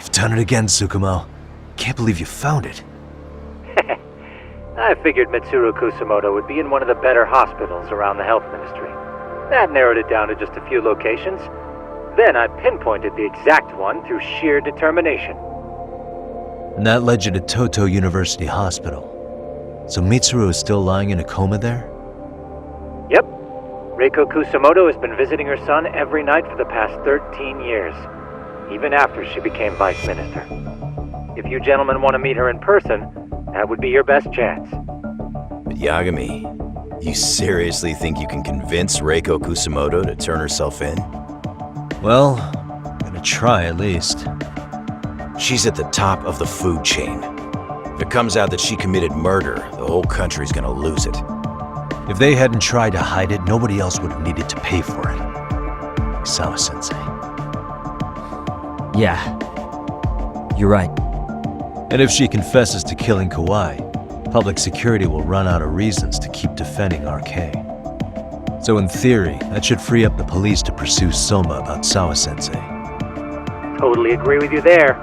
You've done it again, Tsukumo. Can't believe you found it. I figured Mitsuru Kusumoto would be in one of the better hospitals around the health ministry. That narrowed it down to just a few locations. Then I pinpointed the exact one through sheer determination. And that led you to Tojo University Hospital. So Mitsuru is still lying in a coma there? Yep. Reiko Kusumoto has been visiting her son every night for the past 13 years, even after she became vice minister. If you gentlemen want to meet her in person, that would be your best chance. But Yagami, you seriously think you can convince Reiko Kusumoto to turn herself in? Well, I'm gonna try at least. She's at the top of the food chain. If it comes out that she committed murder, the whole country's gonna lose it. If they hadn't tried to hide it, nobody else would have needed to pay for it. Like Sawa Sensei. Yeah. You're right. And if she confesses to killing Kawai, public security will run out of reasons to keep defending RK. So in theory, that should free up the police to pursue Soma about Sawa Sensei. Totally agree with you there.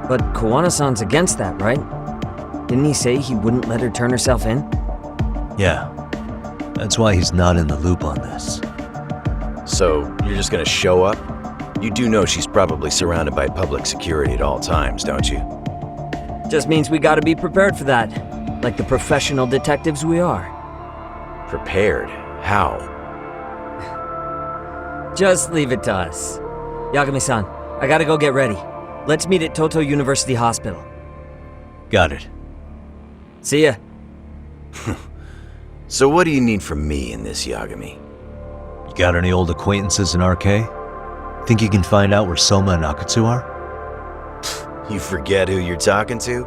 But Kawana-san's against that, right? Didn't he say he wouldn't let her turn herself in? Yeah. That's why he's not in the loop on this. So, you're just gonna show up? You do know she's probably surrounded by public security at all times, don't you? Just means we gotta be prepared for that. Like the professional detectives we are. Prepared? How? Just leave it to us. Yagami-san, I gotta go get ready. Let's meet at Tojo University Hospital. Got it. See ya. So what do you need from me in this, Yagami? You got any old acquaintances in RK? Think you can find out where Soma and Akatsu are? You forget who you're talking to?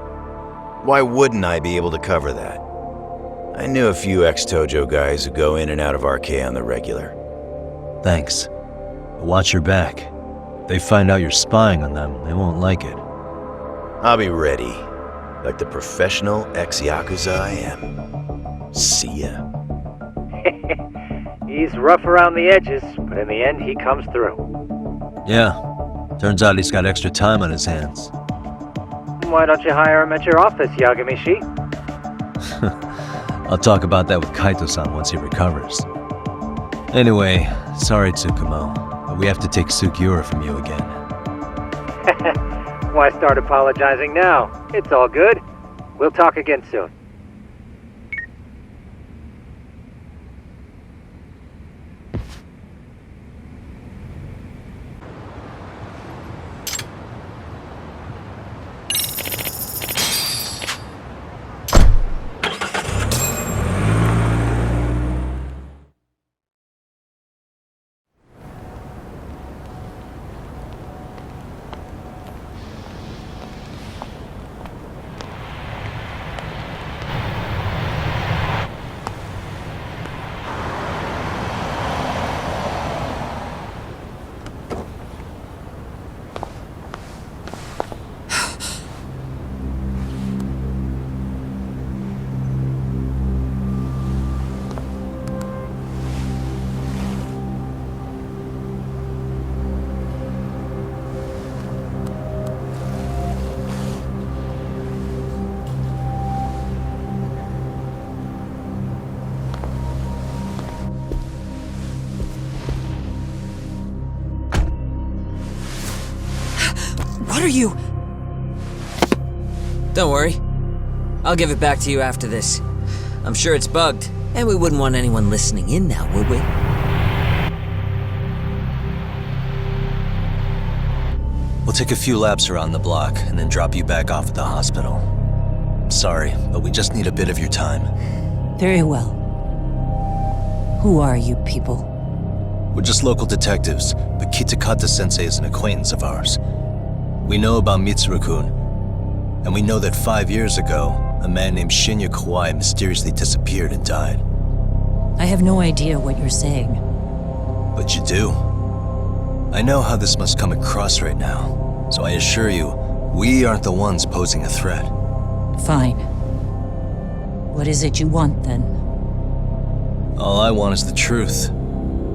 Why wouldn't I be able to cover that? I knew a few ex-Tojo guys who go in and out of RK on the regular. Thanks. But watch your back. If they find out you're spying on them, they won't like it. I'll be ready, like the professional ex-Yakuza I am. See ya. He's rough around the edges, but in the end he comes through. Yeah. Turns out he's got extra time on his hands. Why don't you hire him at your office, Yagami-shi? I'll talk about that with Kaito-san once he recovers. Anyway, sorry Tsukumo, but we have to take Sugiura from you again. Why start apologizing now? It's all good. We'll talk again soon. What are you? Don't worry. I'll give it back to you after this. I'm sure it's bugged, and we wouldn't want anyone listening in now, would we? We'll take a few laps around the block and then drop you back off at the hospital. Sorry, but we just need a bit of your time. Very well. Who are you people? We're just local detectives, but Kitakata-sensei is an acquaintance of ours. We know about Mitsuru-kun, and we know that 5 years ago, a man named Shinya Kawai mysteriously disappeared and died. I have no idea what you're saying. But you do. I know how this must come across right now, so I assure you, we aren't the ones posing a threat. Fine. What is it you want, then? All I want is the truth,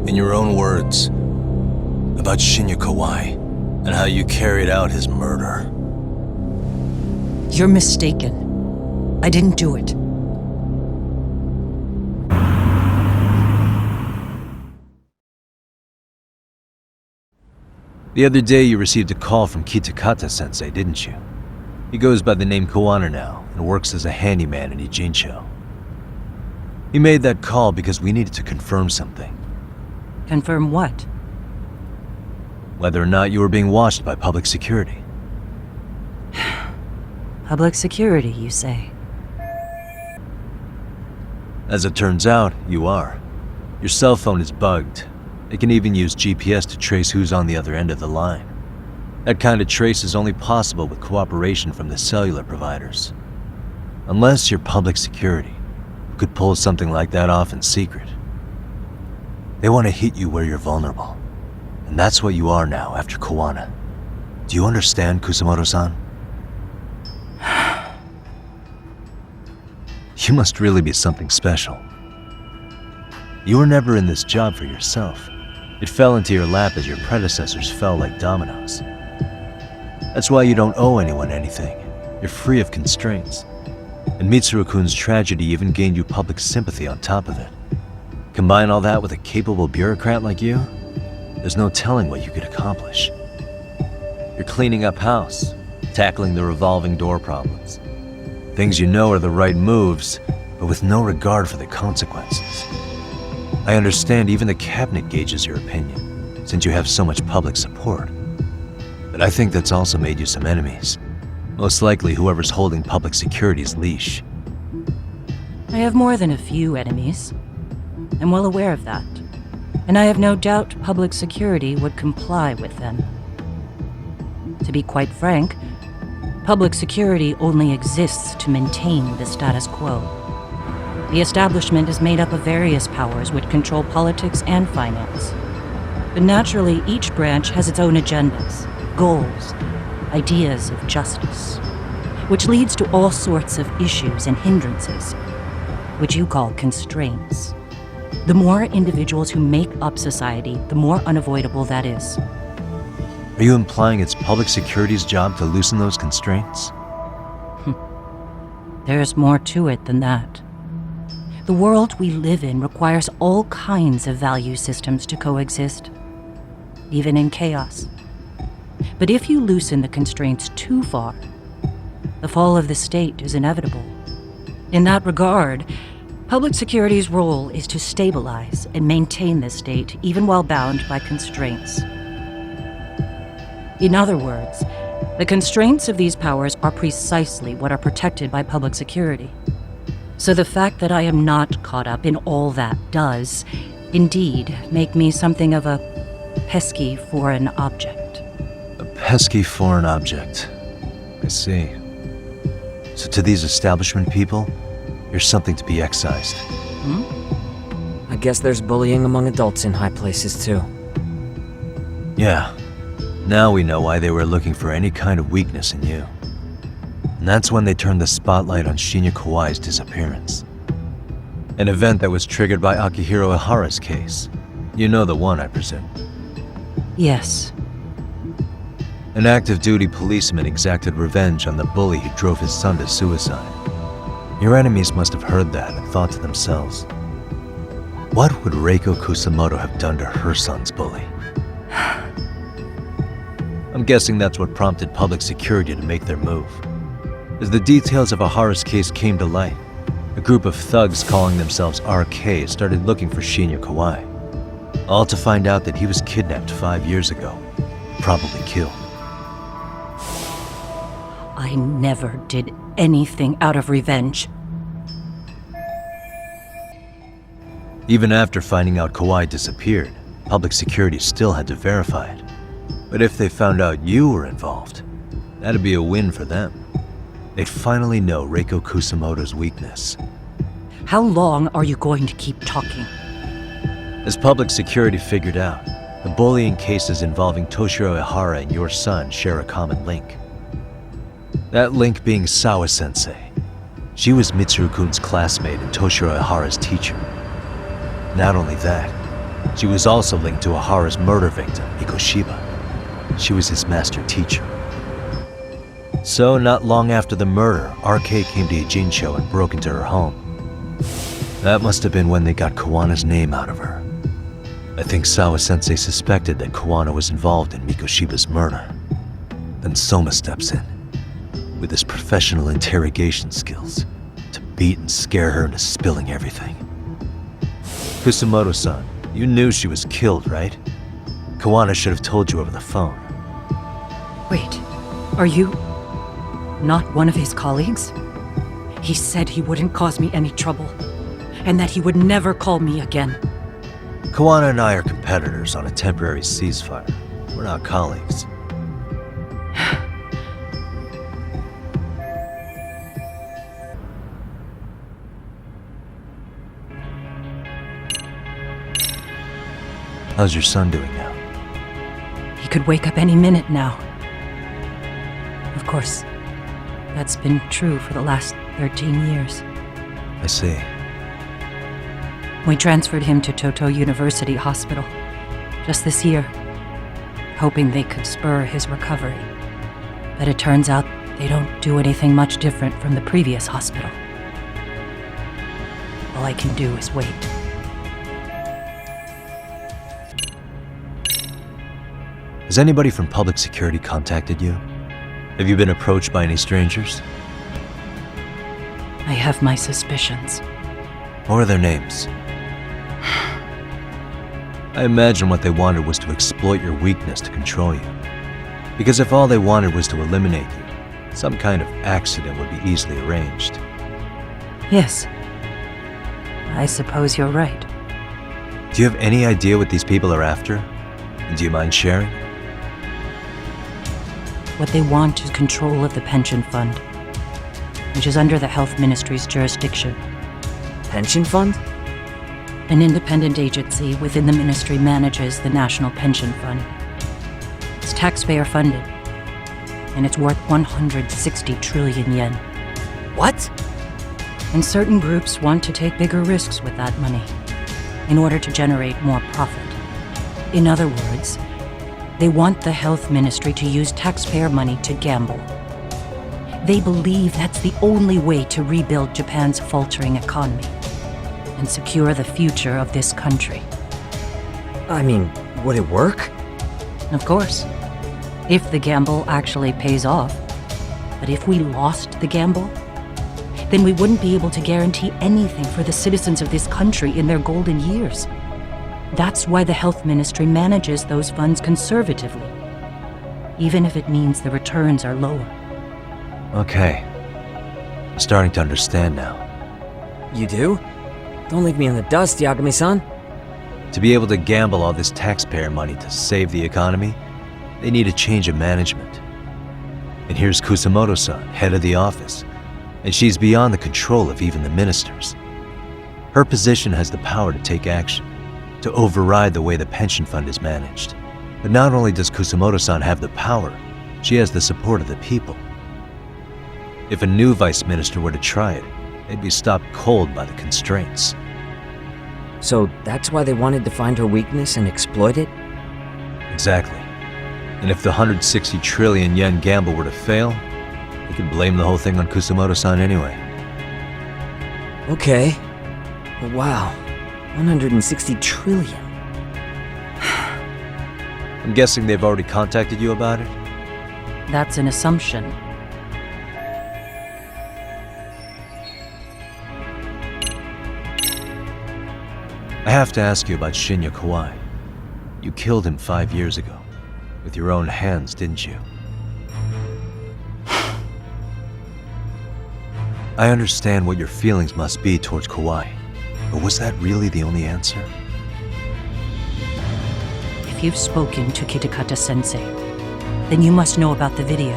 in your own words, about Shinya Kawai and how you carried out his murder. You're mistaken. I didn't do it. The other day you received a call from Kitakata Sensei, didn't you? He goes by the name Kawana now and works as a handyman in Ijincho. He made that call because we needed to confirm something. Confirm what? Whether or not you were being watched by public security. Public security, you say? As it turns out, you are. Your cell phone is bugged. It can even use GPS to trace who's on the other end of the line. That kind of trace is only possible with cooperation from the cellular providers. Unless you're public security, who could pull something like that off in secret. They want to hit you where you're vulnerable. And that's what you are now after Kawana. Do you understand, Kusumoto-san? You must really be something special. You were never in this job for yourself. It fell into your lap as your predecessors fell like dominoes. That's why you don't owe anyone anything. You're free of constraints. And Mitsuru-kun's tragedy even gained you public sympathy on top of it. Combine all that with a capable bureaucrat like you, there's no telling what you could accomplish. You're cleaning up house, tackling the revolving door problems. Things you know are the right moves, but with no regard for the consequences. I understand even the cabinet gauges your opinion, since you have so much public support. But I think that's also made you some enemies. Most likely whoever's holding public security's leash. I have more than a few enemies. I'm well aware of that. And I have no doubt public security would comply with them. To be quite frank, public security only exists to maintain the status quo. The establishment is made up of various powers which control politics and finance. But naturally, each branch has its own agendas, goals, ideas of justice, which leads to all sorts of issues and hindrances, which you call constraints. The more individuals who make up society, the more unavoidable that is. Are you implying it's public security's job to loosen those constraints? There's more to it than that. The world we live in requires all kinds of value systems to coexist, even in chaos. But if you loosen the constraints too far, the fall of the state is inevitable. In that regard, public security's role is to stabilize and maintain the state, even while bound by constraints. In other words, the constraints of these powers are precisely what are protected by public security. So the fact that I am not caught up in all that does, indeed, make me something of a pesky foreign object. A pesky foreign object. I see. So to these establishment people, you're something to be excised. I guess there's bullying among adults in high places too. Yeah. Now we know why they were looking for any kind of weakness in you. And that's when they turned the spotlight on Shinya Kawai's disappearance. An event that was triggered by Akihiro Ihara's case. You know the one, I presume. Yes. An active-duty policeman exacted revenge on the bully who drove his son to suicide. Your enemies must have heard that and thought to themselves, what would Reiko Kusumoto have done to her son's bully? I'm guessing that's what prompted public security to make their move. As the details of Ihara's case came to light, a group of thugs calling themselves RK started looking for Shinya Kawai, all to find out that he was kidnapped 5 years ago, probably killed. I never did anything out of revenge. Even after finding out Kawai disappeared, public security still had to verify it. But if they found out you were involved, that'd be a win for them. They'd finally know Reiko Kusumoto's weakness. How long are you going to keep talking? As public security figured out, the bullying cases involving Toshiro Ihara and your son share a common link. That link being Sawa Sensei. She was Mitsuru-kun's classmate and Toshiro Ihara's teacher. Not only that, she was also linked to Ihara's murder victim, Ikoshiba. She was his master teacher. So, not long after the murder, RK came to Ijincho and broke into her home. That must have been when they got Kawana's name out of her. I think Sawa Sensei suspected that Kawana was involved in Mikoshiba's murder. Then Soma steps in, with his professional interrogation skills, to beat and scare her into spilling everything. Kusumoto-san, you knew she was killed, right? Kawana should have told you over the phone. Wait, are you not one of his colleagues? He said he wouldn't cause me any trouble, and that he would never call me again. Kawana and I are competitors on a temporary ceasefire. We're not colleagues. How's your son doing now? He could wake up any minute now. Of course, that's been true for the last 13 years. I see. We transferred him to Toto University Hospital just this year, hoping they could spur his recovery. But it turns out they don't do anything much different from the previous hospital. All I can do is wait. Has anybody from public security contacted you? Have you been approached by any strangers? I have my suspicions. What are their names? I imagine what they wanted was to exploit your weakness to control you. Because if all they wanted was to eliminate you, some kind of accident would be easily arranged. Yes. I suppose you're right. Do you have any idea what these people are after? And do you mind sharing? What they want is control of the pension fund, which is under the Health Ministry's jurisdiction. Pension fund? An independent agency within the ministry manages the National Pension Fund. It's taxpayer funded, and it's worth 160 trillion yen. What? And certain groups want to take bigger risks with that money in order to generate more profit. In other words, they want the health ministry to use taxpayer money to gamble. They believe that's the only way to rebuild Japan's faltering economy and secure the future of this country. I mean, would it work? Of course, if the gamble actually pays off. But if we lost the gamble, then we wouldn't be able to guarantee anything for the citizens of this country in their golden years. That's why the health ministry manages those funds conservatively, even if it means the returns are lower. Okay. I'm starting to understand now. You do? Don't leave me in the dust, Yagami-san. To be able to gamble all this taxpayer money to save the economy, they need a change of management. And here's Kusumoto-san, head of the office, and she's beyond the control of even the ministers. Her position has the power to take action, to override the way the pension fund is managed. But not only does Kusumoto-san have the power, she has the support of the people. If a new vice minister were to try it, they'd be stopped cold by the constraints. So that's why they wanted to find her weakness and exploit it? Exactly. And if the 160 trillion yen gamble were to fail, they could blame the whole thing on Kusumoto-san anyway. Okay. But wow, 160 trillion. I'm guessing they've already contacted you about it? That's an assumption. I have to ask you about Shinya Kawai. You killed him 5 years ago. With your own hands, didn't you? I understand what your feelings must be towards Kawai, but was that really the only answer? If you've spoken to Kitakata Sensei, then you must know about the video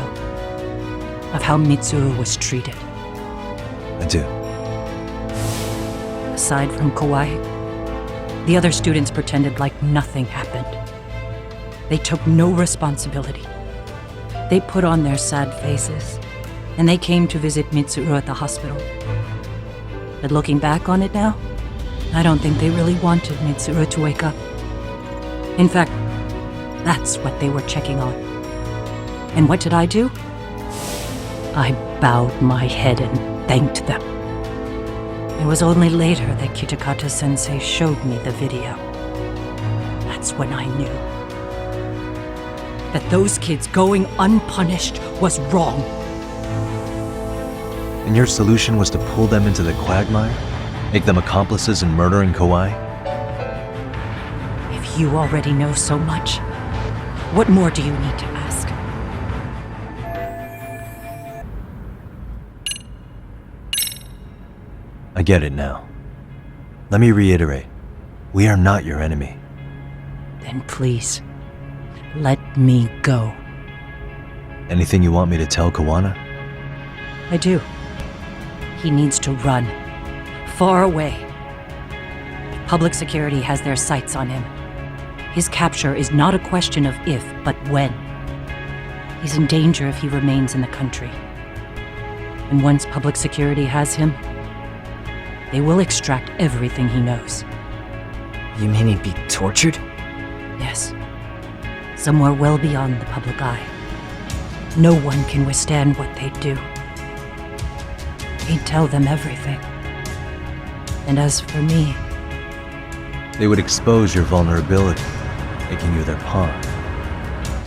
of how Mitsuru was treated. I do. Aside from Kawai, the other students pretended like nothing happened. They took no responsibility. They put on their sad faces, and they came to visit Mitsuru at the hospital. But looking back on it now, I don't think they really wanted Mitsuru to wake up. In fact, that's what they were checking on. And what did I do? I bowed my head and thanked them. It was only later that Kitakata Sensei showed me the video. That's when I knew that those kids going unpunished was wrong. And your solution was to pull them into the quagmire? Make them accomplices in murdering Kawai? If you already know so much, what more do you need to ask? I get it now. Let me reiterate. We are not your enemy. Then please, let me go. Anything you want me to tell Kawana? I do. He needs to run. Far away. Public security has their sights on him. His capture is not a question of if, but when. He's in danger if he remains in the country. And once public security has him, they will extract everything he knows. You mean he'd be tortured? Yes. Somewhere well beyond the public eye. No one can withstand what they do. He'd tell them everything. And as for me... They would expose your vulnerability, making you their pawn.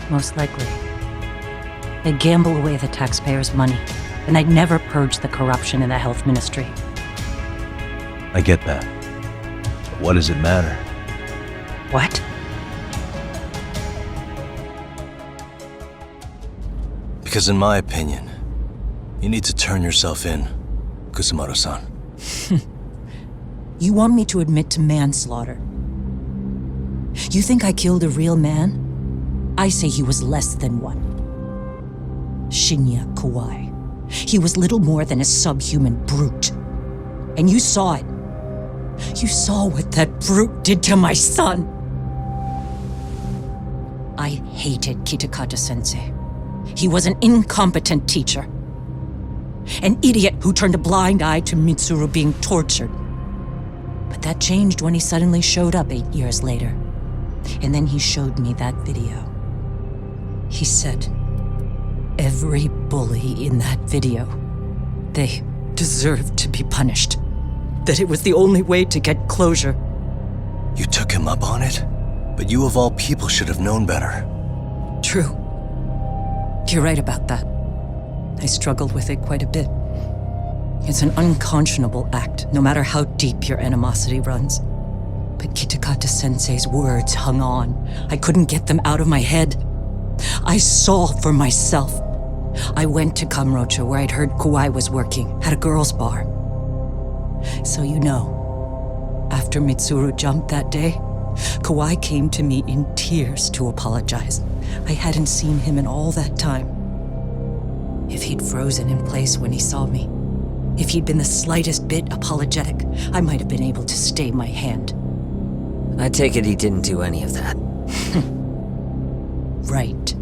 Most likely. They'd gamble away the taxpayers' money, and they'd never purge the corruption in the health ministry. I get that. But what does it matter? What? Because in my opinion, you need to turn yourself in, Kusumoto-san. You want me to admit to manslaughter? You think I killed a real man? I say he was less than one. Shinya Kawai. He was little more than a subhuman brute. And you saw it. You saw what that brute did to my son. I hated Kitakata Sensei. He was an incompetent teacher. An idiot who turned a blind eye to Mitsuru being tortured. But that changed when he suddenly showed up 8 years later. And then he showed me that video. He said, every bully in that video, they deserved to be punished. That it was the only way to get closure. You took him up on it? But you of all people should have known better. True. You're right about that. I struggled with it quite a bit. It's an unconscionable act, no matter how deep your animosity runs. But Kitakata Sensei's words hung on. I couldn't get them out of my head. I saw for myself. I went to Kamurocho, where I'd heard Kawai was working, at a girls' bar. So you know, after Mitsuru jumped that day, Kawai came to me in tears to apologize. I hadn't seen him in all that time. If he'd frozen in place when he saw me, if he'd been the slightest bit apologetic, I might have been able to stay my hand. I take it he didn't do any of that. Right.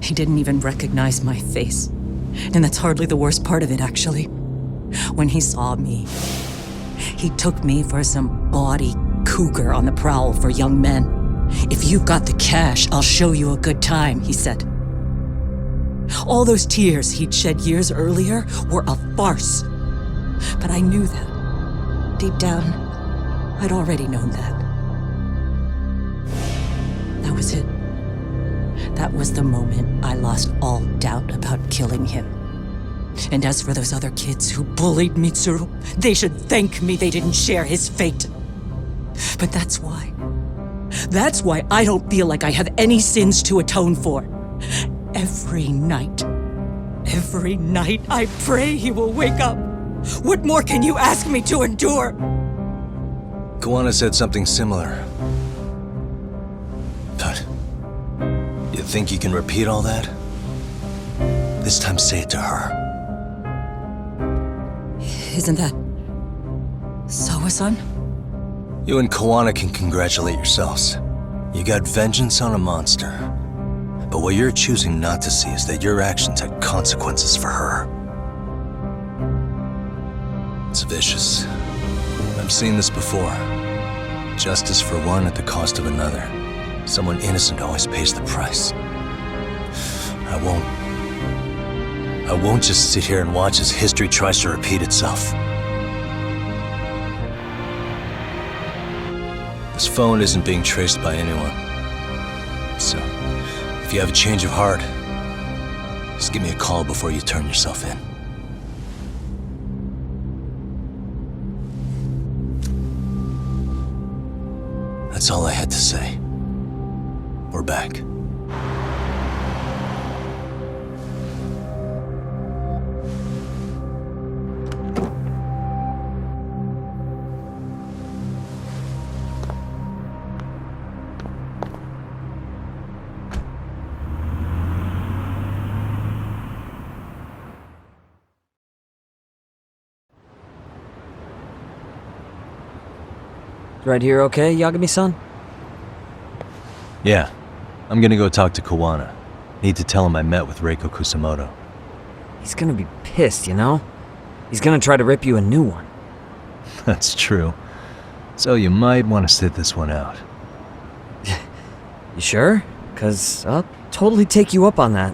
He didn't even recognize my face. And that's hardly the worst part of it, actually. When he saw me, he took me for some bawdy cougar on the prowl for young men. If you've got the cash, I'll show you a good time, he said. All those tears he'd shed years earlier were a farce. But I knew that. Deep down, I'd already known that. That was it. That was the moment I lost all doubt about killing him. And as for those other kids who bullied Mitsuru, they should thank me they didn't share his fate. But that's why. That's why I don't feel like I have any sins to atone for. Every night I pray he will wake up. What more can you ask me to endure? Kawana said something similar. But you think you can repeat all that? This time say it to her. Isn't that Sawa-san? You and Kawana can congratulate yourselves. You got vengeance on a monster. But what you're choosing not to see is that your actions had consequences for her. It's vicious. I've seen this before. Justice for one at the cost of another. Someone innocent always pays the price. I won't just sit here and watch as history tries to repeat itself. This phone isn't being traced by anyone. So, if you have a change of heart, just give me a call before you turn yourself in. That's all I had to say. We're back. Right here okay, Yagami-san? Yeah. I'm gonna go talk to Kawana. Need to tell him I met with Reiko Kusumoto. He's gonna be pissed, you know? He's gonna try to rip you a new one. That's true. So you might want to sit this one out. You sure? 'Cause I'll totally take you up on that.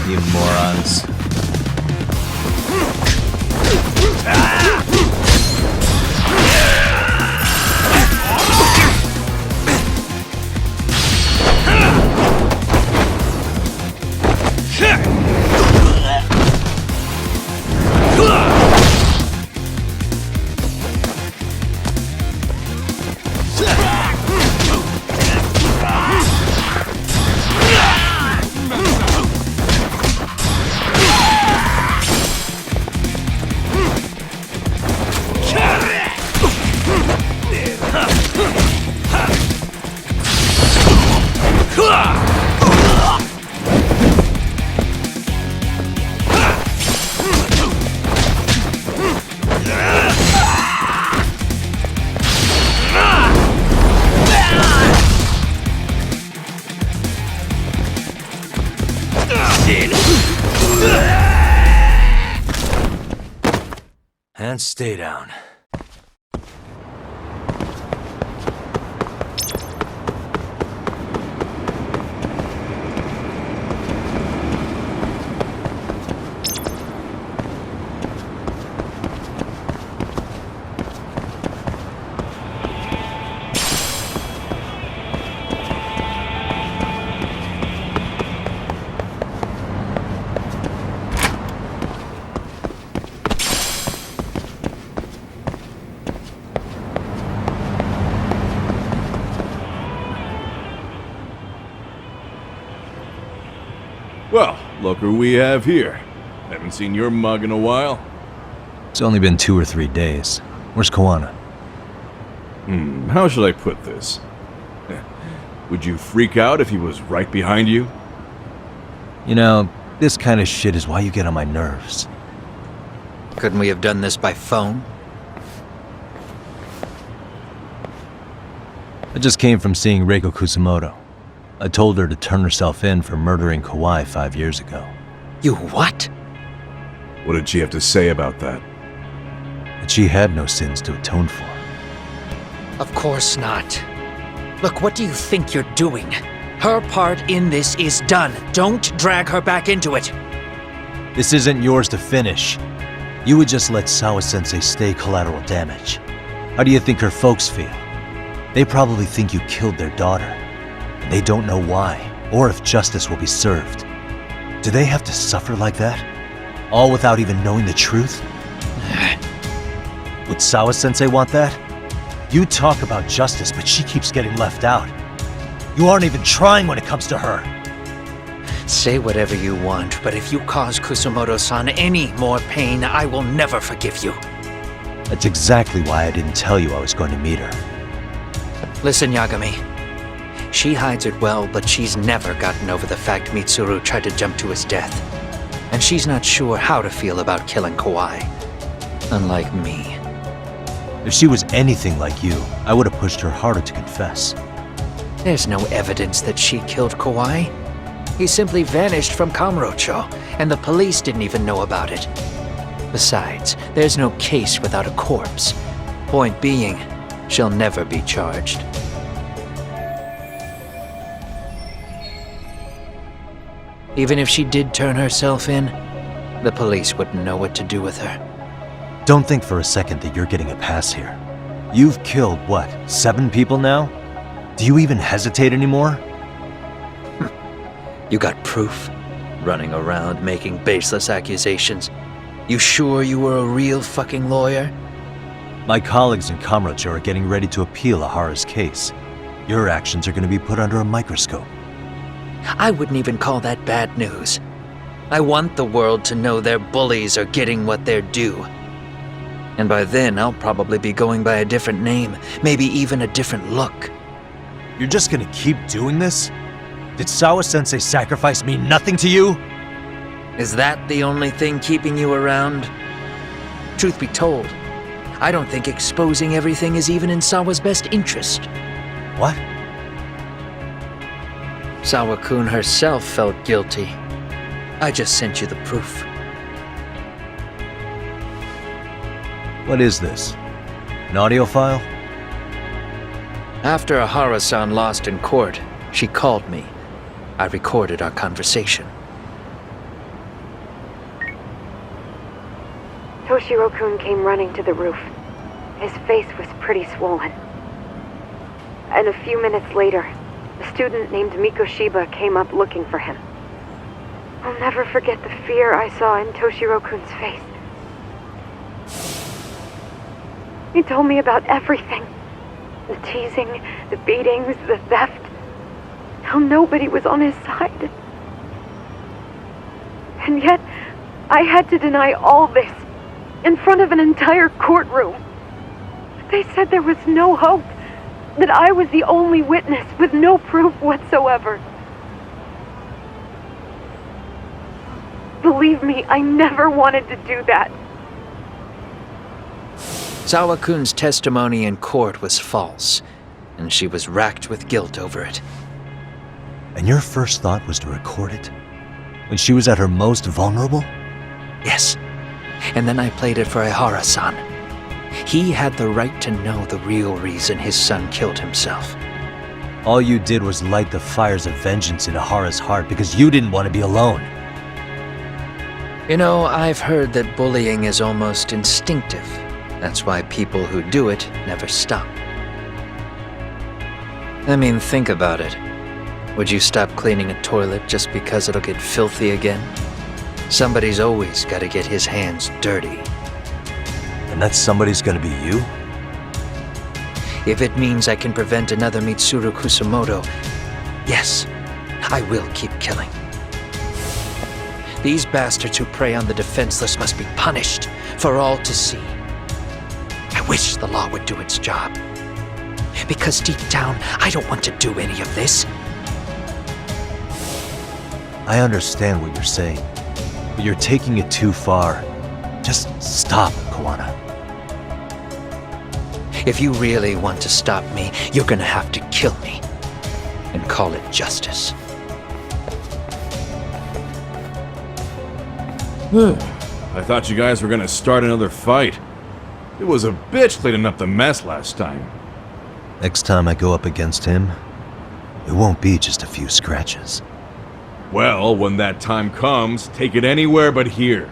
You morons. And stay down. Well, look who we have here. Haven't seen your mug in a while. It's only been 2 or 3 days. Where's Kawana? How should I put this? Would you freak out if he was right behind you? You know, this kind of shit is why you get on my nerves. Couldn't we have done this by phone? I just came from seeing Reiko Kusumoto. I told her to turn herself in for murdering Kawai 5 years ago. You what? What did she have to say about that? That she had no sins to atone for. Of course not. Look, what do you think you're doing? Her part in this is done. Don't drag her back into it. This isn't yours to finish. You would just let Sawa Sensei stay collateral damage. How do you think her folks feel? They probably think you killed their daughter. And they don't know why, or if justice will be served. Do they have to suffer like that? All without even knowing the truth? Would Sawa Sensei want that? You talk about justice, but she keeps getting left out. You aren't even trying when it comes to her. Say whatever you want, but if you cause Kusumoto-san any more pain, I will never forgive you. That's exactly why I didn't tell you I was going to meet her. Listen, Yagami. She hides it well, but she's never gotten over the fact Mitsuru tried to jump to his death. And she's not sure how to feel about killing Kawai. Unlike me. If she was anything like you, I would have pushed her harder to confess. There's no evidence that she killed Kawai. He simply vanished from Kamurocho, and the police didn't even know about it. Besides, there's no case without a corpse. Point being, she'll never be charged. Even if she did turn herself in, the police wouldn't know what to do with her. Don't think for a second that you're getting a pass here. You've killed, what, 7 people now? Do you even hesitate anymore? You got proof? Running around making baseless accusations. You sure you were a real fucking lawyer? My colleagues in Kamurocho are getting ready to appeal Ahara's case. Your actions are going to be put under a microscope. I wouldn't even call that bad news. I want the world to know their bullies are getting what they're due. And by then, I'll probably be going by a different name, maybe even a different look. You're just going to keep doing this? Did Sawa Sensei sacrifice mean nothing to you? Is that the only thing keeping you around? Truth be told, I don't think exposing everything is even in Sawa's best interest. What? Sawa-kun herself felt guilty. I just sent you the proof. What is this? An audio file? After Ahara-san lost in court, she called me. I recorded our conversation. Toshiro-kun came running to the roof. His face was pretty swollen. And a few minutes later, a student named Mikoshiba came up looking for him. I'll never forget the fear I saw in Toshiro-kun's face. He told me about everything. The teasing, the beatings, the theft. How nobody was on his side. And yet, I had to deny all this in front of an entire courtroom. They said there was no hope, that I was the only witness with no proof whatsoever. Believe me, I never wanted to do that. Sawa-kun's testimony in court was false, and she was racked with guilt over it. And your first thought was to record it? When she was at her most vulnerable? Yes. And then I played it for Ihara-san. He had the right to know the real reason his son killed himself. All you did was light the fires of vengeance in Ahara's heart because you didn't want to be alone. You know, I've heard that bullying is almost instinctive. That's why people who do it never stop. I mean, think about it. Would you stop cleaning a toilet just because it'll get filthy again? Somebody's always got to get his hands dirty. And that somebody's gonna be you? If it means I can prevent another Mitsuru Kusumoto, yes, I will keep killing. These bastards who prey on the defenseless must be punished for all to see. I wish the law would do its job. Because deep down, I don't want to do any of this. I understand what you're saying, but you're taking it too far. Just stop, Kawana. If you really want to stop me, you're gonna have to kill me. And call it justice. I thought you guys were gonna start another fight. It was a bitch cleaning up the mess last time. Next time I go up against him, it won't be just a few scratches. Well, when that time comes, take it anywhere but here.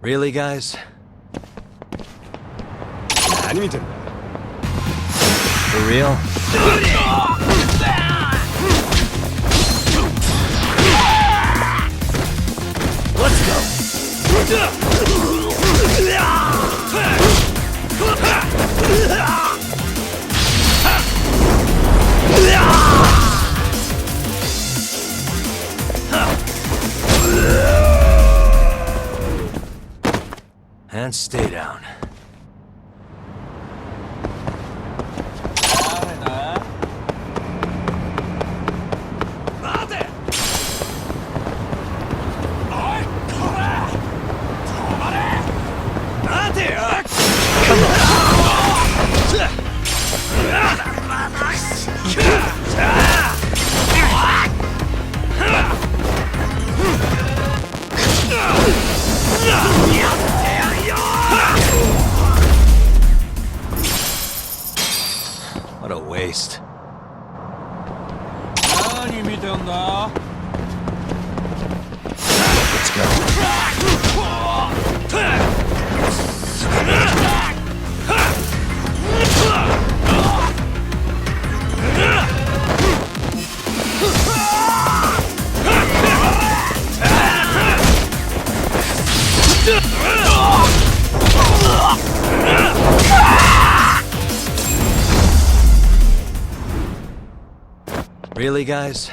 Really, guys? For real? And stay down. What a waste. Let's go. Really, guys?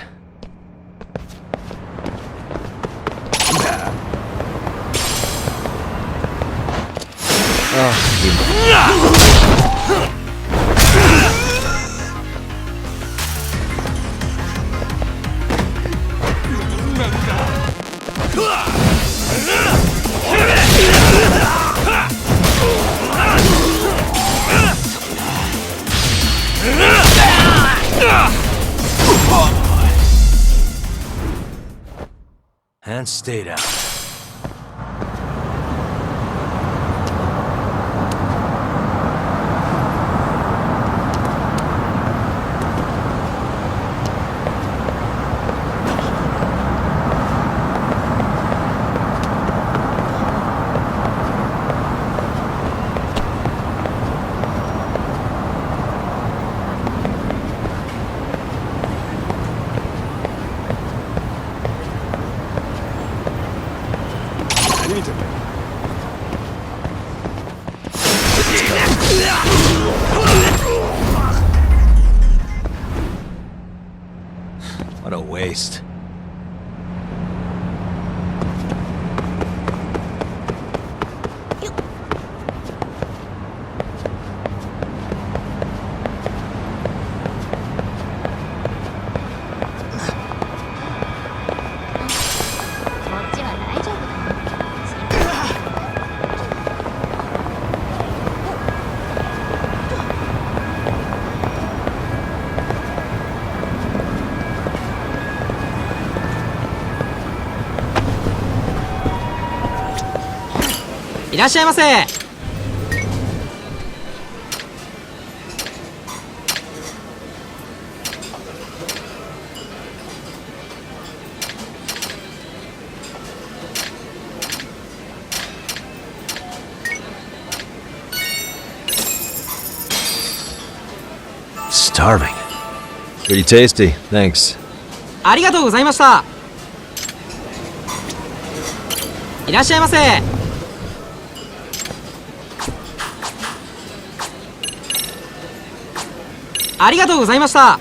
And stay down. What a waste.いらっしゃいませ。starving. Pretty tasty, thanks. ありがとうございました。いらっしゃいませ。ありがとうございました。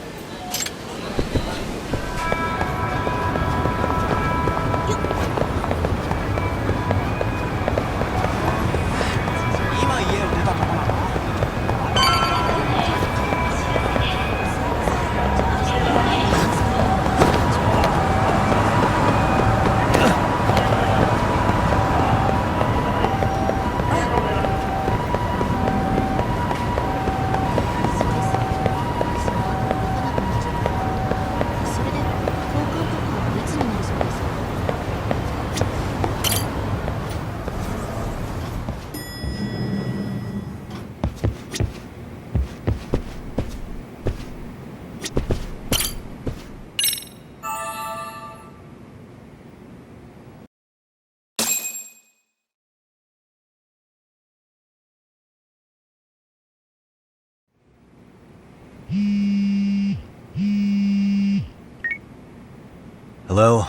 Hello?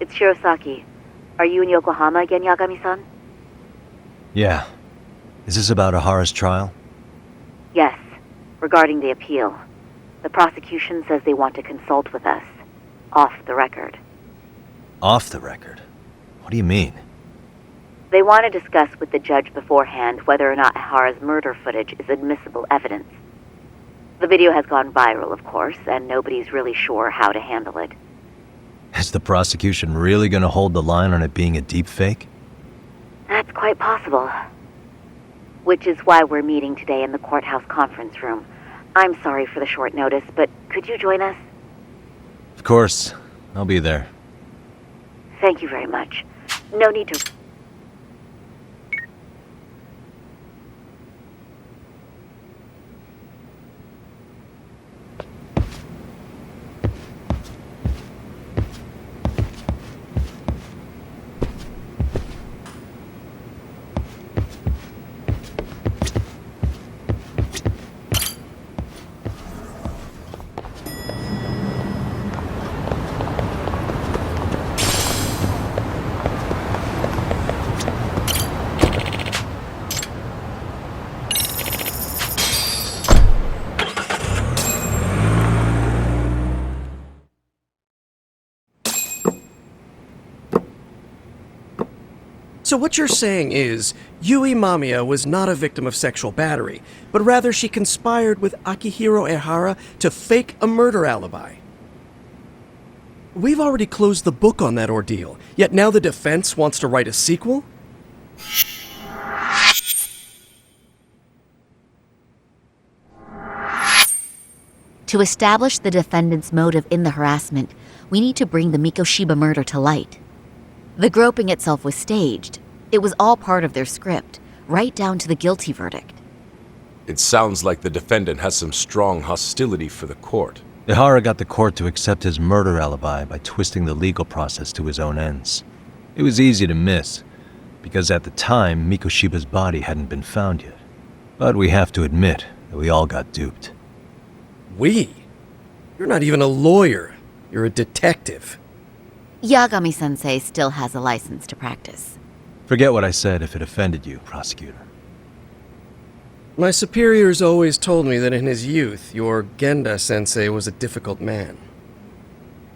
It's Shirosaki. Are you in Yokohama again, Yagami-san? Yeah. Is this about Ahara's trial? Yes. Regarding the appeal. The prosecution says they want to consult with us. Off the record. Off the record? What do you mean? They want to discuss with the judge beforehand whether or not Ahara's murder footage is admissible evidence. The video has gone viral, of course, and nobody's really sure how to handle it. Is the prosecution really going to hold the line on it being a deepfake? That's quite possible. Which is why we're meeting today in the courthouse conference room. I'm sorry for the short notice, but could you join us? Of course. I'll be there. Thank you very much. No need to... So what you're saying is, Yui Mamiya was not a victim of sexual battery, but rather she conspired with Akihiro Ehara to fake a murder alibi. We've already closed the book on that ordeal, yet now the defense wants to write a sequel? To establish the defendant's motive in the harassment, we need to bring the Mikoshiba murder to light. The groping itself was staged. It was all part of their script, right down to the guilty verdict. It sounds like the defendant has some strong hostility for the court. Ehara got the court to accept his murder alibi by twisting the legal process to his own ends. It was easy to miss, because at the time, Mikoshiba's body hadn't been found yet. But we have to admit that we all got duped. We? You're not even a lawyer. You're a detective. Yagami-sensei still has a license to practice. Forget what I said if it offended you, prosecutor. My superiors always told me that in his youth, your Genda-sensei was a difficult man.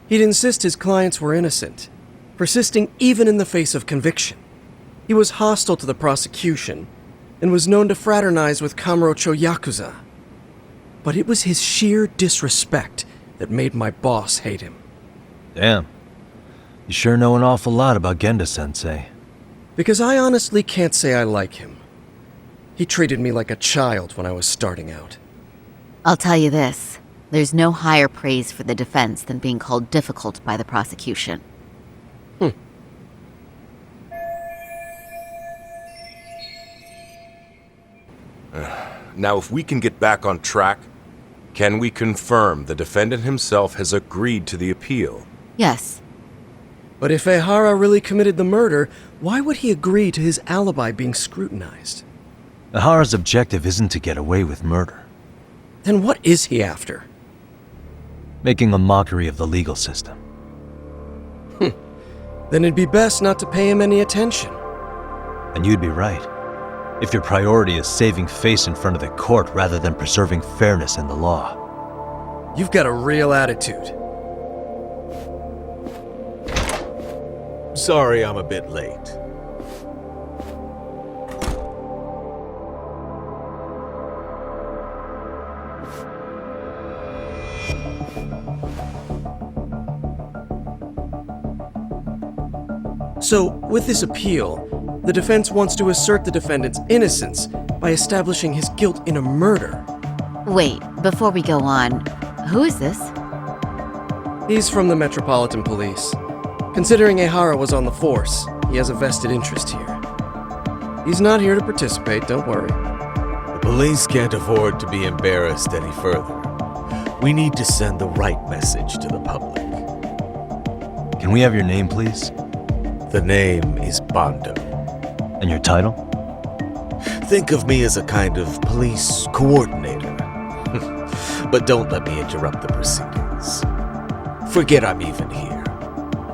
He'd insist his clients were innocent, persisting even in the face of conviction. He was hostile to the prosecution, and was known to fraternize with Kamurocho Yakuza. But it was his sheer disrespect that made my boss hate him. Damn. You sure know an awful lot about Genda-sensei. Because I honestly can't say I like him. He treated me like a child when I was starting out. I'll tell you this, there's no higher praise for the defense than being called difficult by the prosecution. Now, if we can get back on track, can we confirm the defendant himself has agreed to the appeal? Yes. But if Ehara really committed the murder, why would he agree to his alibi being scrutinized? Ehara's objective isn't to get away with murder. Then what is he after? Making a mockery of the legal system. Then it'd be best not to pay him any attention. And you'd be right. If your priority is saving face in front of the court rather than preserving fairness in the law. You've got a real attitude. Sorry I'm a bit late. So, with this appeal, the defense wants to assert the defendant's innocence by establishing his guilt in a murder. Wait, before we go on, who is this? He's from the Metropolitan Police. Considering Ehara was on the force, he has a vested interest here. He's not here to participate, don't worry. The police can't afford to be embarrassed any further. We need to send the right message to the public. Can we have your name, please? The name is Bondo. And your title? Think of me as a kind of police coordinator. But don't let me interrupt the proceedings. Forget I'm even here.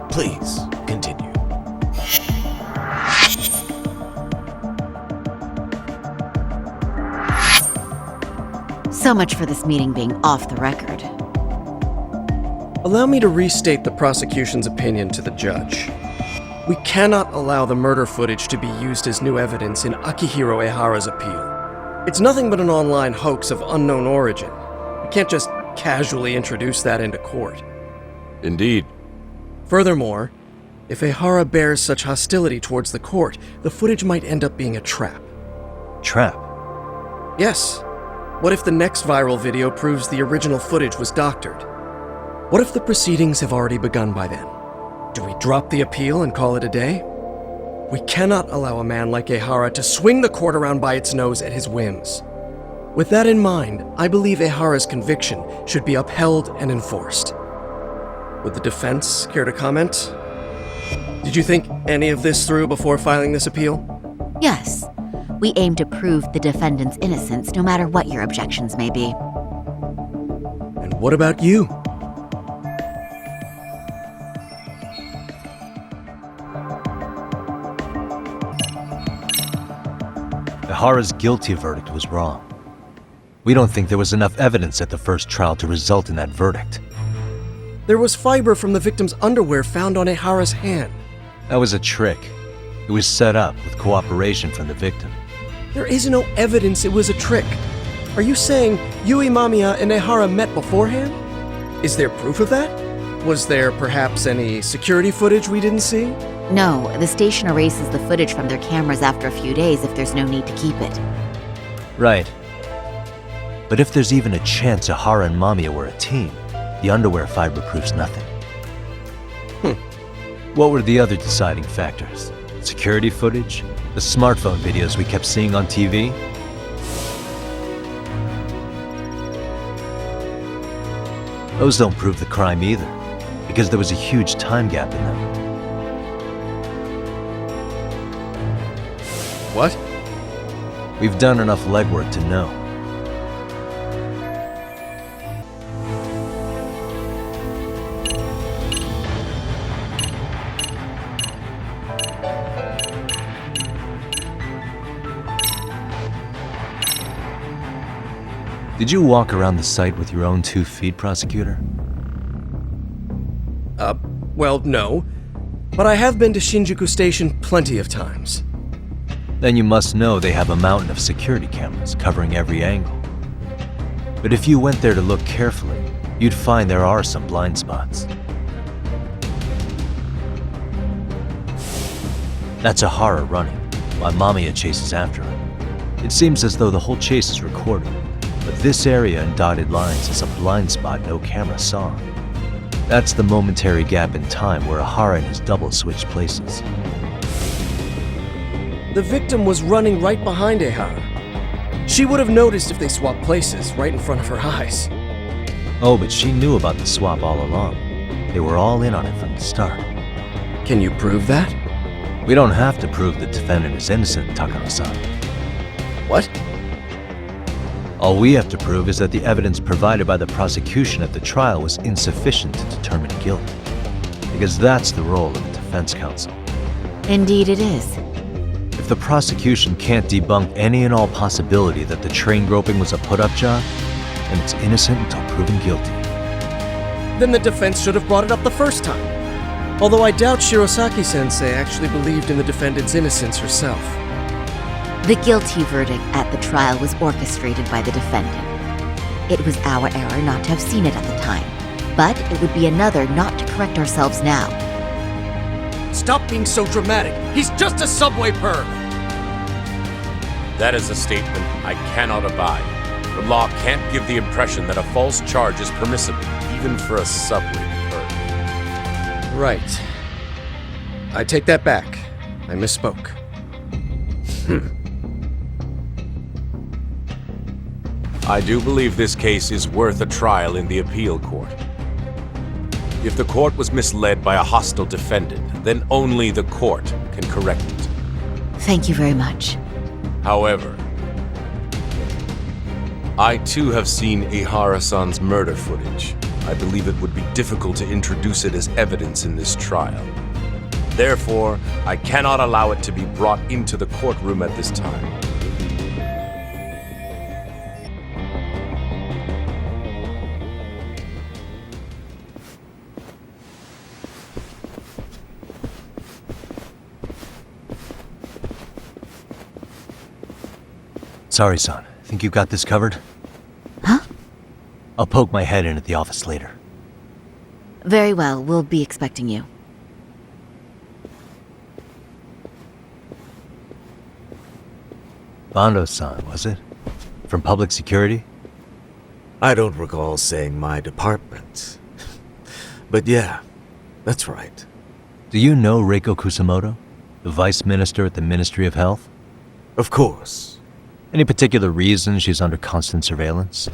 Please, continue. So much for this meeting being off the record. Allow me to restate the prosecution's opinion to the judge. We cannot allow the murder footage to be used as new evidence in Akihiro Ehara's appeal. It's nothing but an online hoax of unknown origin. We can't just casually introduce that into court. Indeed. Furthermore, if Ehara bears such hostility towards the court, the footage might end up being a trap. Trap? Yes. What if the next viral video proves the original footage was doctored? What if the proceedings have already begun by then? Do we drop the appeal and call it a day? We cannot allow a man like Ehara to swing the court around by its nose at his whims. With that in mind, I believe Ehara's conviction should be upheld and enforced. Would the defense care to comment? Did you think any of this through before filing this appeal? Yes. We aim to prove the defendant's innocence no matter what your objections may be. And what about you? Ehara's guilty verdict was wrong. We don't think there was enough evidence at the first trial to result in that verdict. There was fiber from the victim's underwear found on Ehara's hand. That was a trick. It was set up with cooperation from the victim. There is no evidence it was a trick. Are you saying Yui Mamiya and Ehara met beforehand? Is there proof of that? Was there perhaps any security footage we didn't see? No, the station erases the footage from their cameras after a few days if there's no need to keep it. Right. But if there's even a chance Ehara and Mamiya were a team, the underwear fiber proves nothing. What were the other deciding factors? Security footage? The smartphone videos we kept seeing on TV? Those don't prove the crime either, because there was a huge time gap in them. What? We've done enough legwork to know. Did you walk around the site with your own 2 feet, prosecutor? Well, no. But I have been to Shinjuku Station plenty of times. Then you must know they have a mountain of security cameras covering every angle. But if you went there to look carefully, you'd find there are some blind spots. That's Ehara running, while Mamiya chases after him. It seems as though the whole chase is recorded, but this area in dotted lines is a blind spot no camera saw. That's the momentary gap in time where Ehara and his double switched places. The victim was running right behind Ehara. She would have noticed if they swapped places right in front of her eyes. Oh, but she knew about the swap all along. They were all in on it from the start. Can you prove that? We don't have to prove the defendant is innocent, Takano-san. What? All we have to prove is that the evidence provided by the prosecution at the trial was insufficient to determine guilt. Because that's the role of the defense counsel. Indeed it is. If the prosecution can't debunk any and all possibility that the train groping was a put-up job, then it's innocent until proven guilty. Then the defense should have brought it up the first time. Although I doubt Shirosaki-sensei actually believed in the defendant's innocence herself. The guilty verdict at the trial was orchestrated by the defendant. It was our error not to have seen it at the time, but it would be another not to correct ourselves now. Stop being so dramatic. He's just a subway perv. That is a statement I cannot abide. The law can't give the impression that a false charge is permissible, even for a subway perv. Right. I take that back. I misspoke. I do believe this case is worth a trial in the appeal court. If the court was misled by a hostile defendant, then only the court can correct it. Thank you very much. However, I too have seen Ihara-san's murder footage. I believe it would be difficult to introduce it as evidence in this trial. Therefore, I cannot allow it to be brought into the courtroom at this time. Sorry, son. Think you got this covered? Huh? I'll poke my head in at the office later. Very well, we'll be expecting you. Bando-san, was it? From public security? I don't recall saying my department. But yeah, that's right. Do you know Reiko Kusumoto, the vice minister at the Ministry of Health? Of course. Any particular reason she's under constant surveillance?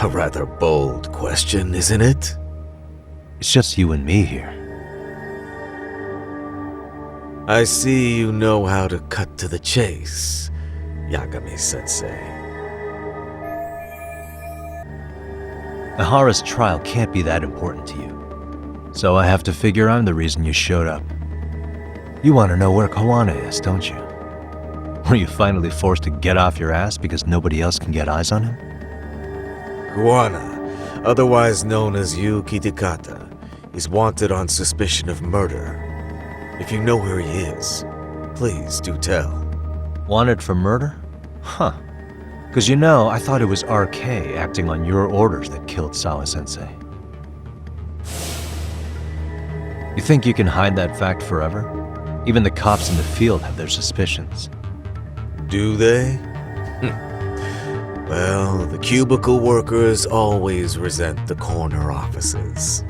A rather bold question, isn't it? It's just you and me here. I see you know how to cut to the chase, Yagami-sensei. Ihara's trial can't be that important to you. So I have to figure I'm the reason you showed up. You want to know where Kawana is, don't you? Were you finally forced to get off your ass because nobody else can get eyes on him? Kawana, otherwise known as Yu Kitakata, is wanted on suspicion of murder. If you know where he is, please do tell. Wanted for murder? Huh. Because you know, I thought it was RK acting on your orders that killed Sawa Sensei. You think you can hide that fact forever? Even the cops in the field have their suspicions. Do they? Well, the cubicle workers always resent the corner offices.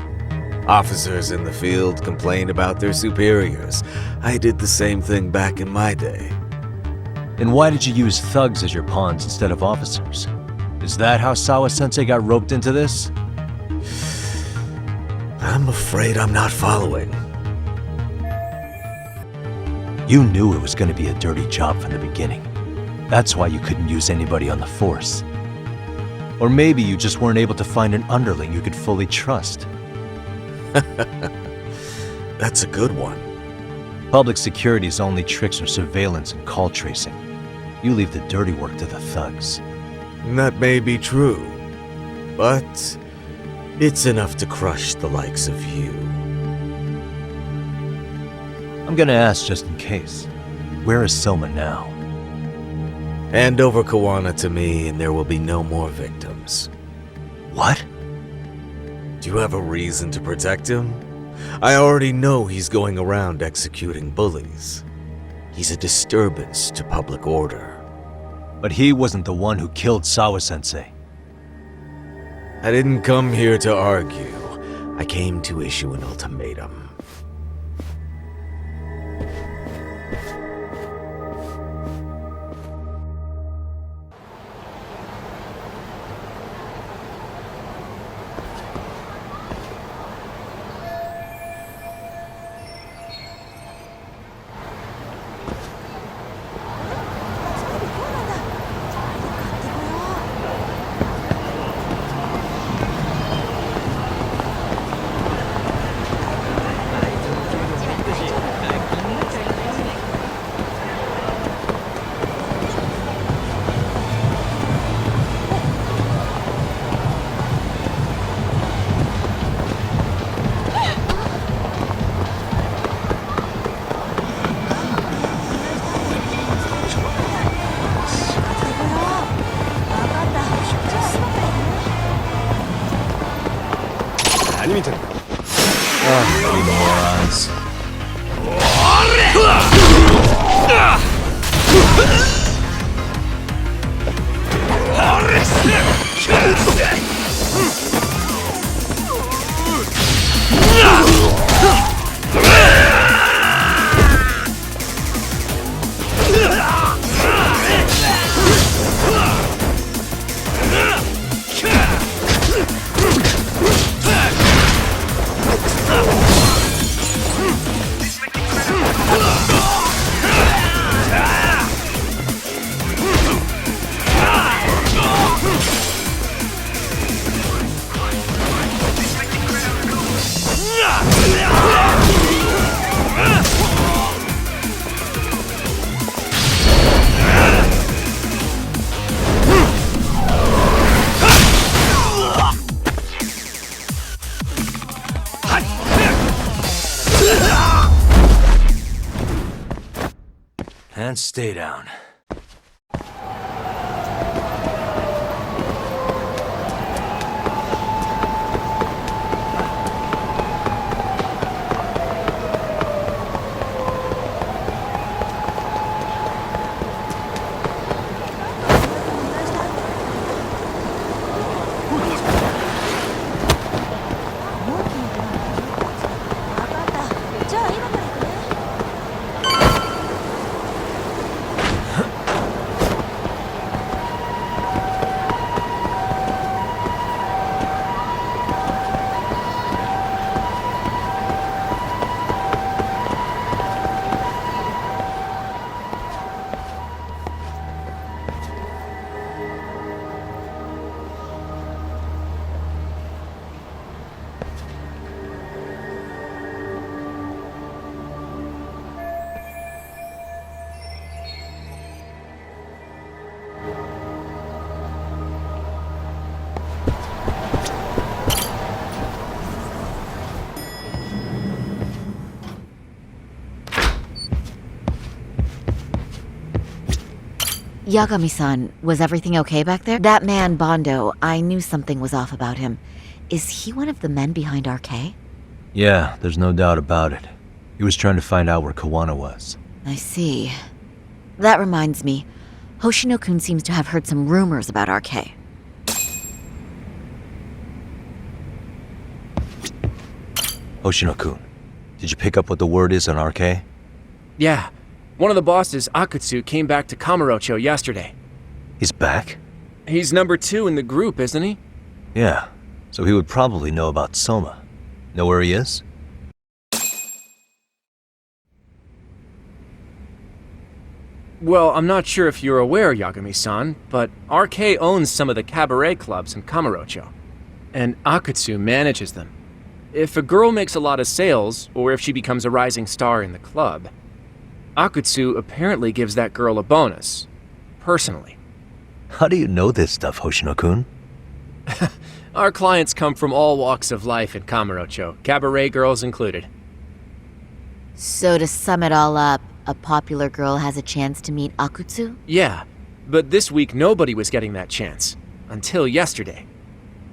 Officers in the field complain about their superiors. I did the same thing back in my day. Then why did you use thugs as your pawns instead of officers? Is that how Sawa Sensei got roped into this? I'm afraid I'm not following. You knew it was going to be a dirty job from the beginning. That's why you couldn't use anybody on the force. Or maybe you just weren't able to find an underling you could fully trust. That's a good one. Public security's only tricks are surveillance and call tracing. You leave the dirty work to the thugs. That may be true, but it's enough to crush the likes of you. I'm gonna ask just in case. Where is Soma now? Hand over Kawana to me and there will be no more victims. What? Do you have a reason to protect him? I already know he's going around executing bullies. He's a disturbance to public order. But he wasn't the one who killed Sawa Sensei. I didn't come here to argue. I came to issue an ultimatum. You morons. And stay down. Yagami-san, was everything okay back there? That man, Bondo, I knew something was off about him. Is he one of the men behind RK? Yeah, there's no doubt about it. He was trying to find out where Kawana was. I see. That reminds me, Hoshino-kun seems to have heard some rumors about RK. Hoshino-kun, did you pick up what the word is on RK? Yeah. One of the bosses, Akutsu, came back to Kamurocho yesterday. He's back? He's number 2 in the group, isn't he? Yeah, so he would probably know about Soma. Know where he is? Well, I'm not sure if you're aware, Yagami-san, but RK owns some of the cabaret clubs in Kamurocho, and Akutsu manages them. If a girl makes a lot of sales, or if she becomes a rising star in the club, Akutsu apparently gives that girl a bonus, personally. How do you know this stuff, Hoshino-kun? Our clients come from all walks of life in Kamurocho, cabaret girls included. So to sum it all up, a popular girl has a chance to meet Akutsu? Yeah, but this week nobody was getting that chance, until yesterday.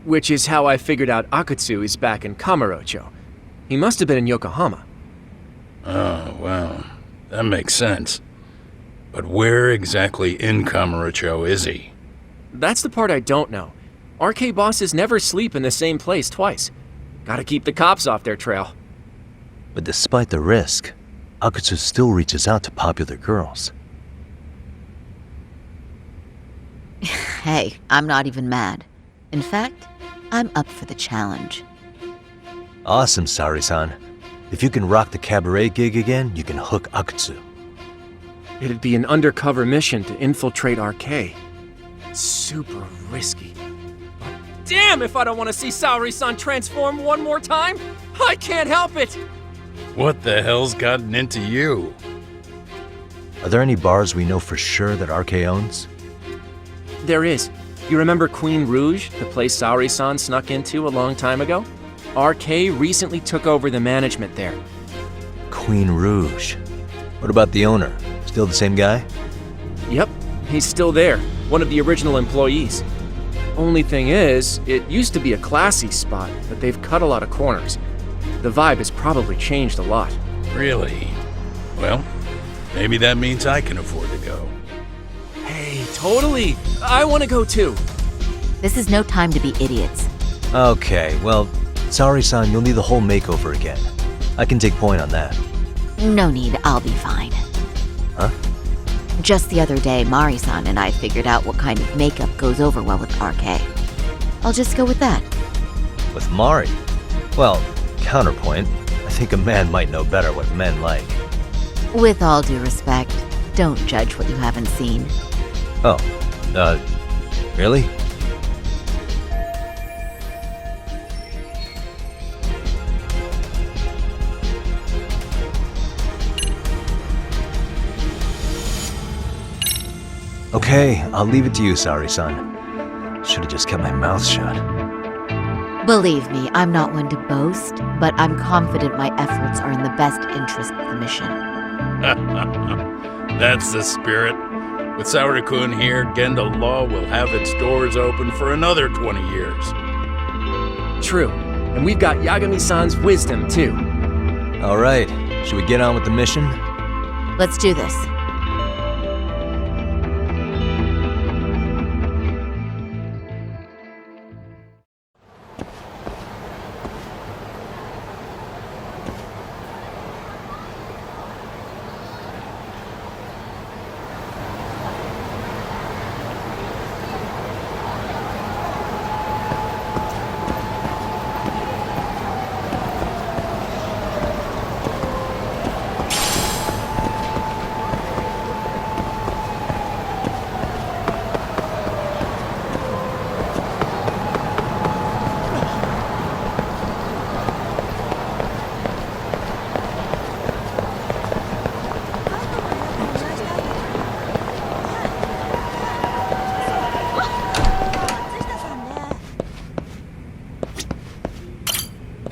Which is how I figured out Akutsu is back in Kamurocho. He must have been in Yokohama. Oh, well, that makes sense. But where exactly in Kamurocho is he? That's the part I don't know. RK bosses never sleep in the same place twice. Gotta keep the cops off their trail. But despite the risk, Akutsu still reaches out to popular girls. Hey, I'm not even mad. In fact, I'm up for the challenge. Awesome, Sari-san. If you can rock the cabaret gig again, you can hook Akutsu. It'd be an undercover mission to infiltrate RK. Super risky. But damn if I don't want to see Saori-san transform one more time! I can't help it! What the hell's gotten into you? Are there any bars we know for sure that RK owns? There is. You remember Queen Rouge, the place Saori-san snuck into a long time ago? RK recently took over the management there. Queen Rouge. What about the owner? Still the same guy? Yep, he's still there. One of the original employees. Only thing is, it used to be a classy spot, but they've cut a lot of corners. The vibe has probably changed a lot. Really? Well, maybe that means I can afford to go. Hey, totally! I want to go too! This is no time to be idiots. Okay, well, sorry-san, you'll need the whole makeover again. I can take point on that. No need, I'll be fine. Huh? Just the other day, Mari-san and I figured out what kind of makeup goes over well with RK. I'll just go with that. With Mari? Well, counterpoint, I think a man might know better what men like. With all due respect, don't judge what you haven't seen. Oh, really? Okay, I'll leave it to you, Sari-san. Should've just kept my mouth shut. Believe me, I'm not one to boast, but I'm confident my efforts are in the best interest of the mission. That's the spirit. With Saura-kun here, Genda Law will have its doors open for another 20 years. True. And we've got Yagami-san's wisdom, too. Alright, should we get on with the mission? Let's do this.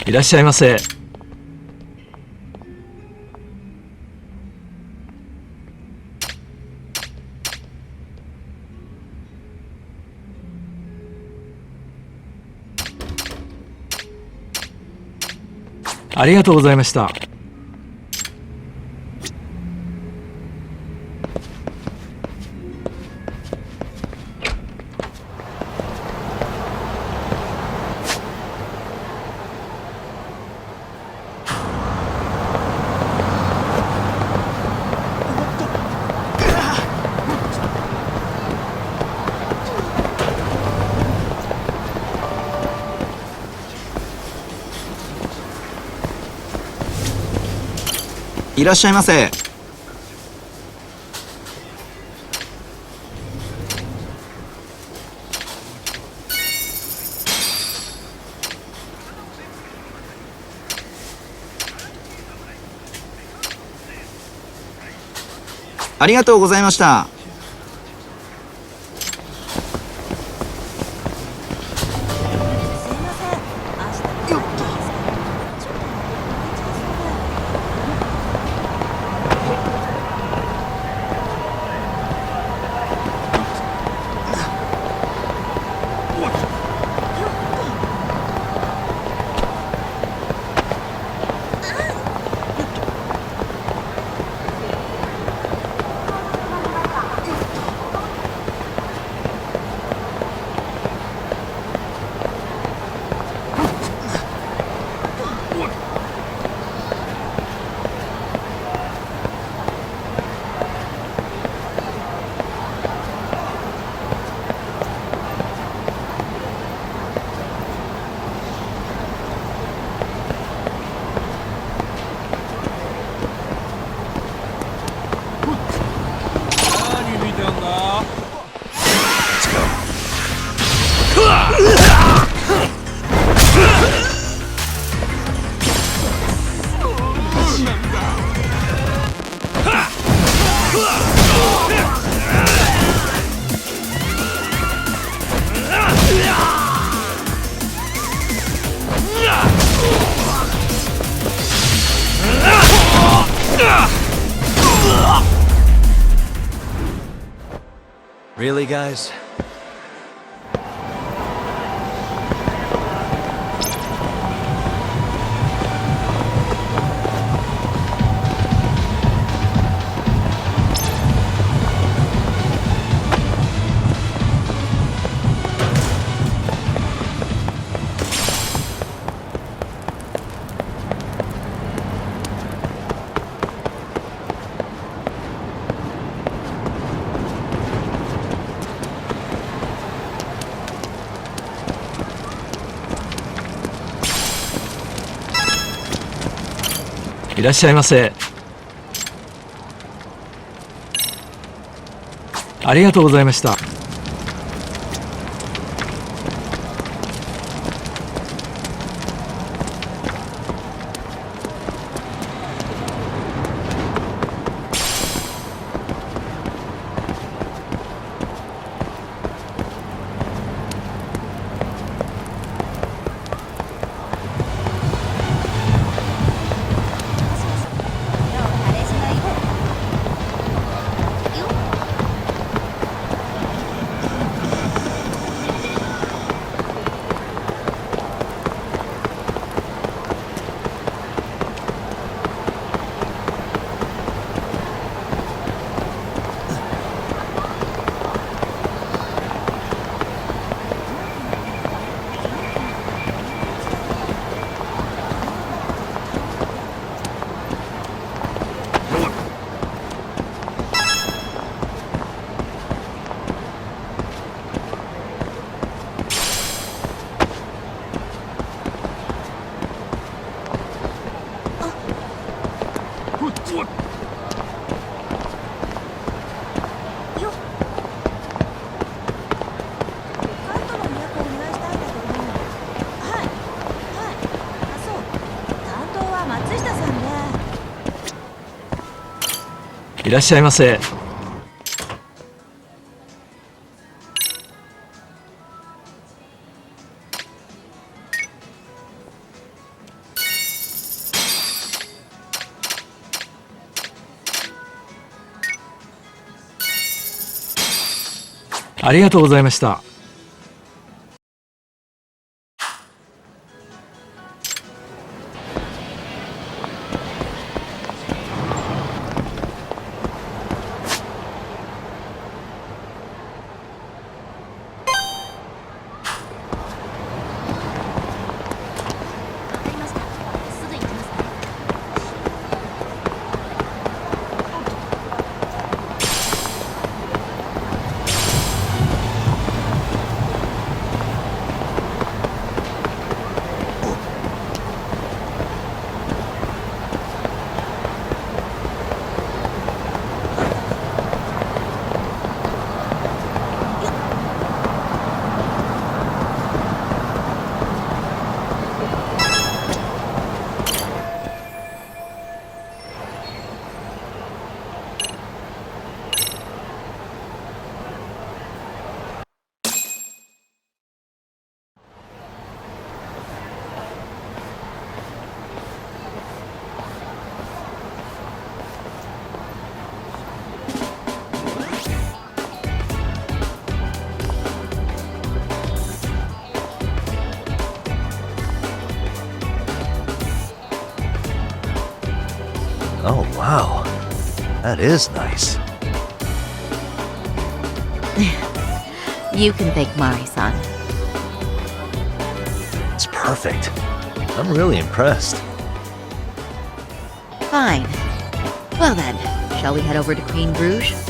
いらっしゃいませ。ありがとうございました。いらっしゃいませ。ありがとうございました。Really, guys? いらっしゃいませ。ありがとうございました。いらっしゃいませ。ありがとうございました。Oh, wow. That is nice. You can thank Mari-san. It's perfect. I'm really impressed. Fine. Well then, shall we head over to Queen Bruges?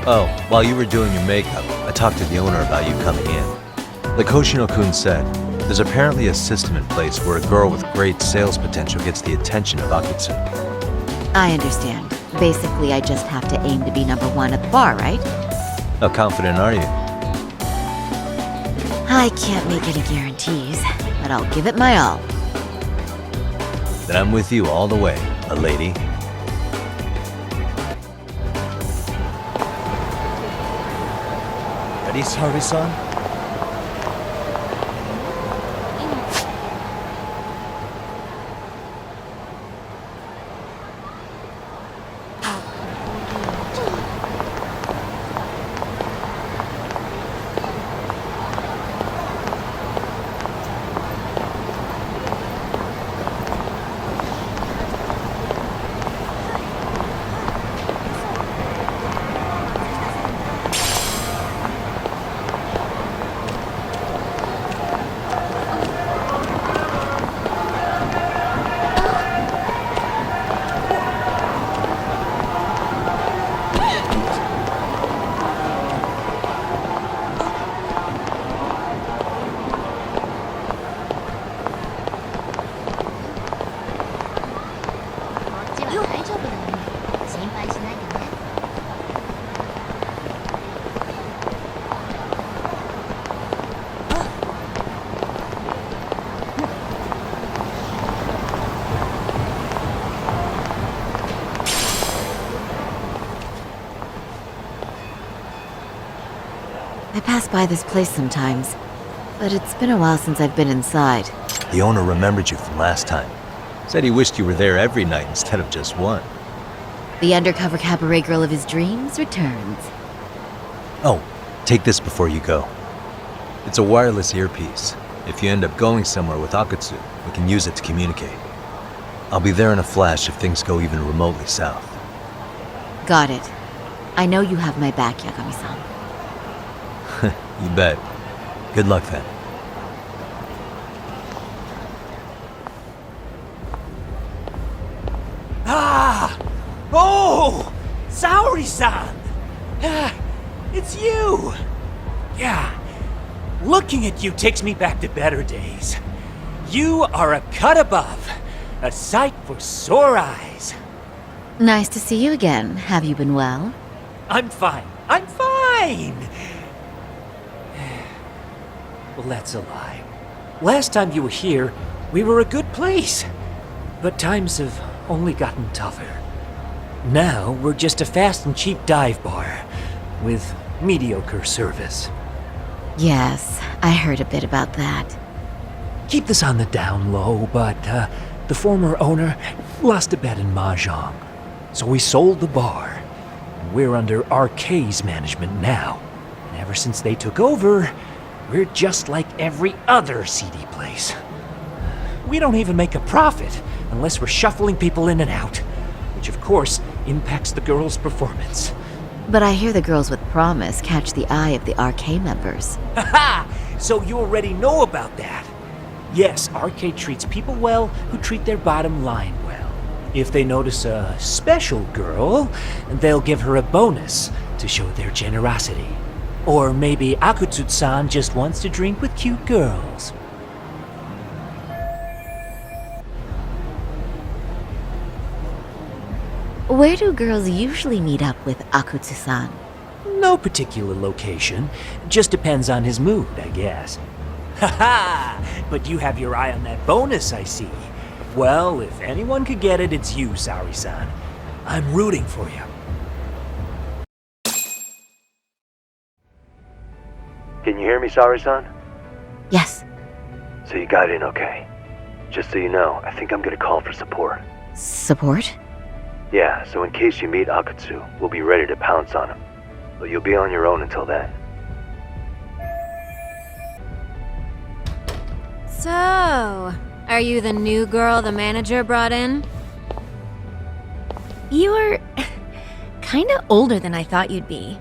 Oh, while you were doing your makeup, I talked to the owner about you coming in. Like Hoshino-kun said, there's apparently a system in place where a girl with great sales potential gets the attention of Akutsu. I understand. Basically, I just have to aim to be number one at the bar, right? How confident are you? I can't make any guarantees, but I'll give it my all. Then I'm with you all the way, a lady. Ready, Saru-san? pass by this place sometimes, but it's been a while since I've been inside. The owner remembered you from last time. Said he wished you were there every night instead of just one. The undercover cabaret girl of his dreams returns. Oh, take this before you go. It's a wireless earpiece. If you end up going somewhere with Akutsu, we can use it to communicate. I'll be there in a flash if things go even remotely south. Got it. I know you have my back, Yagami-san. You bet. Good luck then. Ah! Oh! Saori-san! It's you! Yeah. Looking at you takes me back to better days. You are a cut above. A sight for sore eyes. Nice to see you again. Have you been well? I'm fine. I'm fine! Well, that's a lie. Last time you were here, we were a good place. But times have only gotten tougher. Now, we're just a fast and cheap dive bar with mediocre service. Yes, I heard a bit about that. Keep this on the down low, but the former owner lost a bet in Mahjong. So we sold the bar. We're under RK's management now. And ever since they took over, we're just like every other seedy place. We don't even make a profit unless we're shuffling people in and out, which of course impacts the girls' performance. But I hear the girls with promise catch the eye of the RK members. Haha! So you already know about that. Yes, RK treats people well who treat their bottom line well. If they notice a special girl, they'll give her a bonus to show their generosity. Or maybe Akutsu-san just wants to drink with cute girls. Where do girls usually meet up with Akutsu-san? No particular location. Just depends on his mood, I guess. Haha! But you have your eye on that bonus, I see. Well, if anyone could get it, it's you, Saori-san. I'm rooting for you. Can you hear me, Saori-san? Yes. So you got in okay. Just so you know, I think I'm gonna call for support. Support? Yeah, so in case you meet Akutsu, we'll be ready to pounce on him. But you'll be on your own until then. So, are you the new girl the manager brought in? You're kinda older than I thought you'd be.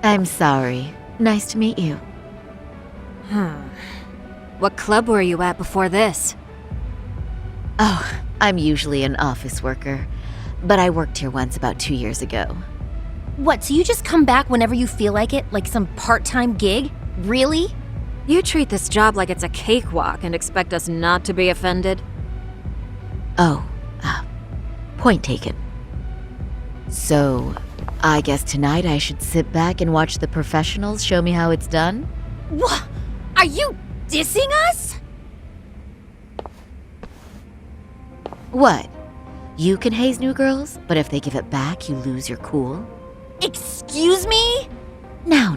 I'm sorry. Nice to meet you. What club were you at before this? Oh, I'm usually an office worker, but I worked here once about 2 years ago. What, so you just come back whenever you feel like it, like some part-time gig? Really? You treat this job like it's a cakewalk and expect us not to be offended? Oh, point taken. So, I guess tonight I should sit back and watch the professionals show me how it's done? What? Are you dissing us? What? You can haze new girls, but if they give it back, you lose your cool? Excuse me? Now.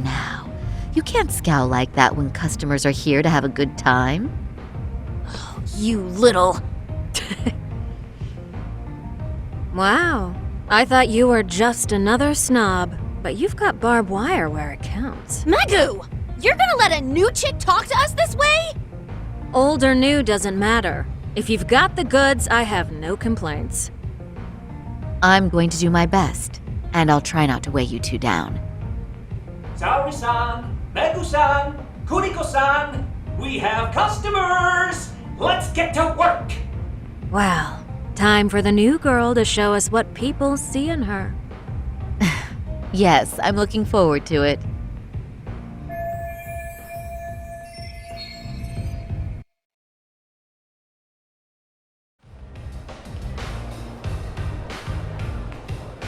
You can't scowl like that when customers are here to have a good time. Oh, you little... Wow. I thought you were just another snob, but you've got barbed wire where it counts. Megu! You're gonna let a new chick talk to us this way? Old or new doesn't matter. If you've got the goods, I have no complaints. I'm going to do my best, and I'll try not to weigh you two down. Saori-san, Megu-san, Kuriko-san, we have customers! Let's get to work! Well, time for the new girl to show us what people see in her. Yes, I'm looking forward to it.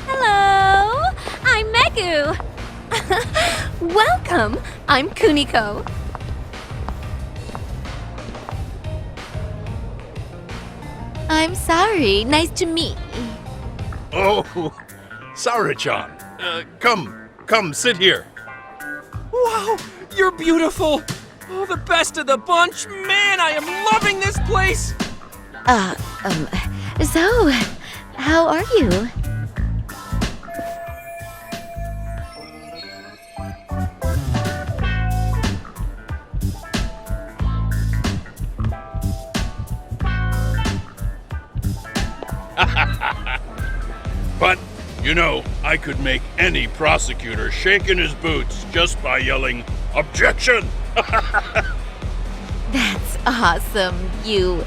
Hello! I'm Megu! Welcome! I'm Kuniko. I'm sorry. Nice to meet. Oh, Sarah-chan. Come, Come, sit here. Wow, you're beautiful. Oh, the best of the bunch. Man, I am loving this place. So, how are you? But, you know, I could make any prosecutor shake in his boots just by yelling, "Objection!" That's awesome, you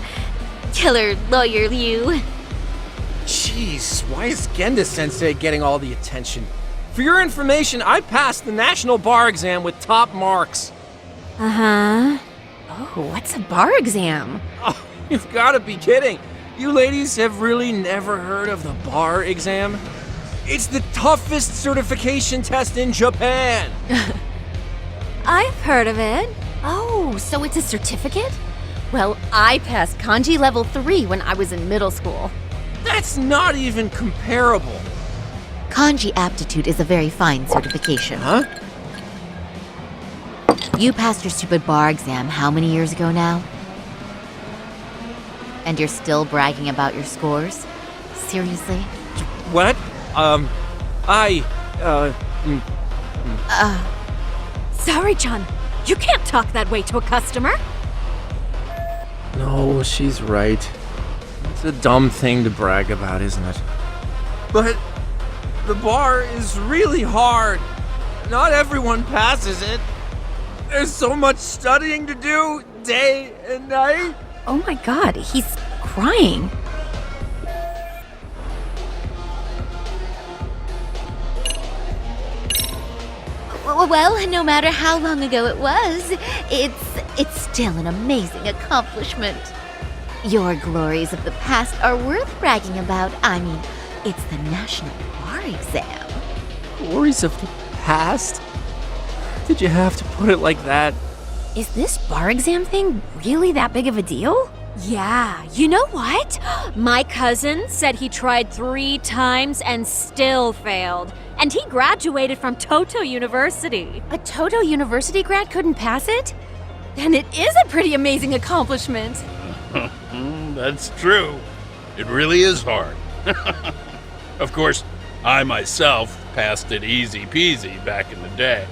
killer lawyer, you. Jeez, why is Genda-sensei getting all the attention? For your information, I passed the national bar exam with top marks. Uh-huh. Oh, what's a bar exam? Oh, you've got to be kidding. You ladies have really never heard of the bar exam? It's the toughest certification test in Japan. I've heard of it. Oh, so it's a certificate? Well, I passed kanji level 3 when I was in middle school. That's not even comparable. Kanji aptitude is a very fine certification. Huh? You passed your stupid bar exam how many years ago now? And you're still bragging about your scores? Seriously? What? Sorry-chan, you can't talk that way to a customer. No, she's right. It's a dumb thing to brag about, isn't it? But the bar is really hard. Not everyone passes it. There's so much studying to do, day and night. Oh my god, he's crying. Well, no matter how long ago it was, it's still an amazing accomplishment. Your glories of the past are worth bragging about. I mean, it's the national bar exam. Glories of the past? Did you have to put it like that? Is this bar exam thing really that big of a deal? Yeah, you know what? My cousin said he tried 3 times and still failed. And he graduated from Toto University. A Toto University grad couldn't pass it? Then it is a pretty amazing accomplishment. That's true. It really is hard. Of course, I myself passed it easy peasy back in the day.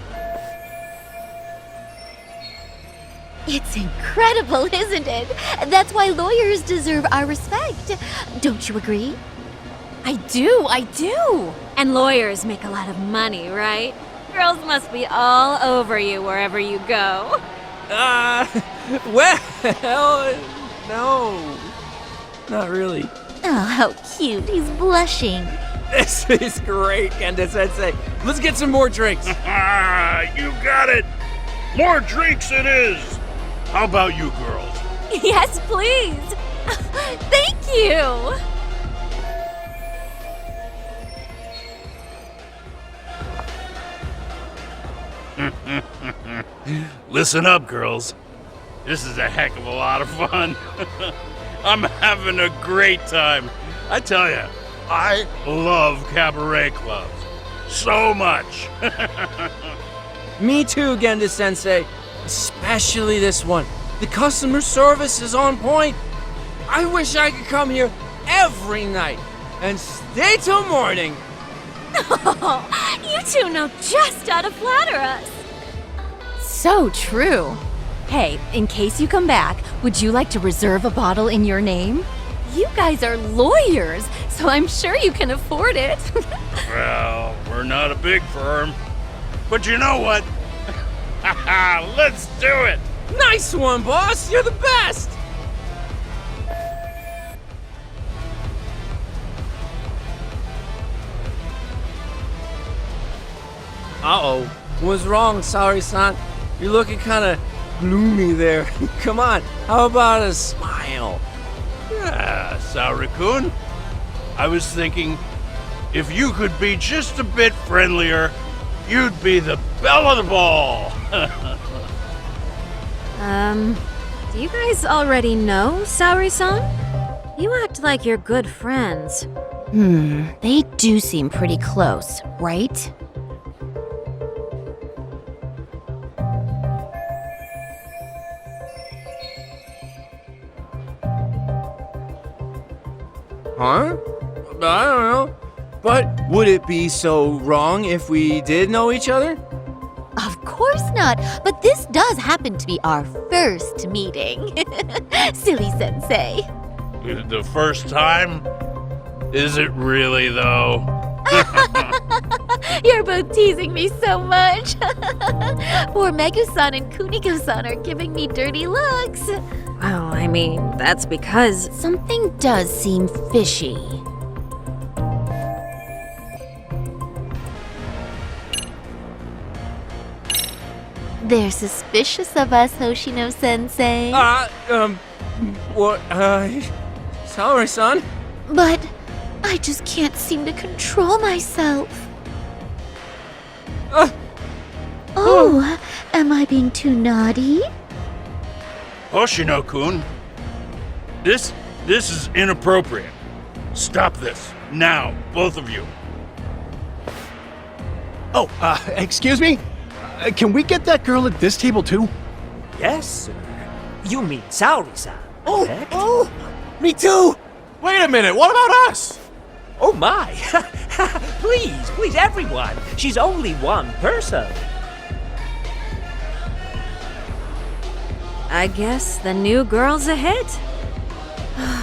It's incredible, isn't it? That's why lawyers deserve our respect. Don't you agree? I do. And lawyers make a lot of money, right? Girls must be all over you wherever you go. Well, no. Not really. Oh, how cute. He's blushing. This is great, Genda-sensei. Let's get some more drinks. You got it. More drinks it is. How about you girls? Yes, please. Thank you. Listen up, girls. This is a heck of a lot of fun. I'm having a great time. I tell you, I love cabaret clubs. So much. Me too, Genda-sensei. Especially this one. The customer service is on point. I wish I could come here every night and stay till morning. Oh, you two know just how to flatter us. So true. Hey, in case you come back, would you like to reserve a bottle in your name? You guys are lawyers, so I'm sure you can afford it. Well, we're not a big firm. But you know what? Let's do it! Nice one, boss! You're the best! Uh-oh. What's wrong, Saori-san? You're looking kinda gloomy there. Come on, how about a smile? Yeah, Saori-kun. I was thinking, if you could be just a bit friendlier, you'd be the belle of the ball. Do you guys already know Saori-san? You act like you're good friends. They do seem pretty close, right? Huh? I don't know. But would it be so wrong if we did know each other? Of course not, but this does happen to be our first meeting. Silly Sensei. The first time? Is it really, though? You're both teasing me so much. Poor Megu-san and Kuniko-san are giving me dirty looks. Well, I mean, that's because Something does seem fishy. They're suspicious of us, Hoshino-sensei. Sorry-san. But I just can't seem to control myself. Oh, am I being too naughty? Hoshino-kun, this is inappropriate. Stop this, now, both of you. Oh, excuse me? Can we get that girl at this table too? Yes, sir. You mean Saori-san, correct? Oh, me too! Wait a minute, what about us? Oh my! Please, everyone! She's only one person! I guess the new girl's a hit.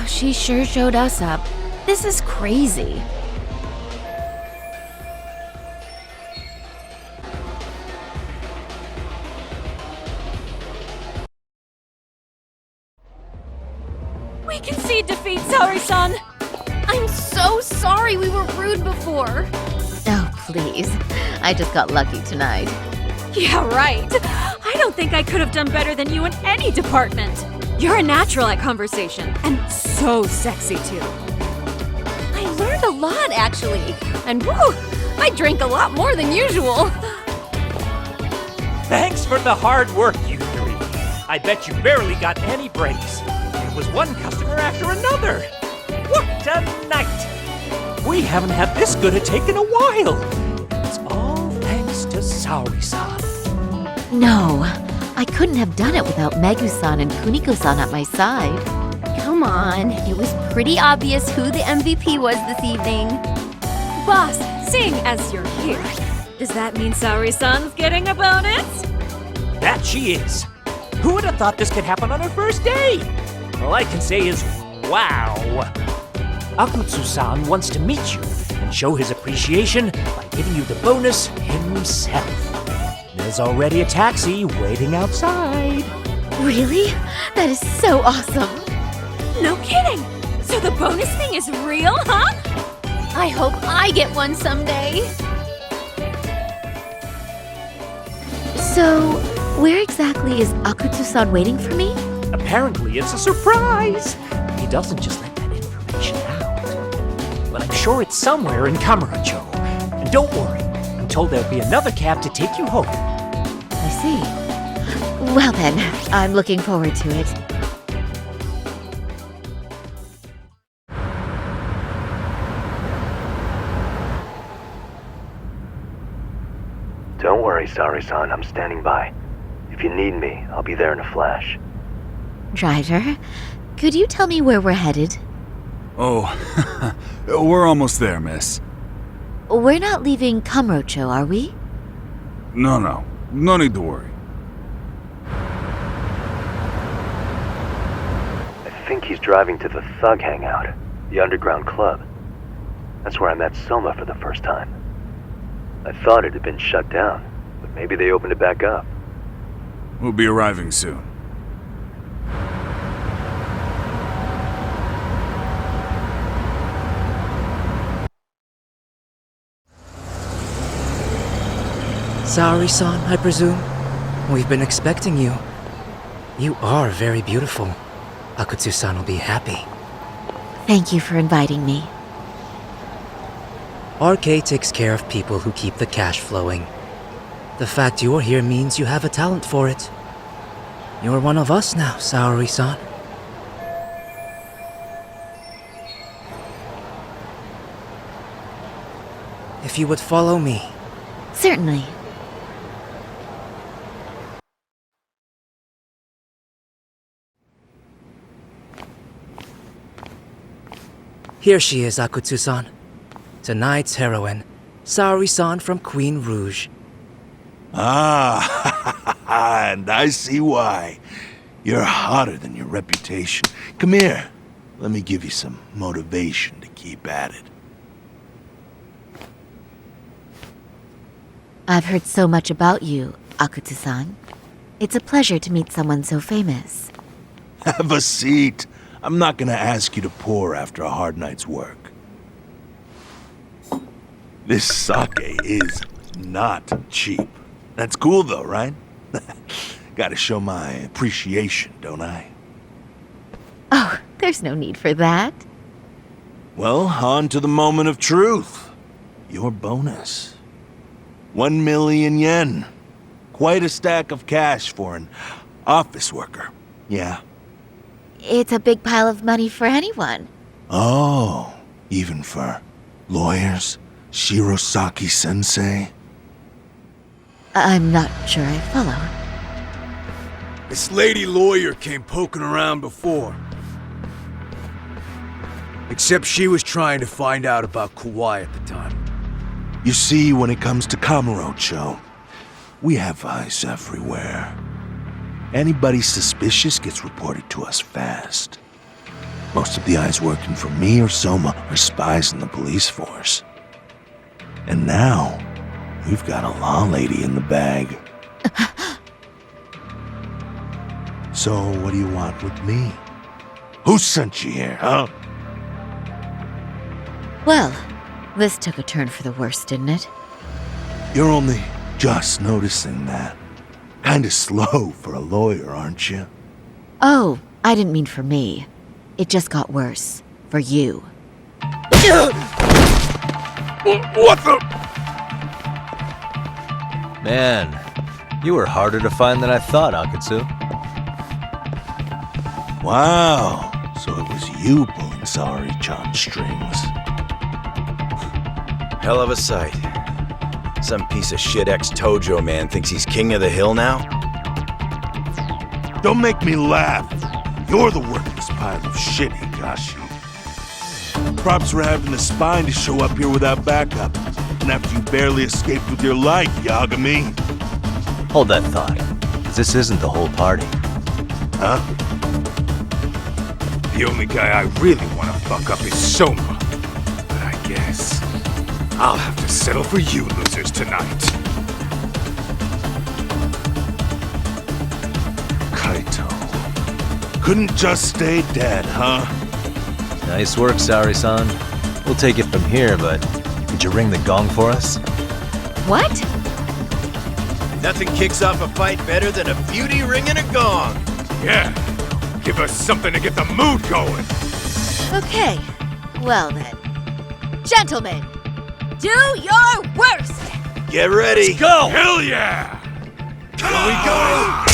She sure showed us up. This is crazy. We concede defeat, Saori-san! I'm so sorry we were rude before. Oh, please. I just got lucky tonight. Yeah, right. I don't think I could have done better than you in any department. You're a natural at conversation, and so sexy too. I learned a lot, actually. And woo, I drank a lot more than usual. Thanks for the hard work, you three. I bet you barely got any breaks. It was one customer after another. What a night! We haven't had this good a take in a while. It's all thanks to Saori-san. No, I couldn't have done it without Megu-san and Kuniko-san at my side. Come on, it was pretty obvious who the MVP was this evening. Boss, seeing as you're here, does that mean Saori-san's getting a bonus? That she is. Who would have thought this could happen on her first day? All I can say is, wow. Akutsu-san wants to meet you and show his appreciation by giving you the bonus himself. There's already a taxi waiting outside. Really? That is so awesome. No kidding! So the bonus thing is real, huh? I hope I get one someday. So, where exactly is Akutsu-san waiting for me? Apparently it's a surprise. He doesn't just let that information out. But I'm sure it's somewhere in Kamurocho. And don't worry, I'm told there'll be another cab to take you home. I see. Well then, I'm looking forward to it. Don't worry, Saori-san, I'm standing by. If you need me, I'll be there in a flash. Driver, could you tell me where we're headed? Oh, we're almost there, miss. We're not leaving Kamurocho, are we? No need to worry. I think he's driving to the Thug Hangout, the underground club. That's where I met Soma for the first time. I thought it had been shut down, but maybe they opened it back up. We'll be arriving soon. Saori-san, I presume? We've been expecting you. You are very beautiful. Akutsu-san will be happy. Thank you for inviting me. RK takes care of people who keep the cash flowing. The fact you're here means you have a talent for it. You're one of us now, Saori-san. If you would follow me. Certainly. Here she is, Akutsu-san. Tonight's heroine, Saori-san from Queen Rouge. Ah, and I see why. You're hotter than your reputation. Come here. Let me give you some motivation to keep at it. I've heard so much about you, Akutsu-san. It's a pleasure to meet someone so famous. Have a seat. I'm not gonna ask you to pour after a hard night's work. This sake is not cheap. That's cool though, right? Gotta show my appreciation, don't I? Oh, there's no need for that. Well, on to the moment of truth. Your bonus. 1 million yen. Quite a stack of cash for an office worker. Yeah. It's a big pile of money for anyone. Oh, even for lawyers? Shirosaki Sensei? I'm not sure I follow. This lady lawyer came poking around before. Except she was trying to find out about Kawai at the time. You see, when it comes to Kamurocho, we have eyes everywhere. Anybody suspicious gets reported to us fast. Most of the eyes working for me or Soma are spies in the police force. And now, we've got a law lady in the bag. So, what do you want with me? Who sent you here, huh? Well, this took a turn for the worse, didn't it? You're only just noticing that. Kinda slow for a lawyer, aren't you? Oh, I didn't mean for me. It just got worse. For you. What the? Man, you were harder to find than I thought, Akutsu. Wow, so it was you pulling Saori-chan's strings. Hell of a sight. Some piece of shit ex-Tojo man thinks he's king of the hill now? Don't make me laugh. You're the worthless pile of shit, Higashi. Props for having the spine to show up here without backup. And after you barely escaped with your life, Yagami. Hold that thought, 'cause this isn't the whole party. Huh? The only guy I really want to fuck up is Soma. But I guess I'll have to settle for you losers tonight. Kaito. Couldn't just stay dead, huh? Nice work, Saori-san. We'll take it from here, but did you ring the gong for us? What? Nothing kicks off a fight better than a beauty ringing a gong. Yeah, give us something to get the mood going. Okay, well then. Gentlemen, do your worst! Get ready. Let's go! Hell yeah! Here we go!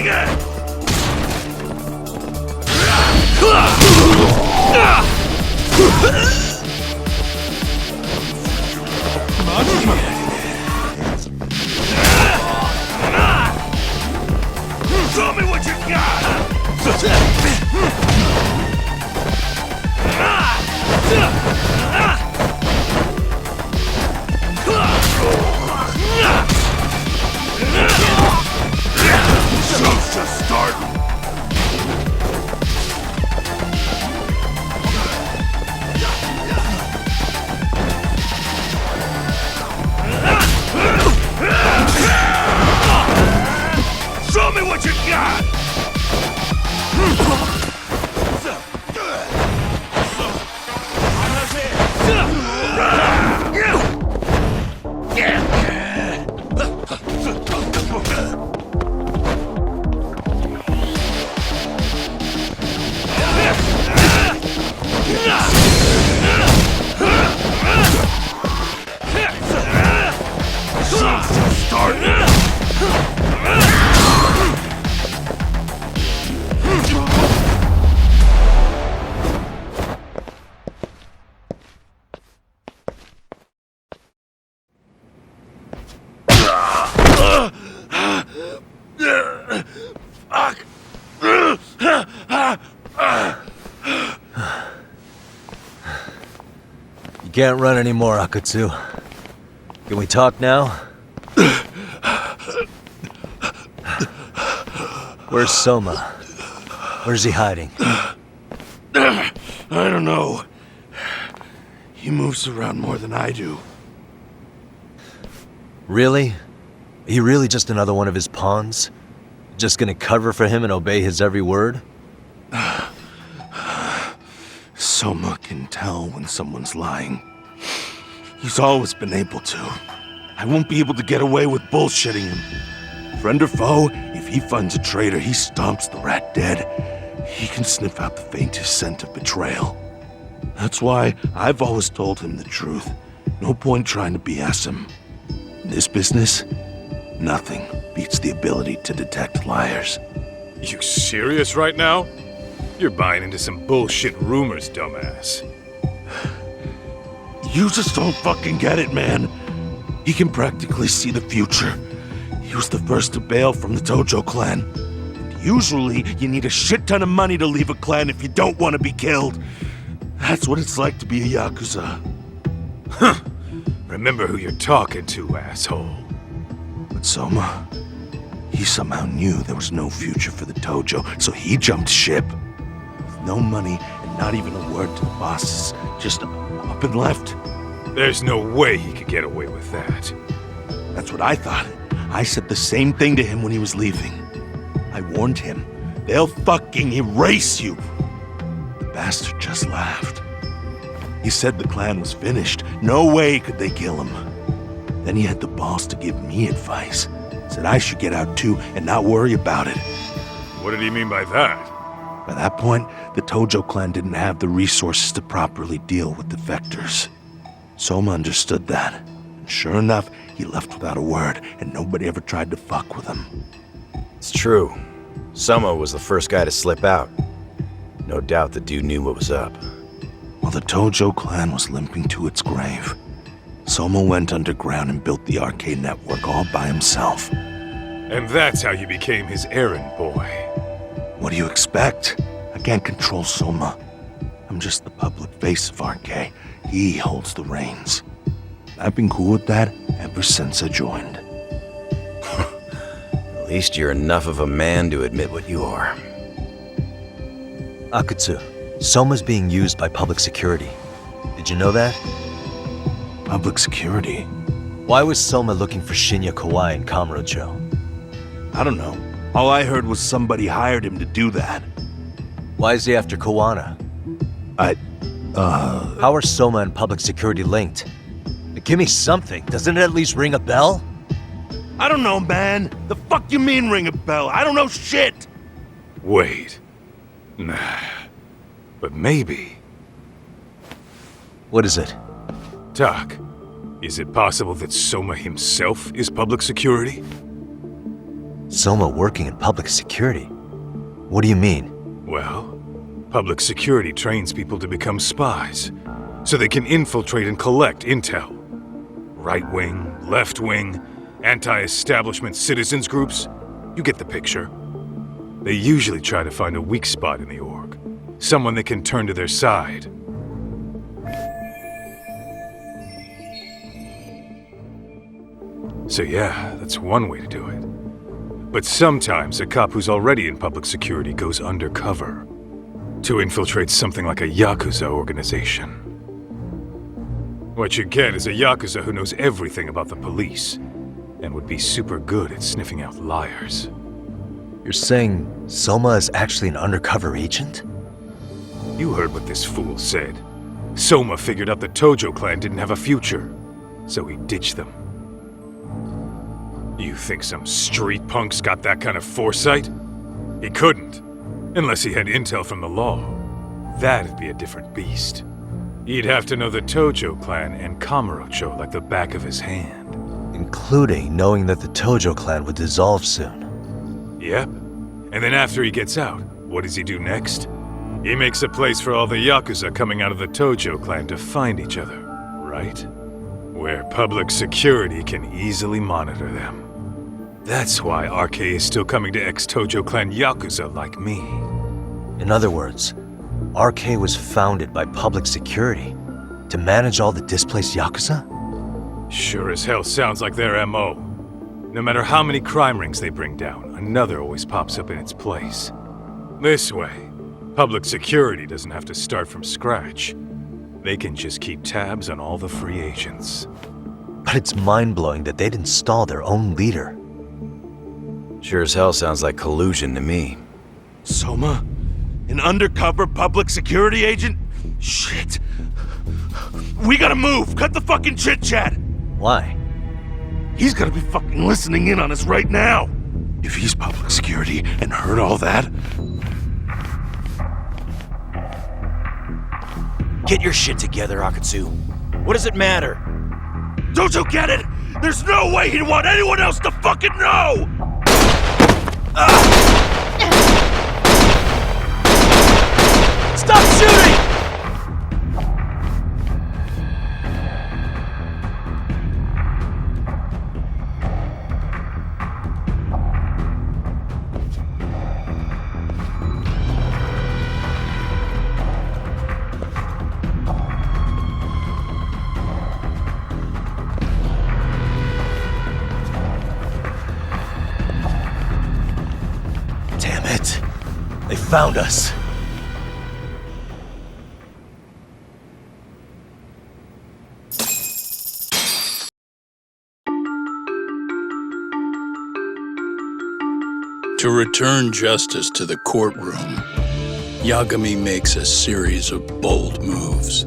Bring it! Show me what you got! Show's just starting. Show me what you got! You can't run anymore, Akatsu. Can we talk now? Where's Soma? Where's he hiding? I don't know. He moves around more than I do. Really? He really just another one of his pawns? Just gonna cover for him and obey his every word? Soma can tell when someone's lying. He's always been able to. I won't be able to get away with bullshitting him. Friend or foe, if he finds a traitor, he stomps the rat dead. He can sniff out the faintest scent of betrayal. That's why I've always told him the truth. No point trying to BS him. In this business, nothing beats the ability to detect liars. You serious right now? You're buying into some bullshit rumors, dumbass. You just don't fucking get it, man. He can practically see the future. He was the first to bail from the Tojo Clan. Usually, you need a shit ton of money to leave a clan if you don't want to be killed. That's what it's like to be a Yakuza. Huh. Remember who you're talking to, asshole. But Soma, he somehow knew there was no future for the Tojo, so he jumped ship. With no money and not even a word to the bosses, just up and left. There's no way he could get away with that. That's what I thought. I said the same thing to him when he was leaving. I warned him, they'll fucking erase you. The bastard just laughed. He said the clan was finished. No way could they kill him. Then he had the balls to give me advice. Said I should get out too and not worry about it. What did he mean by that? By that point, the Tojo clan didn't have the resources to properly deal with defectors. Soma understood that. And sure enough, he left without a word, and nobody ever tried to fuck with him. It's true. Soma was the first guy to slip out. No doubt the dude knew what was up. While the Tojo clan was limping to its grave, Soma went underground and built the RK network all by himself. And that's how you became his errand boy. What do you expect? I can't control Soma. I'm just the public face of RK. He holds the reins. I've been cool with that ever since I joined. At least you're enough of a man to admit what you are. Akatsu, Soma's being used by public security. Did you know that? Public security? Why was Soma looking for Shinya Kawai in Kamurocho? I don't know. All I heard was somebody hired him to do that. Why is he after Kawana? How are Soma and public security linked? Give me something. Doesn't it at least ring a bell? I don't know, man. The fuck you mean ring a bell? I don't know shit! Wait. Nah. But maybe. What is it? Doc, is it possible that Soma himself is public security? Soma working in public security? What do you mean? Well, public security trains people to become spies, so they can infiltrate and collect intel. Right wing, left wing, anti-establishment citizens groups. You get the picture. They usually try to find a weak spot in the org. Someone they can turn to their side. So yeah, that's one way to do it. But sometimes a cop who's already in public security goes undercover to infiltrate something like a Yakuza organization. What you get is a Yakuza who knows everything about the police and would be super good at sniffing out liars. You're saying Soma is actually an undercover agent? You heard what this fool said. Soma figured out the Tojo Clan didn't have a future, so he ditched them. You think some street punk's got that kind of foresight? He couldn't, unless he had intel from the law. That'd be a different beast. He'd have to know the Tojo Clan and Kamurocho like the back of his hand. Including knowing that the Tojo Clan would dissolve soon. Yep. And then after he gets out, what does he do next? He makes a place for all the Yakuza coming out of the Tojo Clan to find each other, right? Where public security can easily monitor them. That's why RK is still coming to ex-Tojo Clan Yakuza like me. In other words, RK was founded by public security to manage all the displaced Yakuza? Sure as hell sounds like their MO. No matter how many crime rings they bring down, another always pops up in its place. This way, public security doesn't have to start from scratch. They can just keep tabs on all the free agents. But it's mind-blowing that they'd install their own leader. Sure as hell sounds like collusion to me. Soma? An undercover public security agent? Shit. We gotta move! Cut the fucking chit-chat! Why? He's gotta be fucking listening in on us right now! If he's public security and heard all that... Get your shit together, Akatsu. What does it matter? Don't you get it? There's no way he'd want anyone else to fucking know! Stop shooting! Damn it. They found us. To return justice to the courtroom, Yagami makes a series of bold moves.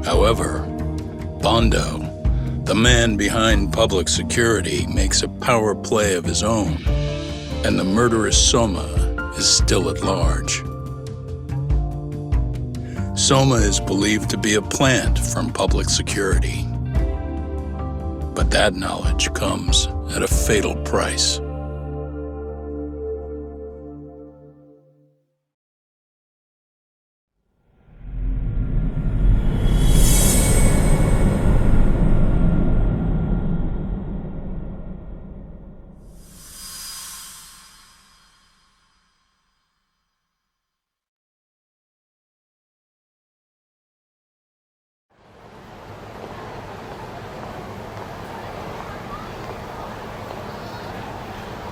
However, Bondo, the man behind public security, makes a power play of his own, and the murderous Soma is still at large. Soma is believed to be a plant from public security, but that knowledge comes at a fatal price.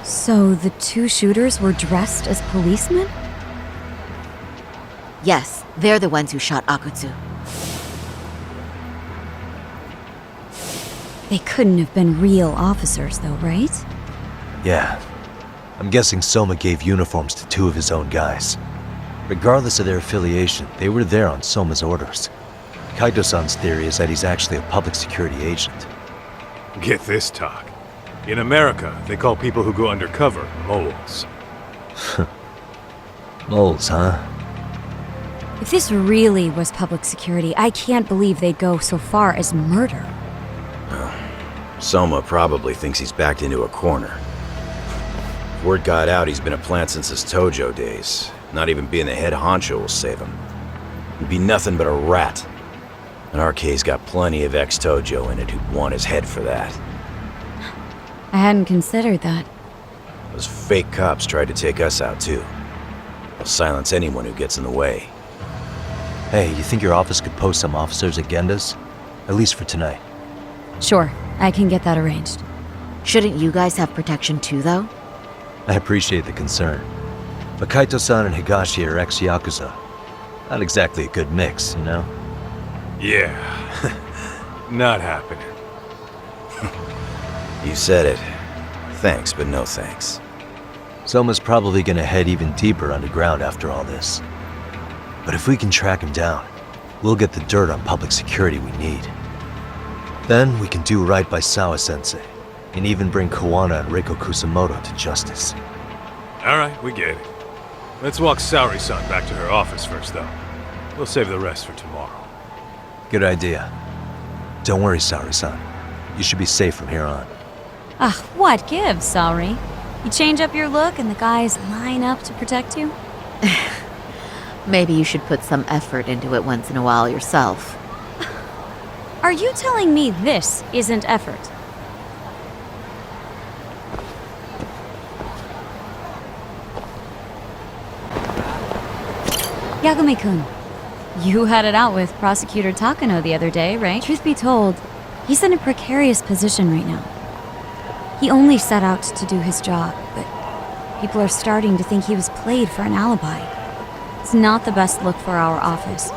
So the two shooters were dressed as policemen? Yes, they're the ones who shot Akutsu. They couldn't have been real officers, though, right? Yeah. I'm guessing Soma gave uniforms to two of his own guys. Regardless of their affiliation, they were there on Soma's orders. Kaito-san's theory is that he's actually a public security agent. Get this, talk. In America, they call people who go undercover moles. Moles, huh? If this really was public security, I can't believe they'd go so far as murder. Soma probably thinks he's backed into a corner. Word got out he's been a plant since his Tojo days. Not even being the head honcho will save him. He'd be nothing but a rat. And RK's got plenty of ex-Tojo in it who'd want his head for that. I hadn't considered that. Those fake cops tried to take us out too. They'll silence anyone who gets in the way. Hey, you think your office could post some officers at Genda's? At least for tonight. Sure, I can get that arranged. Shouldn't you guys have protection too, though? I appreciate the concern. But Kaito-san and Higashi are ex-Yakuza. Not exactly a good mix, you know? Yeah. Not happening. You said it. Thanks, but no thanks. Soma's probably gonna head even deeper underground after all this. But if we can track him down, we'll get the dirt on public security we need. Then we can do right by Sawa Sensei, and even bring Kawana and Reiko Kusumoto to justice. Alright, we get it. Let's walk Saori-san back to her office first, though. We'll save the rest for tomorrow. Good idea. Don't worry, Saori-san. You should be safe from here on. Ah, what gives, Saori? You change up your look and the guys line up to protect you? Maybe you should put some effort into it once in a while yourself. Are you telling me this isn't effort? Yagami-kun, you had it out with Prosecutor Takano the other day, right? Truth be told, he's in a precarious position right now. He only set out to do his job, but people are starting to think he was played for an alibi. It's not the best look for our office.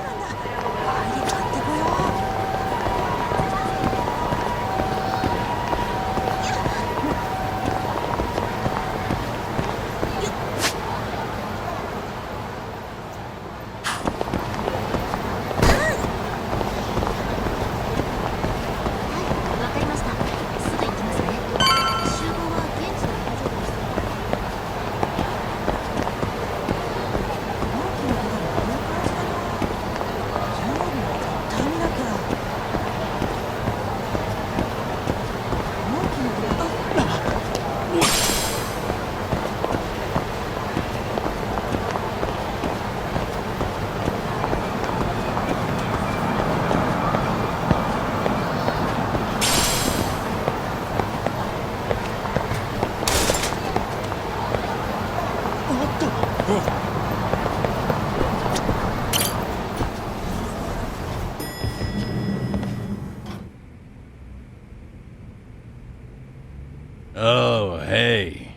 Oh, hey.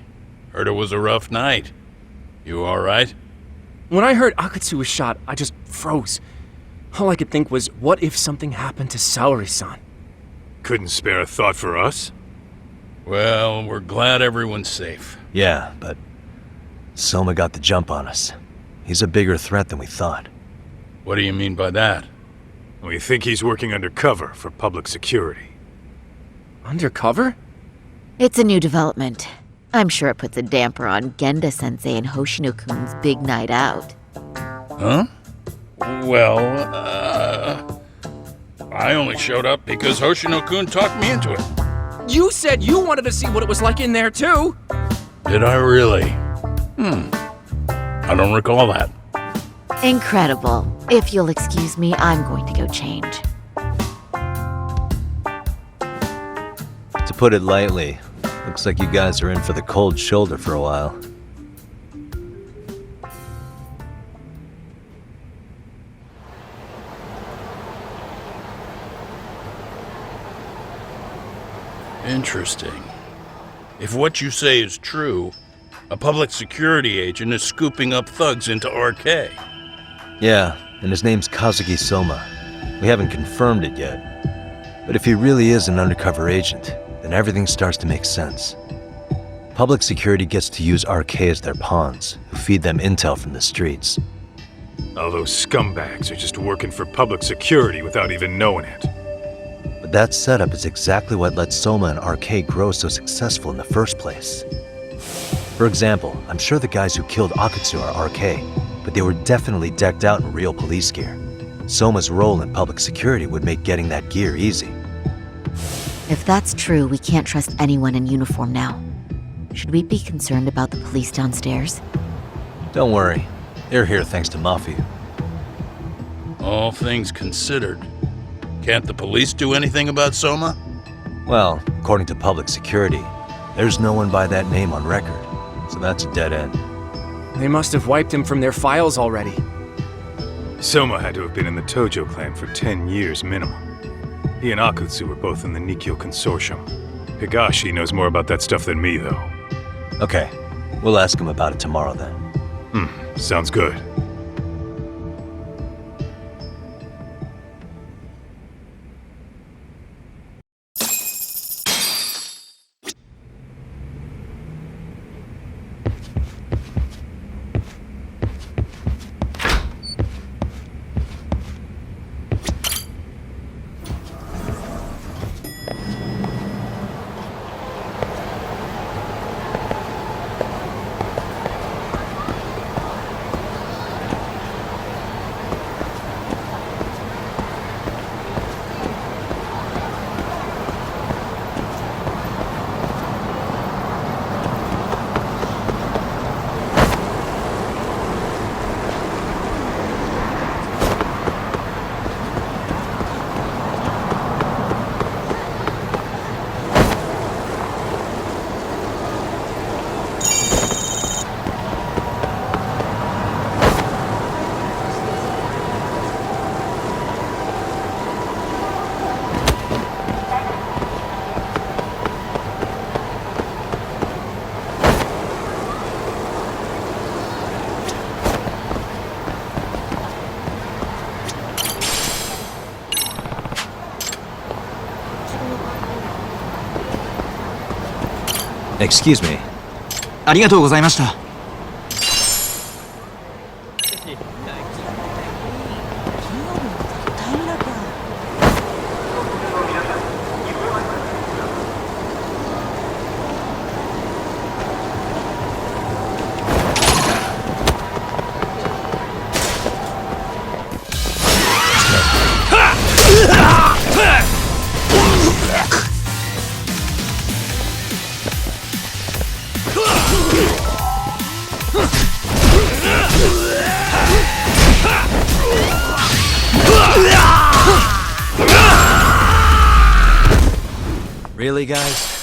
Heard it was a rough night. You alright? When I heard Akatsu was shot, I just froze. All I could think was, what if something happened to Saori-san? Couldn't spare a thought for us? Well, we're glad everyone's safe. Yeah, but Soma got the jump on us. He's a bigger threat than we thought. What do you mean by that? We think he's working undercover for public security. Undercover? It's a new development. I'm sure it puts a damper on Genda-sensei and Hoshino-kun's big night out. Huh? Well, I only showed up because Hoshino-kun talked me into it. You said you wanted to see what it was like in there, too! Did I really? I don't recall that. Incredible. If you'll excuse me, I'm going to go change. To put it lightly, looks like you guys are in for the cold shoulder for a while. Interesting. If what you say is true, a public security agent is scooping up thugs into RK. Yeah, and his name's Kazuki Soma. We haven't confirmed it yet. But if he really is an undercover agent, then everything starts to make sense. Public security gets to use RK as their pawns, who feed them intel from the streets. All those scumbags are just working for public security without even knowing it. But that setup is exactly what let Soma and RK grow so successful in the first place. For example, I'm sure the guys who killed Akatsu are RK, but they were definitely decked out in real police gear. Soma's role in public security would make getting that gear easy. If that's true, we can't trust anyone in uniform now. Should we be concerned about the police downstairs? Don't worry. They're here thanks to Mafia. All things considered, can't the police do anything about Soma? Well, according to public security, there's no one by that name on record, so that's a dead end. They must have wiped him from their files already. Soma had to have been in the Tojo Clan for 10 years minimum. He and Akutsu were both in the Nikkyo Consortium. Higashi knows more about that stuff than me, though. Okay, we'll ask him about it tomorrow then. Sounds good. Excuse me. ありがとうございました。Really, guys?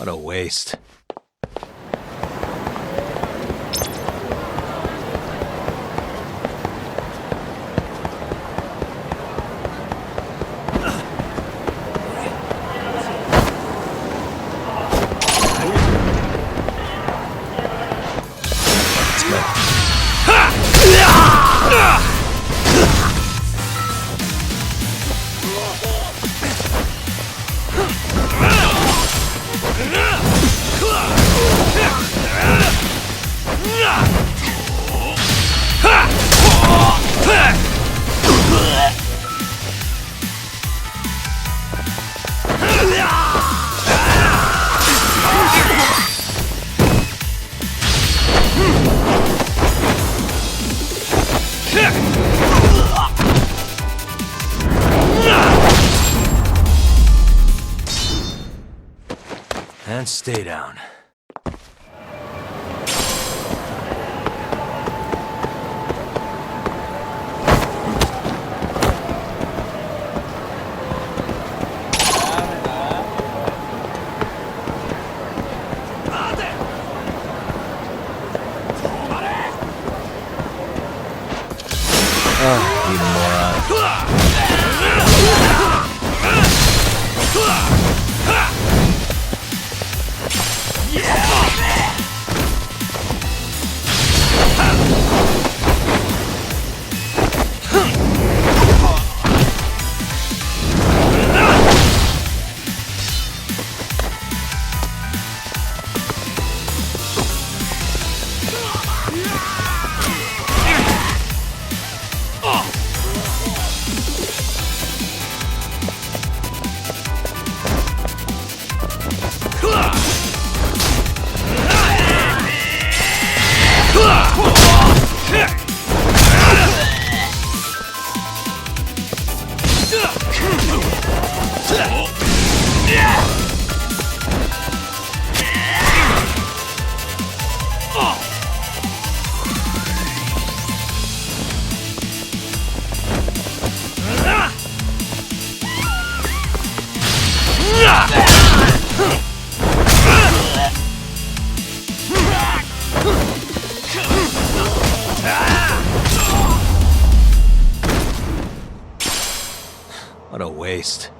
What a waste. And stay down. Oh, you moron. What a waste.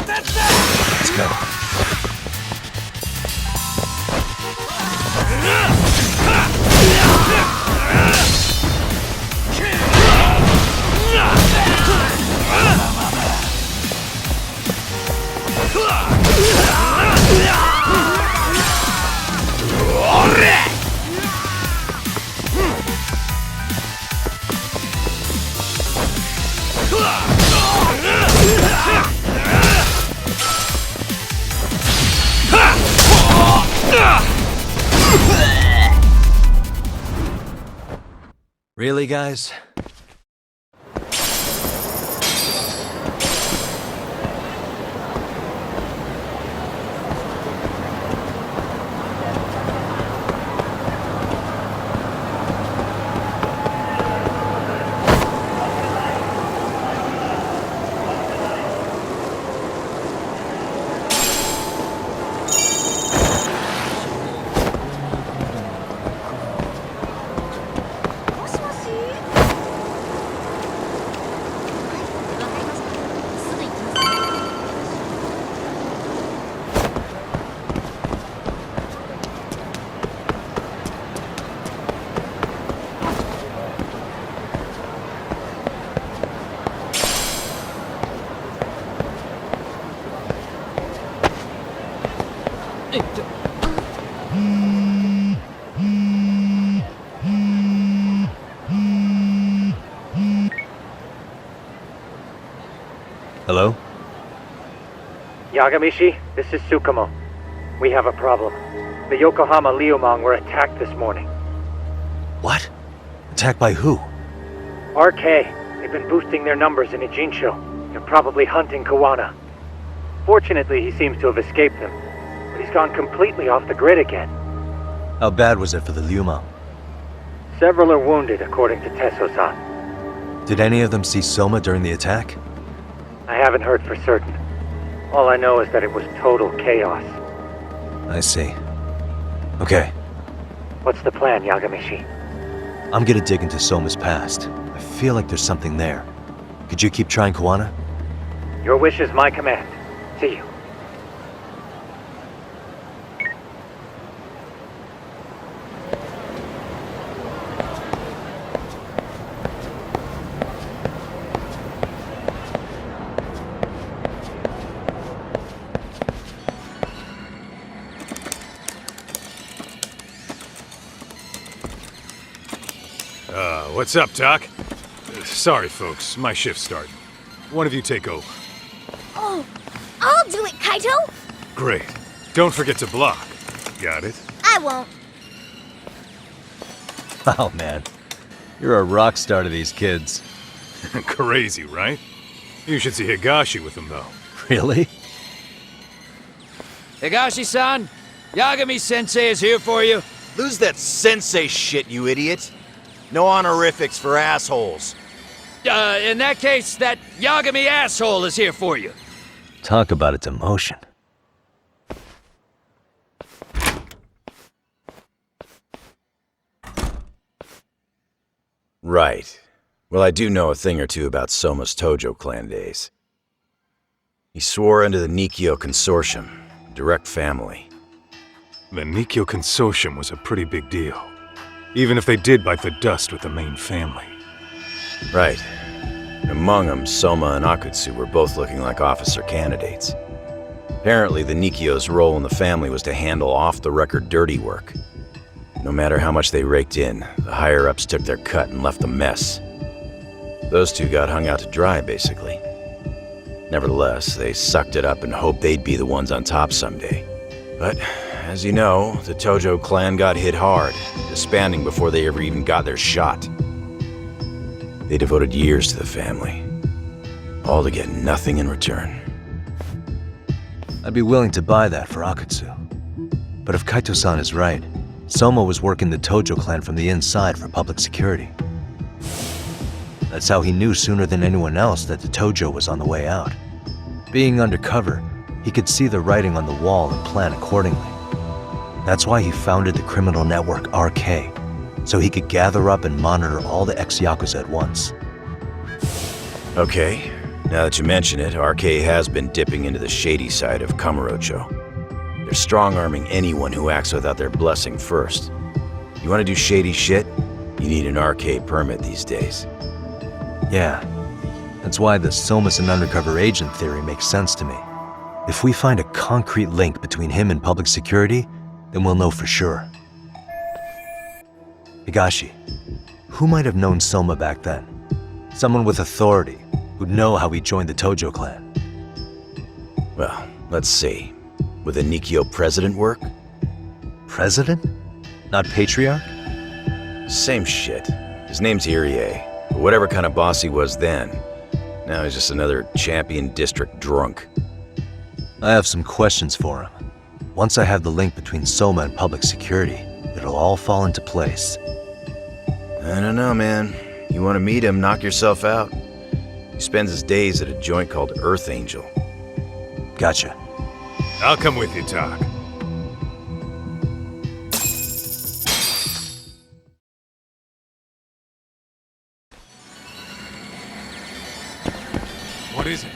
Let's go. Really, guys? Hello? Yagamishi, this is Tsukumo. We have a problem. The Yokohama Liumang were attacked this morning. What? Attacked by who? RK. They've been boosting their numbers in Ijinsho. They're probably hunting Kawana. Fortunately, he seems to have escaped them, but he's gone completely off the grid again. How bad was it for the Liumang? Several are wounded, according to Tesso-san. Did any of them see Soma during the attack? I haven't heard for certain. All I know is that it was total chaos. I see. Okay, What's the plan, Yagamishi? I'm gonna dig into Soma's past. I feel like there's something there. Could you keep trying, Kawana? Your wish is my command. See you. What's up, Doc? Sorry, folks. My shift's starting. One of you take over. Oh, I'll do it, Kaito! Great. Don't forget to block. Got it? I won't. Oh, man. You're a rock star to these kids. Crazy, right? You should see Higashi with them, though. Really? Higashi-san, Yagami-sensei is here for you. Lose that sensei shit, you idiot. No honorifics for assholes. In that case, that Yagami asshole is here for you. Talk about a demotion. Right. Well, I do know a thing or two about Soma's Tojo Clan days. He swore under the Nikkyo Consortium, direct family. The Nikkyo Consortium was a pretty big deal. Even if they did bite the dust with the main family. Right. Among them, Soma and Akutsu were both looking like officer candidates. Apparently, the Nikkyo's role in the family was to handle off-the-record dirty work. No matter how much they raked in, the higher-ups took their cut and left a mess. Those two got hung out to dry, basically. Nevertheless, they sucked it up and hoped they'd be the ones on top someday. But, as you know, the Tojo clan got hit hard, disbanding before they ever even got their shot. They devoted years to the family, all to get nothing in return. I'd be willing to buy that for Akutsu. But if Kaito-san is right, Soma was working the Tojo clan from the inside for public security. That's how he knew sooner than anyone else that the Tojo was on the way out. Being undercover, he could see the writing on the wall and plan accordingly. That's why he founded the criminal network RK, so he could gather up and monitor all the ex-Yakuza at once. Okay, now that you mention it, RK has been dipping into the shady side of Kamurocho. They're strong-arming anyone who acts without their blessing first. You want to do shady shit? You need an RK permit these days. Yeah, that's why the Soma's an undercover agent theory makes sense to me. If we find a concrete link between him and public security, then we'll know for sure. Higashi, who might have known Soma back then? Someone with authority, who'd know how he joined the Tojo clan. Well, let's see. Would the Nikkyo president work? President? Not patriarch? Same shit. His name's Irie. But whatever kind of boss he was then, now he's just another champion district drunk. I have some questions for him. Once I have the link between Soma and public security, it'll all fall into place. I don't know, man. You want to meet him, knock yourself out. He spends his days at a joint called Earth Angel. Gotcha. I'll come with you, Doc. What is it?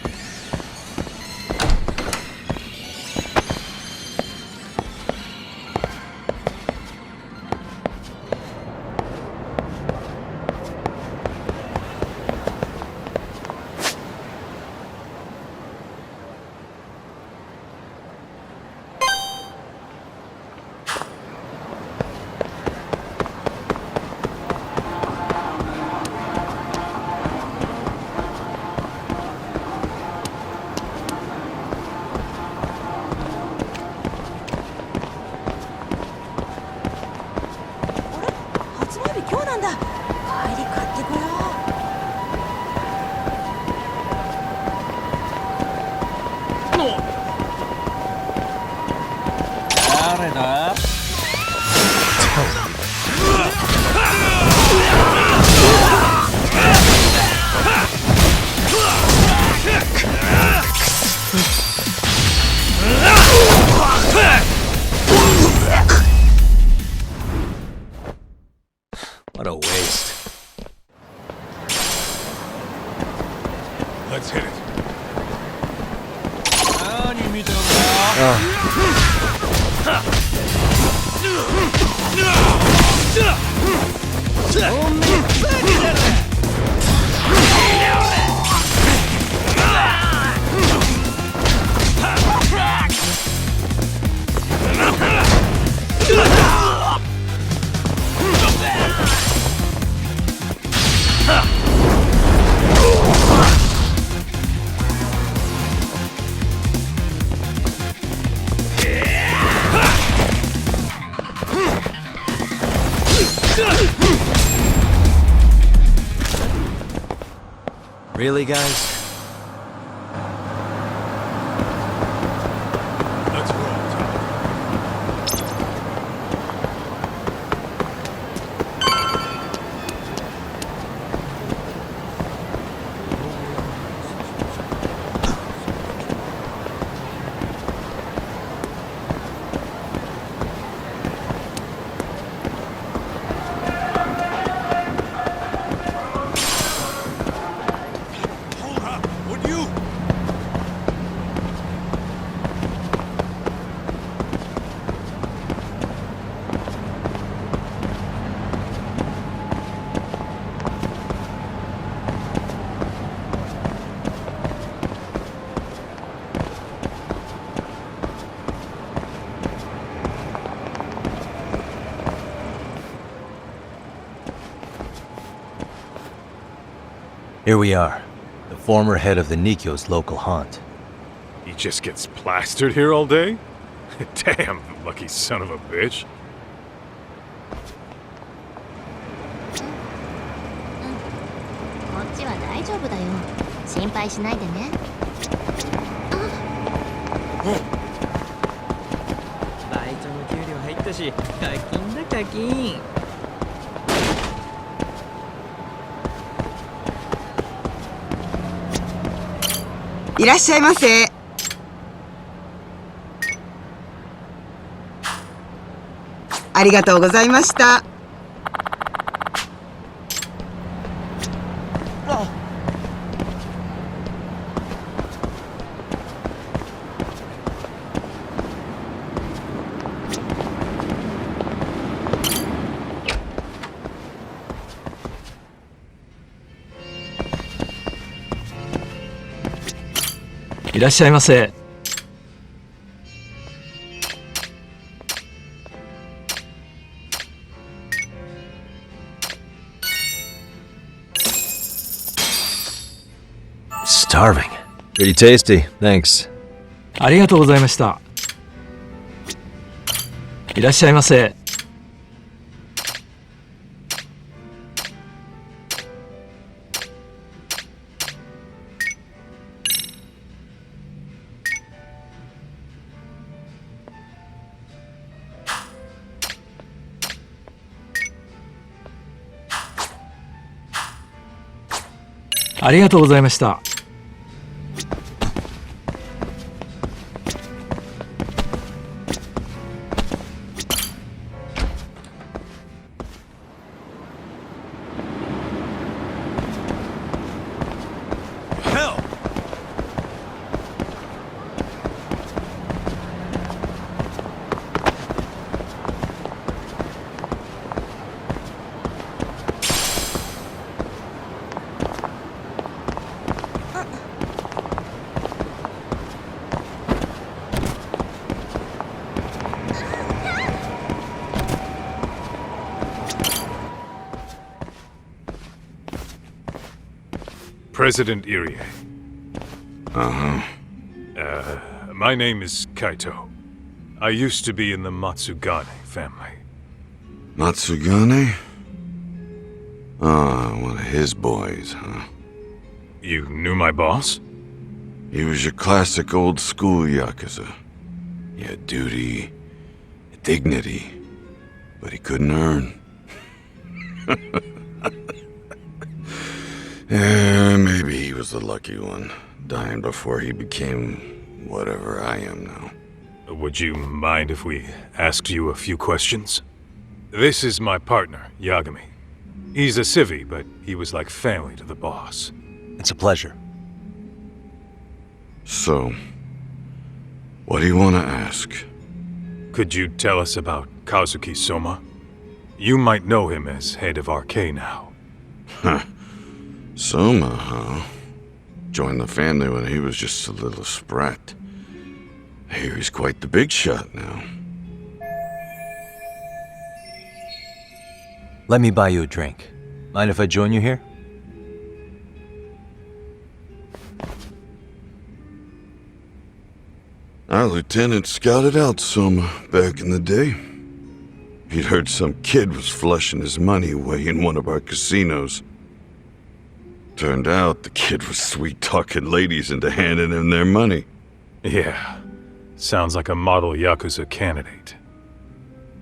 誰だ What a waste. Let's hit it. 何見てるんだおめえバカだろ Really, guys? Let's roll, Tom. Here we are, the former head of the Nikkyo's local haunt. He just gets plastered here all day? Damn, lucky son of a bitch. こっちは大丈夫だよ。心配しないでね。バイトの給料入ったし、課金だ課金。いらっしゃいませ。ありがとうございました。いらっしゃいませ。Starving. Pretty tasty, thanks. ありがとうございました。いらっしゃいませ。ありがとうございました。President Irie. My name is Kaito. I used to be in the Matsugane family. Matsugane? Ah, one of his boys, huh? You knew my boss? He was your classic old school Yakuza. He had duty, dignity, but he couldn't earn. Maybe he was the lucky one, dying before he became whatever I am now. Would you mind if we asked you a few questions? This is my partner, Yagami. He's a civvy, but he was like family to the boss. It's a pleasure. So, what do you want to ask? Could you tell us about Kazuki Soma? You might know him as head of RK now. Huh. Soma, huh? Joined the family when he was just a little sprat. I hear he's quite the big shot now. Let me buy you a drink. Mind if I join you here? Our lieutenant scouted out Soma back in the day. He'd heard some kid was flushing his money away in one of our casinos. Turned out the kid was sweet-talking ladies into handing him their money. Yeah. Sounds like a model Yakuza candidate.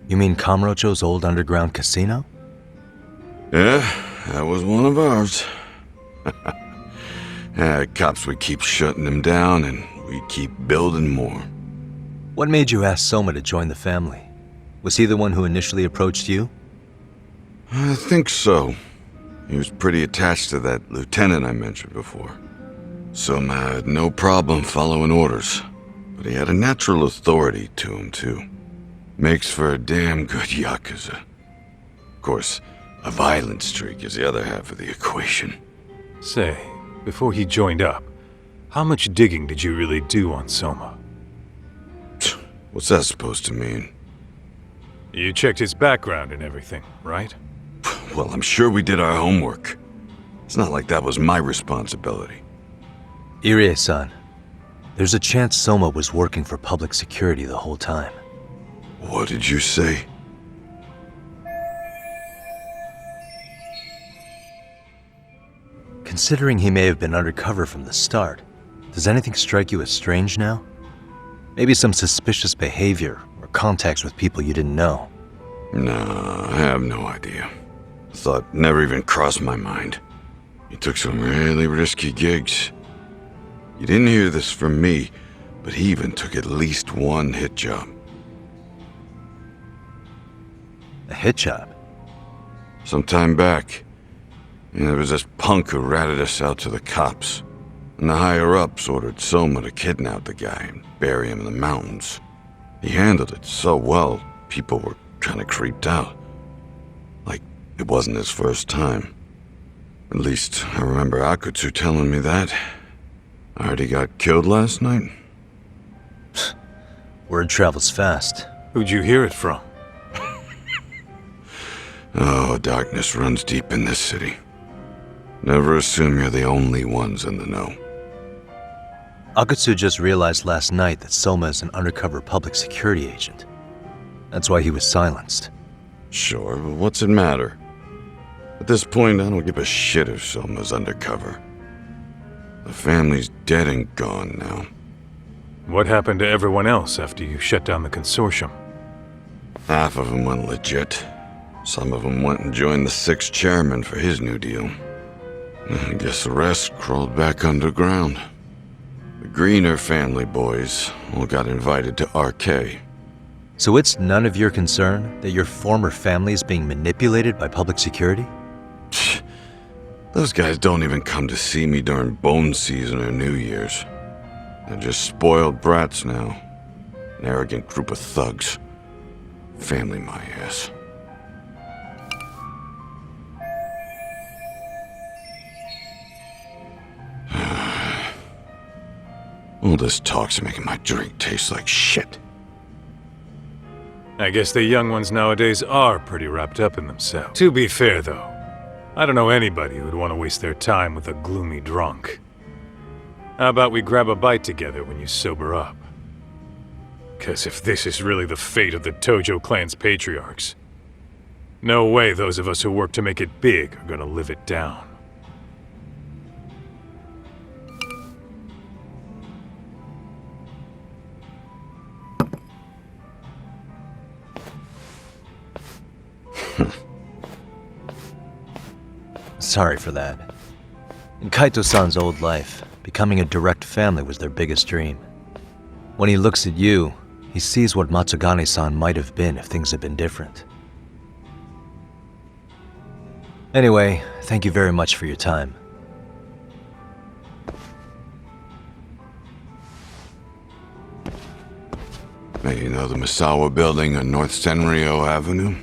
You mean Kamurocho's old underground casino? Yeah, that was one of ours. Cops would keep shutting him down, and we'd keep building more. What made you ask Soma to join the family? Was he the one who initially approached you? I think so. He was pretty attached to that lieutenant I mentioned before. Soma had no problem following orders, but he had a natural authority to him, too. Makes for a damn good Yakuza. Of course, a violent streak is the other half of the equation. Say, before he joined up, how much digging did you really do on Soma? What's that supposed to mean? You checked his background and everything, right? Well, I'm sure we did our homework. It's not like that was my responsibility. Irie-san, there's a chance Soma was working for public security the whole time. What did you say? Considering he may have been undercover from the start, does anything strike you as strange now? Maybe some suspicious behavior or contacts with people you didn't know? No, I have no idea. Thought never even crossed my mind. He took some really risky gigs. You didn't hear this from me, but he even took at least one hit job. A hit job? Some time back, there was this punk who ratted us out to the cops. And the higher-ups ordered Soma to kidnap the guy and bury him in the mountains. He handled it so well, people were kind of creeped out. Like, it wasn't his first time. At least, I remember Akutsu telling me that. I heard he got killed last night. Word travels fast. Who'd you hear it from? Oh, darkness runs deep in this city. Never assume you're the only ones in the know. Akutsu just realized last night that Soma is an undercover public security agent. That's why he was silenced. Sure, but what's it matter? At this point, I don't give a shit if Soma's undercover. The family's dead and gone now. What happened to everyone else after you shut down the consortium? Half of them went legit. Some of them went and joined the 6th chairman for his new deal. I guess the rest crawled back underground. The Greener family boys all got invited to RK. So it's none of your concern that your former family is being manipulated by public security? Those guys don't even come to see me during bone season or New Year's. They're just spoiled brats now. An arrogant group of thugs. Family my ass. All this talk's making my drink taste like shit. I guess the young ones nowadays are pretty wrapped up in themselves. To be fair, though, I don't know anybody who'd want to waste their time with a gloomy drunk. How about we grab a bite together when you sober up? 'Cause if this is really the fate of the Tojo Clan's patriarchs, no way those of us who work to make it big are gonna live it down. sorry for that. In Kaito-san's old life, becoming a direct family was their biggest dream. When he looks at you, he sees what Matsugane-san might have been if things had been different. Anyway, thank you very much for your time. Hey, you know the Misawa building on North Senryo Avenue?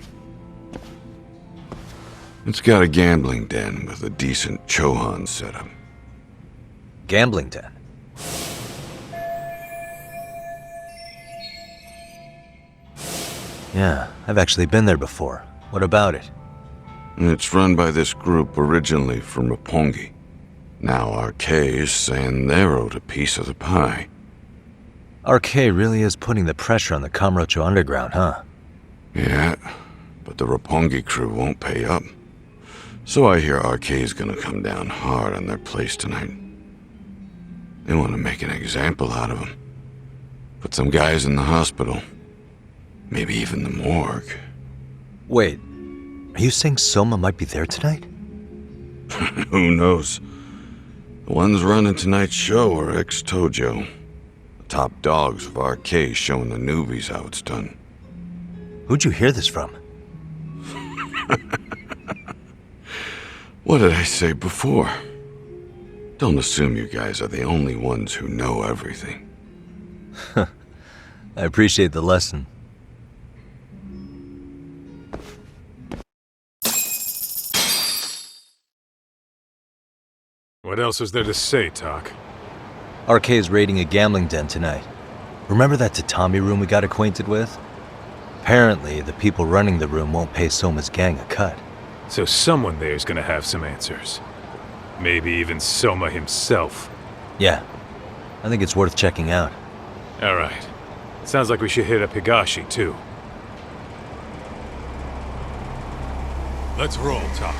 It's got a gambling den with a decent Chohan setup. Gambling den? Yeah, I've actually been there before. What about it? It's run by this group originally from Roppongi. Now RK is saying they're owed a piece of the pie. RK really is putting the pressure on the Kamurocho Underground, huh? Yeah, but the Roppongi crew won't pay up. So I hear RK is gonna come down hard on their place tonight. They want to make an example out of them. Put some guys in the hospital. Maybe even the morgue. Wait, are you saying Soma might be there tonight? Who knows? The ones running tonight's show are ex-Tojo. The top dogs of RK showing the newbies how it's done. Who'd you hear this from? What did I say before? Don't assume you guys are the only ones who know everything. I appreciate the lesson. What else is there to say, Talk? RK is raiding a gambling den tonight. Remember that tatami room we got acquainted with? Apparently, the people running the room won't pay Soma's gang a cut. So someone there's gonna have some answers. Maybe even Soma himself. Yeah, I think it's worth checking out. Alright. Sounds like we should hit up Higashi, too. Let's roll, Talk.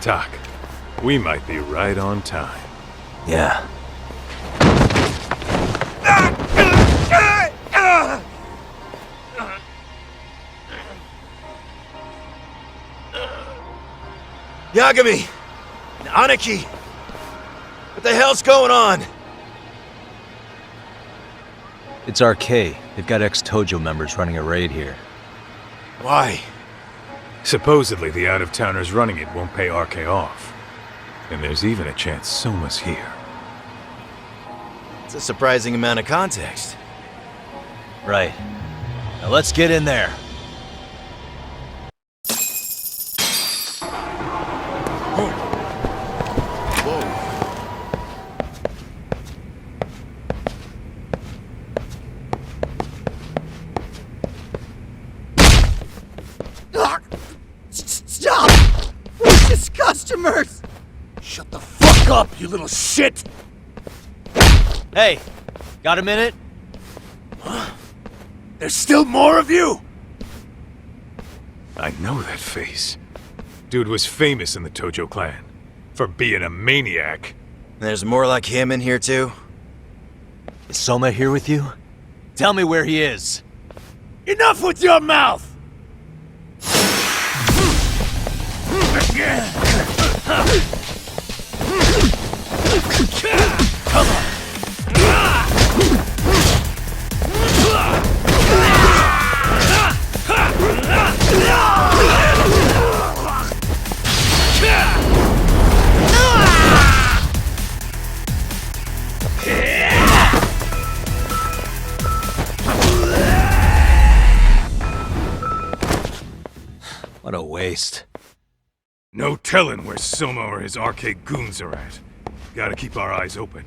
Talk, we might be right on time. Yeah. Yagami! Aniki! What the hell's going on? It's RK. They've got ex-Tojo members running a raid here. Why? Supposedly the out-of-towners running it won't pay RK off. And there's even a chance Soma's here. It's a surprising amount of context. Right. Now let's get in there. Stop! Racist customers! Shut the fuck up, you little shit! Hey, got a minute? There's still more of you? I know that face. Dude was famous in the Tojo Clan. For being a maniac. There's more like him in here too? Is Soma here with you? Tell me where he is. Enough with your mouth! What a waste. No telling where Soma or his RK goons are at. Gotta keep our eyes open.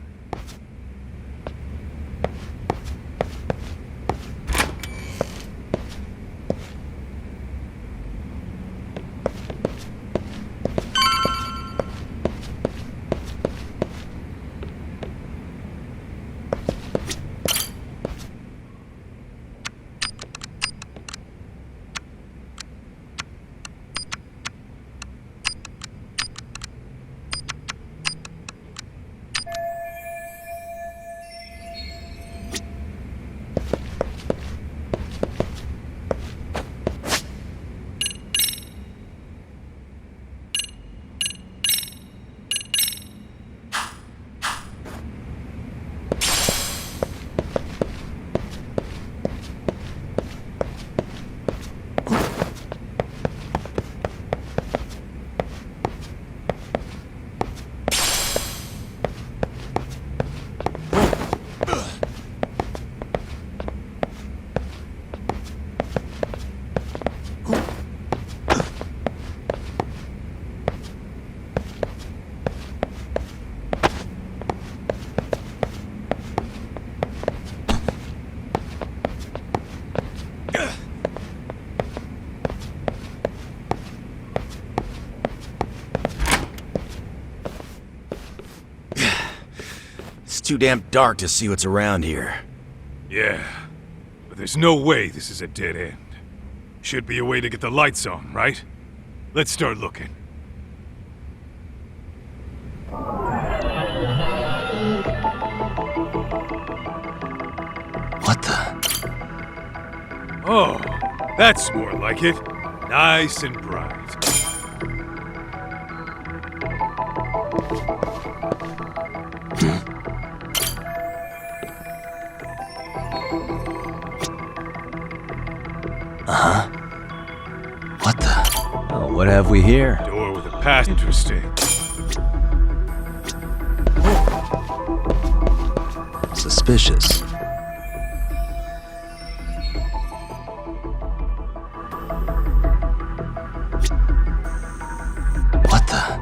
Too damn dark to see what's around here. Yeah, but there's no way this is a dead end. Should be a way to get the lights on, right? Let's start looking. What the? Oh, that's more like it. Nice and bright. Uh-huh. What the? Oh, what have we here? Door with a pass. Interesting. Suspicious. What the?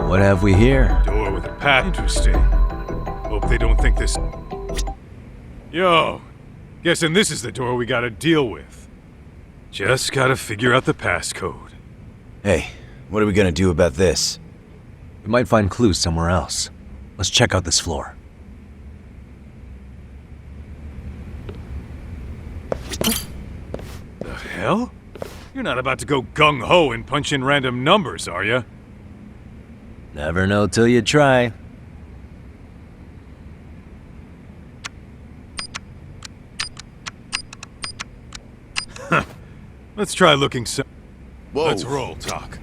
What have we here? Door with a path. Interesting. Hope they don't think this... Yo, guessing this is the door we gotta deal with. Just gotta figure out the passcode. Hey, what are we gonna do about this? We might find clues somewhere else. Let's check out this floor. The hell? You're not about to go gung-ho and punch in random numbers, are you? Never know till you try. Let's try looking so... Whoa. Let's roll, Talk.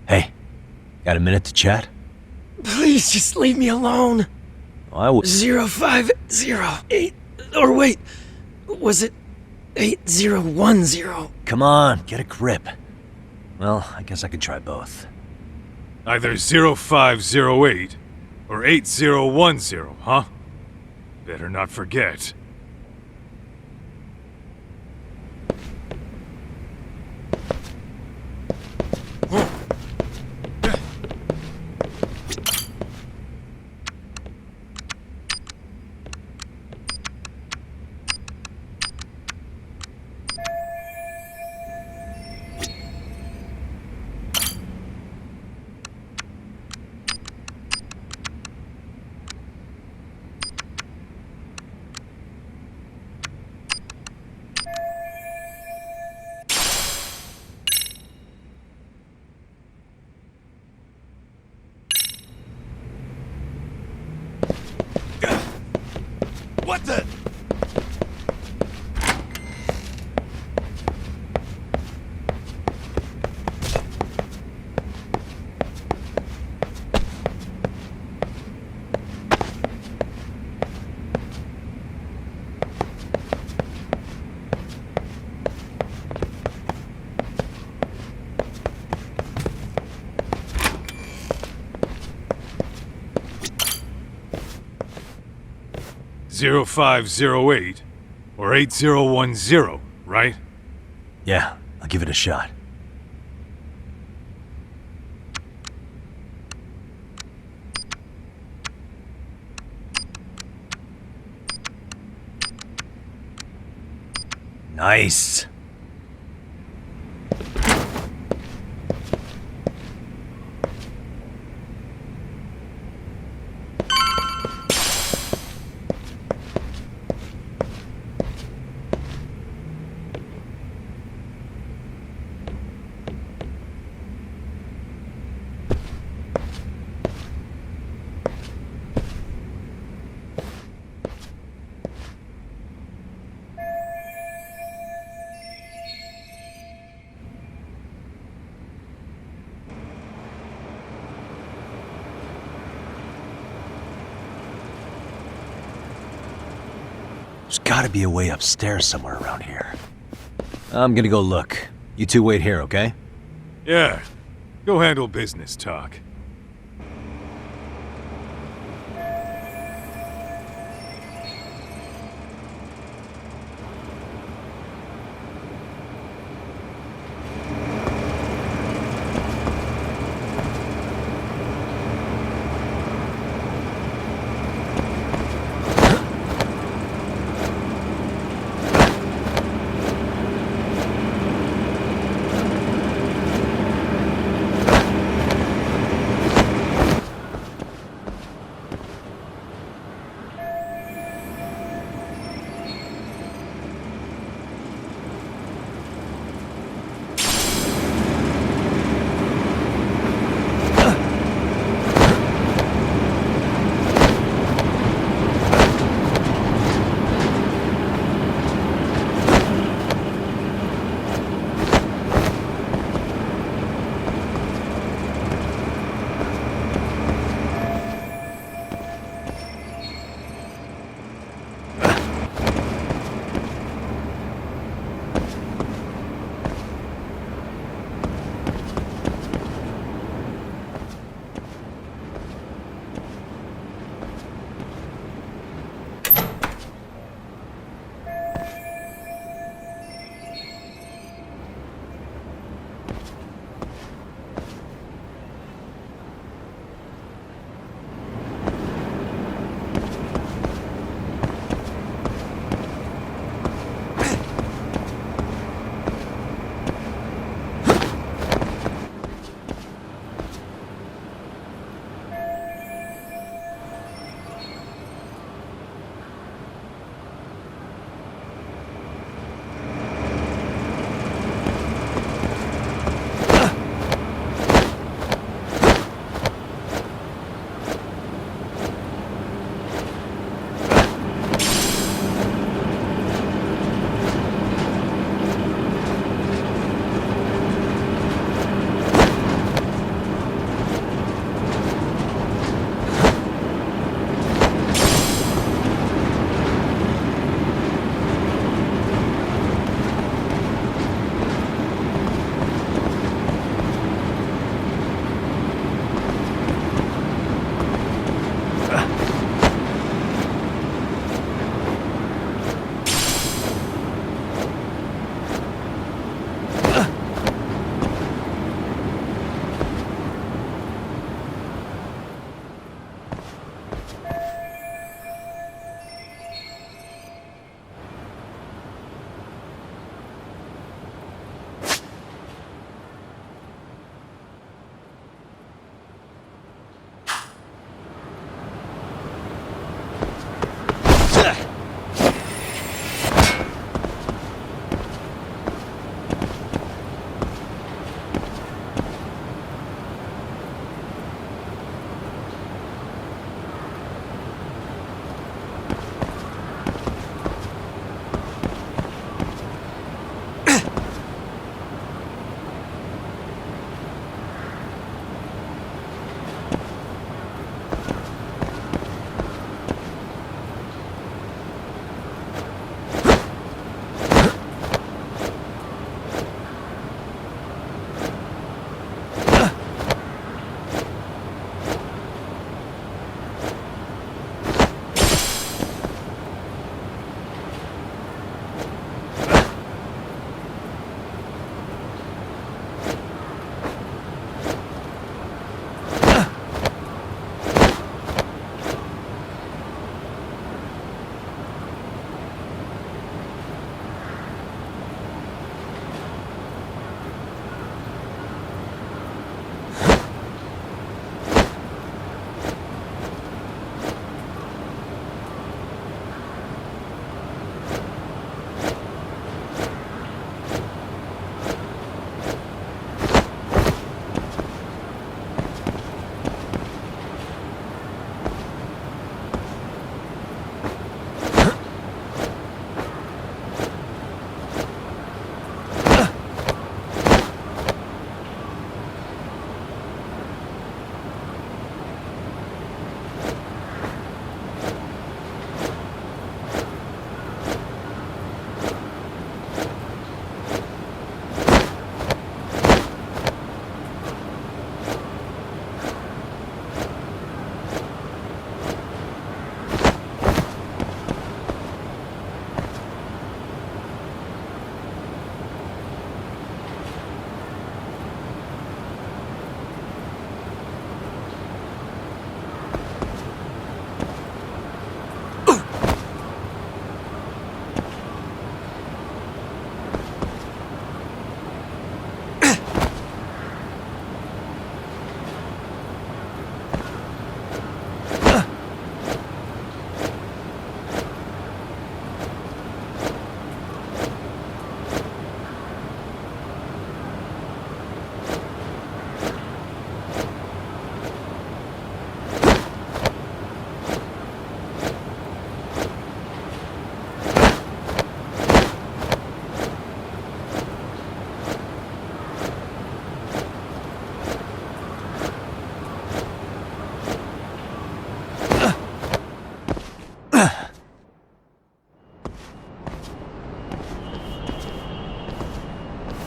Hey, got a minute to chat? Please just leave me alone. I would. 0508 Or wait, was it 8010? Come on, get a grip. Well, I guess I could try both. Either 0508 or 8010, huh? Better not forget. What the? Zero 0508 or 8010, right? Yeah, I'll give it a shot. Nice. There's gotta be a way upstairs somewhere around here. I'm gonna go look. You two wait here, okay? Yeah. Go handle business, Talk.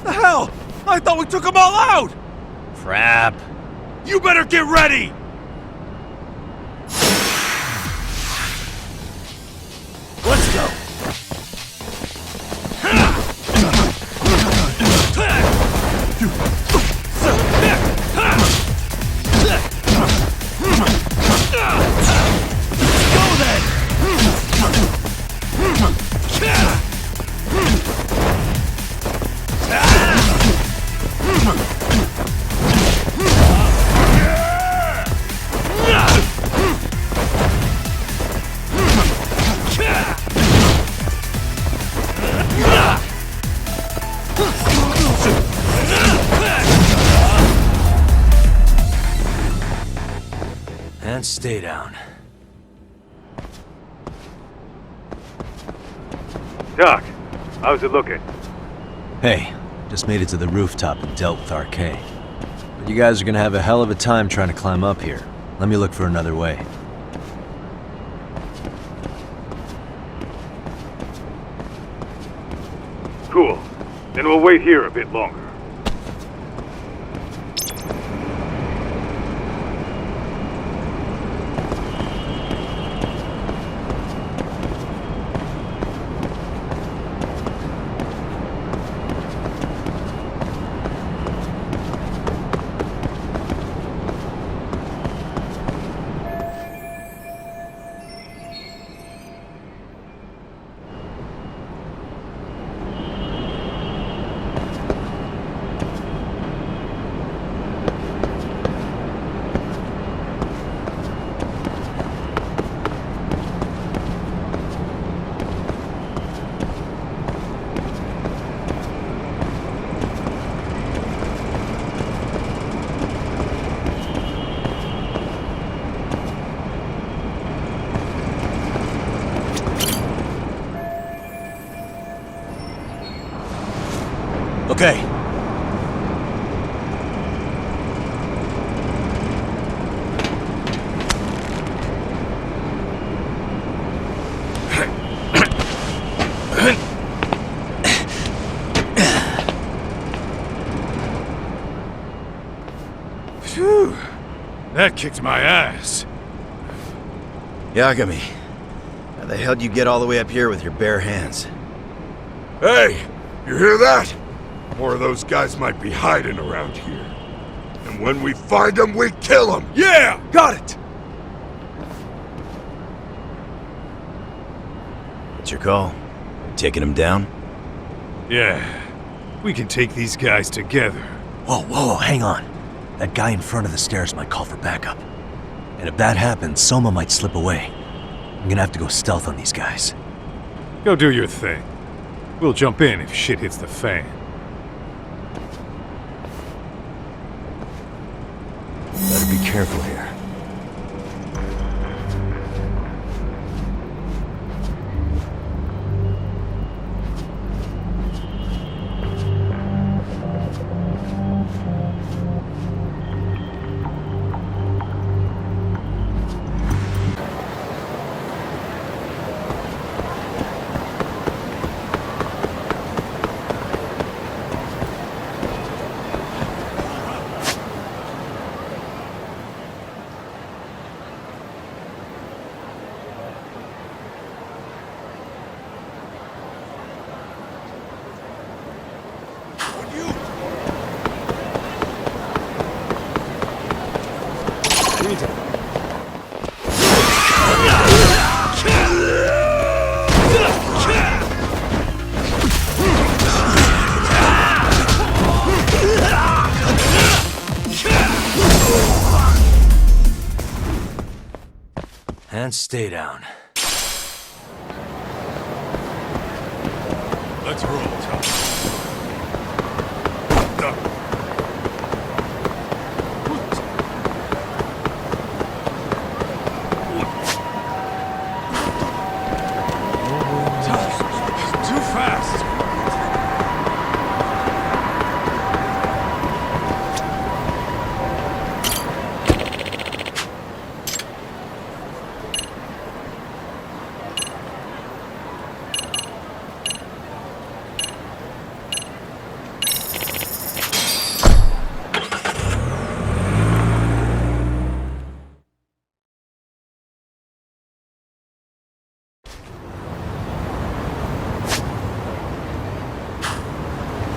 The hell? I thought we took them all out! Crap. You better get ready! Let's go. And stay down. Doc, how's it looking? Hey, just made it to the rooftop and dealt with RK. But you guys are gonna have a hell of a time trying to climb up here. Let me look for another way. Cool. Then we'll wait here a bit longer. Okay. Phew. That kicked my ass. Yagami, how the hell did you get all the way up here with your bare hands? Hey, you hear that? More of those guys might be hiding around here. And when we find them, we kill them! Yeah! Got it! What's your call? Taking them down? Yeah. We can take these guys together. Whoa, hang on. That guy in front of the stairs might call for backup. And if that happens, Soma might slip away. I'm gonna have to go stealth on these guys. Go do your thing. We'll jump in if shit hits the fan. Better be careful here. And stay down. Let's roll, Tom. Too fast!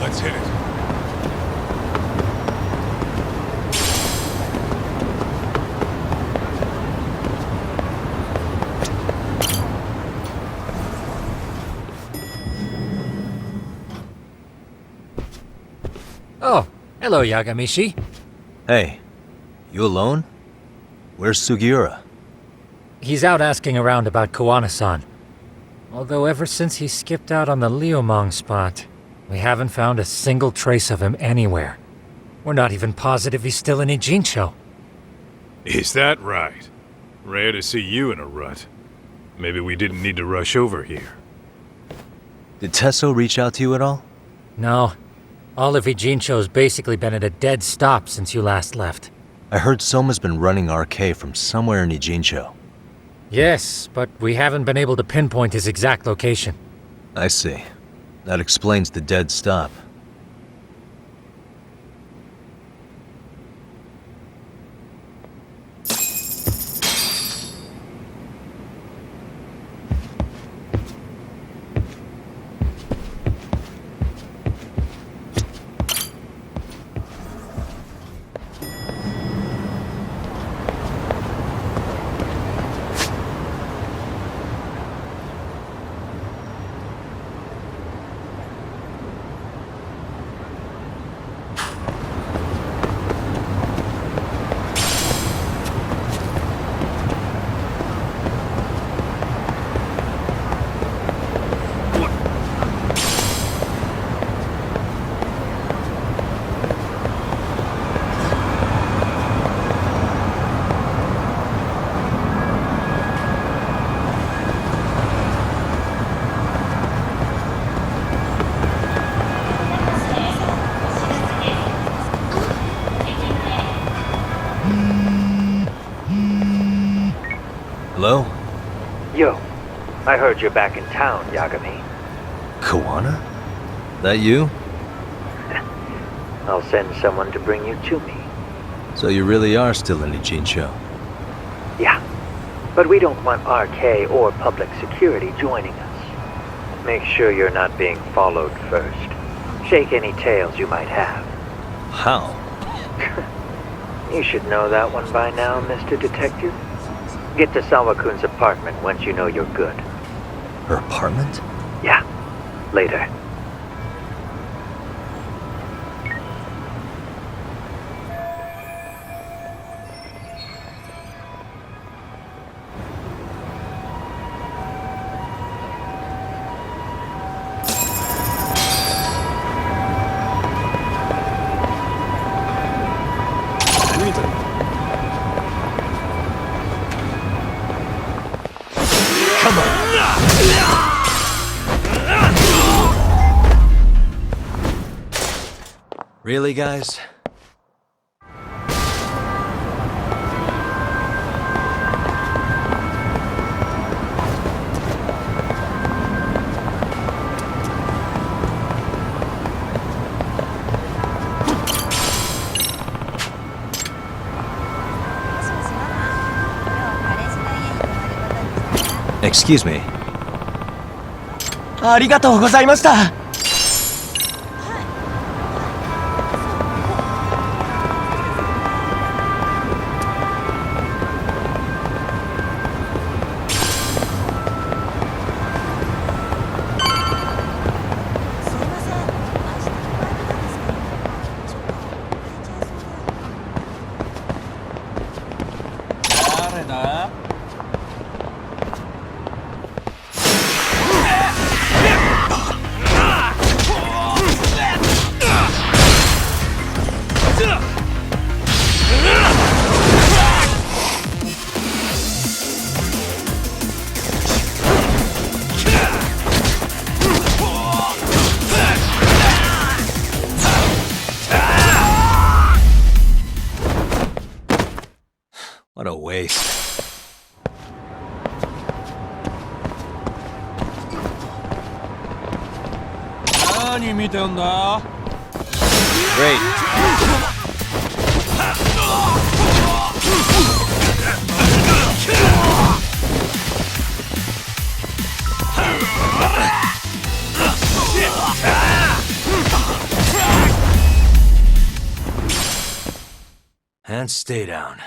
Let's hit it. Oh, hello, Yagamishi. Hey, you alone? Where's Sugiura? He's out asking around about Koana-san. Although ever since he skipped out on the Liumang spot, we haven't found a single trace of him anywhere. We're not even positive he's still in Ijincho. Is that right? Rare to see you in a rut. Maybe we didn't need to rush over here. Did Tesso reach out to you at all? No. All of Ijincho's basically been at a dead stop since you last left. I heard Soma's been running RK from somewhere in Ijincho. Yes, but we haven't been able to pinpoint his exact location. I see. That explains the dead stop. Hello? Yo, I heard you're back in town, Yagami. Koana? That you? I'll send someone to bring you to me. So you really are still in Ijincho? Yeah, but we don't want RK or public security joining us. Make sure you're not being followed first. Shake any tails you might have. How? You should know that one by now, Mr. Detective. Get to Sawa-kun's apartment once you know you're good. Her apartment? Yeah, later. Really, guys? Excuse me. ありがとうございました。誰だ? What a waste. Great. And stay down.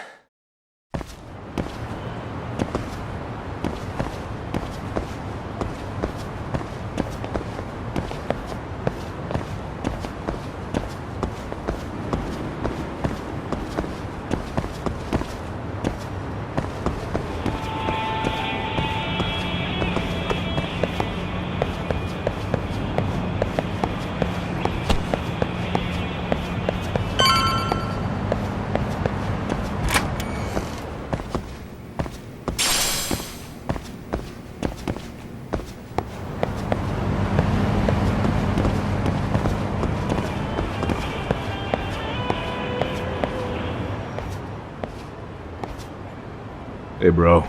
Hey, bro.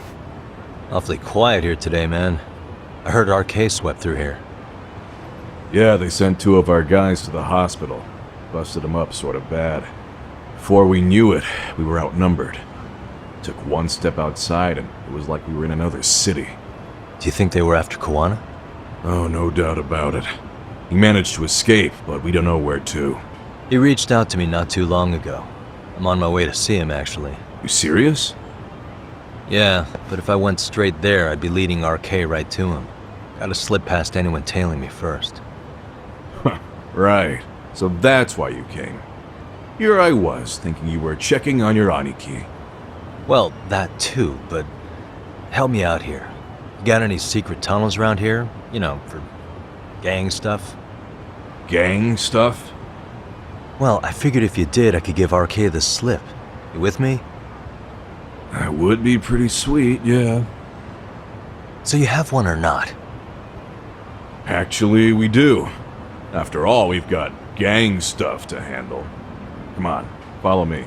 Awfully quiet here today, man. I heard RK swept through here. Yeah, they sent 2 of our guys to the hospital. Busted them up sort of bad. Before we knew it, we were outnumbered. Took one step outside and it was like we were in another city. Do you think they were after Kawana? Oh, no doubt about it. He managed to escape, but we don't know where to. He reached out to me not too long ago. I'm on my way to see him, actually. You serious? Yeah, but if I went straight there, I'd be leading RK right to him. Gotta slip past anyone tailing me first. Right. So that's why you came. Here I was, thinking you were checking on your Aniki. Well, that too, but help me out here. You got any secret tunnels around here? You know, for gang stuff? Gang stuff? Well, I figured if you did, I could give RK the slip. You with me? That would be pretty sweet, yeah. So you have one or not? Actually, we do. After all, we've got gang stuff to handle. Come on, follow me.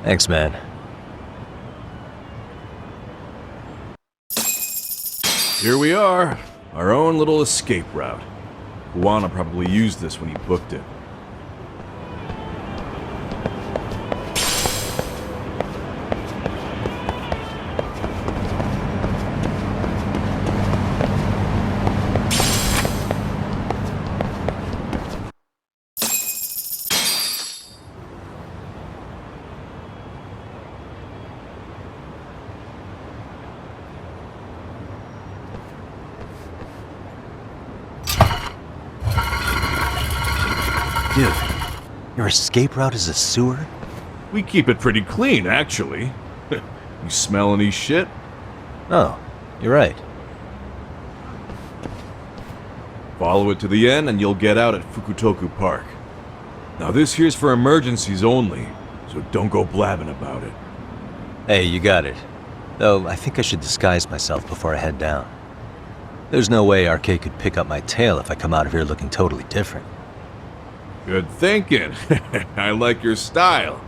Thanks, man. Here we are. Our own little escape route. Kawana probably used this when he booked it. Dude, your escape route is a sewer? We keep it pretty clean, actually. You smell any shit? Oh, you're right. Follow it to the end and you'll get out at Fukutoku Park. Now this here's for emergencies only, so don't go blabbing about it. Hey, you got it. Though, I think I should disguise myself before I head down. There's no way RK could pick up my tail if I come out of here looking totally different. Good thinking. I like your style.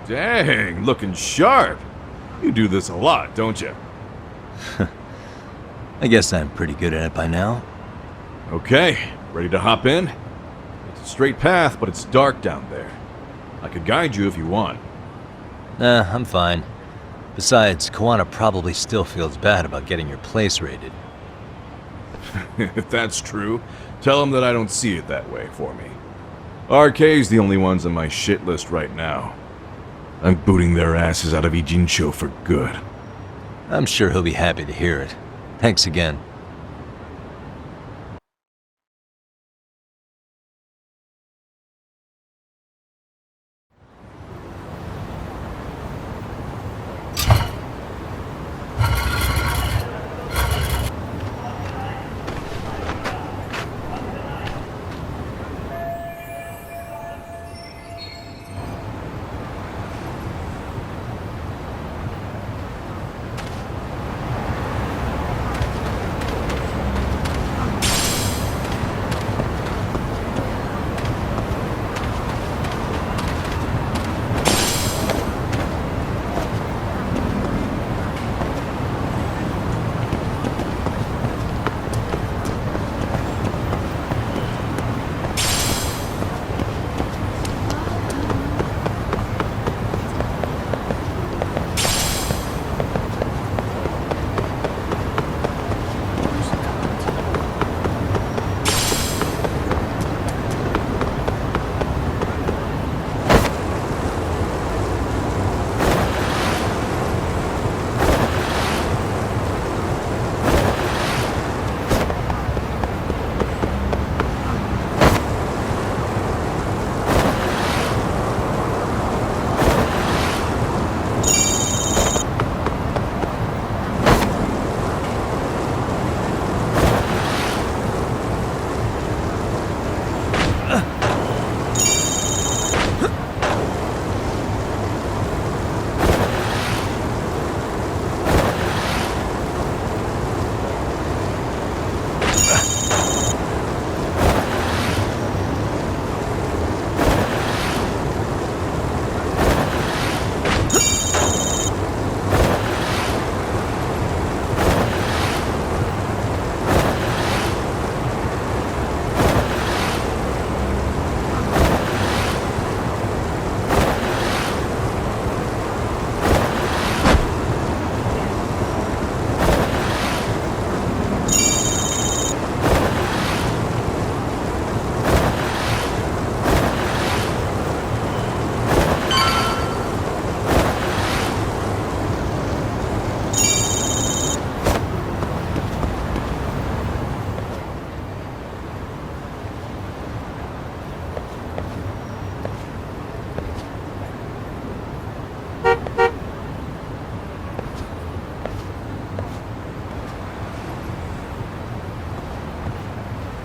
Dang, looking sharp. You do this a lot, don't you? I guess I'm pretty good at it by now. Okay, ready to hop in? It's a straight path, but it's dark down there. I could guide you if you want. Nah, I'm fine. Besides, Kawana probably still feels bad about getting your place raided. If that's true, tell him that I don't see it that way for me. RK's the only ones on my shit list right now. I'm booting their asses out of Ijincho for good. I'm sure he'll be happy to hear it. Thanks again.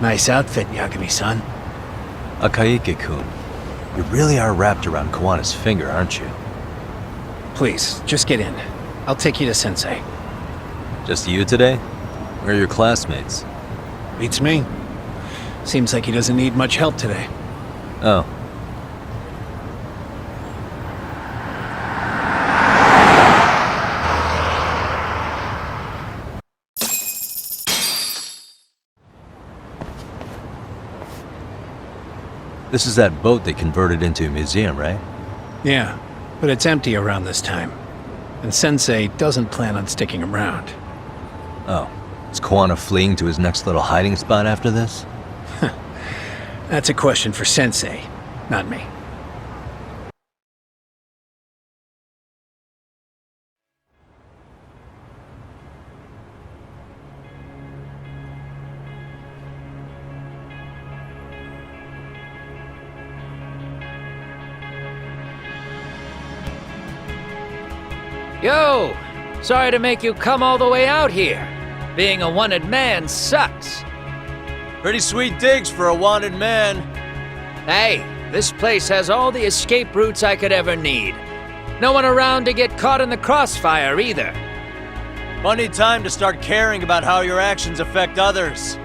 Nice outfit, Yagami-san. Akaike-kun, you really are wrapped around Kawana's finger, aren't you? Please, just get in. I'll take you to Sensei. Just you today? Where are your classmates? Beats me. Seems like he doesn't need much help today. Oh. This is that boat they converted into a museum, right? Yeah, but it's empty around this time. And Sensei doesn't plan on sticking around. Oh. Is Kawana fleeing to his next little hiding spot after this? That's a question for Sensei, not me. Yo! Sorry to make you come all the way out here. Being a wanted man sucks. Pretty sweet digs for a wanted man. Hey, this place has all the escape routes I could ever need. No one around to get caught in the crossfire either. Funny time to start caring about how your actions affect others.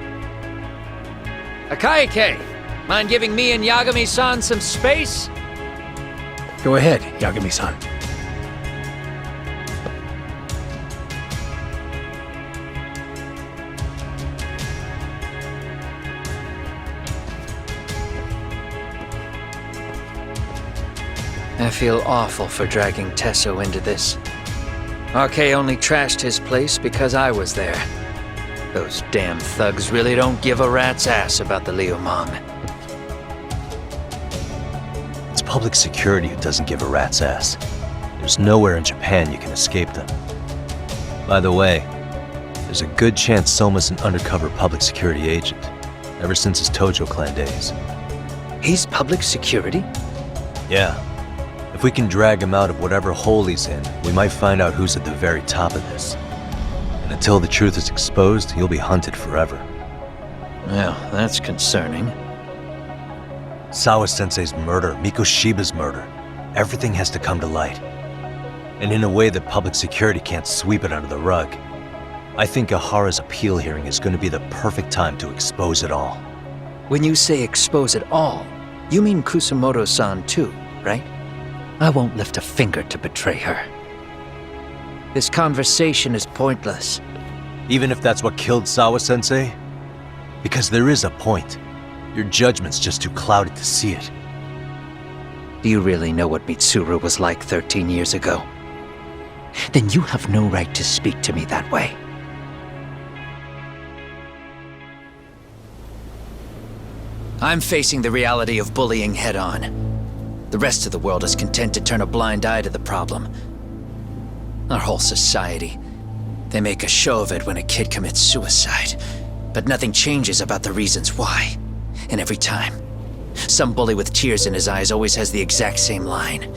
Akaike, mind giving me and Yagami-san some space? Go ahead, Yagami-san. I feel awful for dragging Tesso into this. RK only trashed his place because I was there. Those damn thugs really don't give a rat's ass about the Liumang. It's public security who doesn't give a rat's ass. There's nowhere in Japan you can escape them. By the way, there's a good chance Soma's an undercover public security agent, ever since his Tojo Clan days. He's public security? Yeah. If we can drag him out of whatever hole he's in, we might find out who's at the very top of this. And until the truth is exposed, he'll be hunted forever. Well, that's concerning. Sawa Sensei's murder, Mikoshiba's murder, everything has to come to light. And in a way that public security can't sweep it under the rug. I think Ahara's appeal hearing is going to be the perfect time to expose it all. When you say expose it all, you mean Kusumoto-san too, right? I won't lift a finger to betray her. This conversation is pointless. Even if that's what killed Sawa Sensei? Because there is a point. Your judgment's just too clouded to see it. Do you really know what Mitsuru was like 13 years ago? Then you have no right to speak to me that way. I'm facing the reality of bullying head-on. The rest of the world is content to turn a blind eye to the problem. Our whole society. They make a show of it when a kid commits suicide, but nothing changes about the reasons why. And every time, some bully with tears in his eyes always has the exact same line.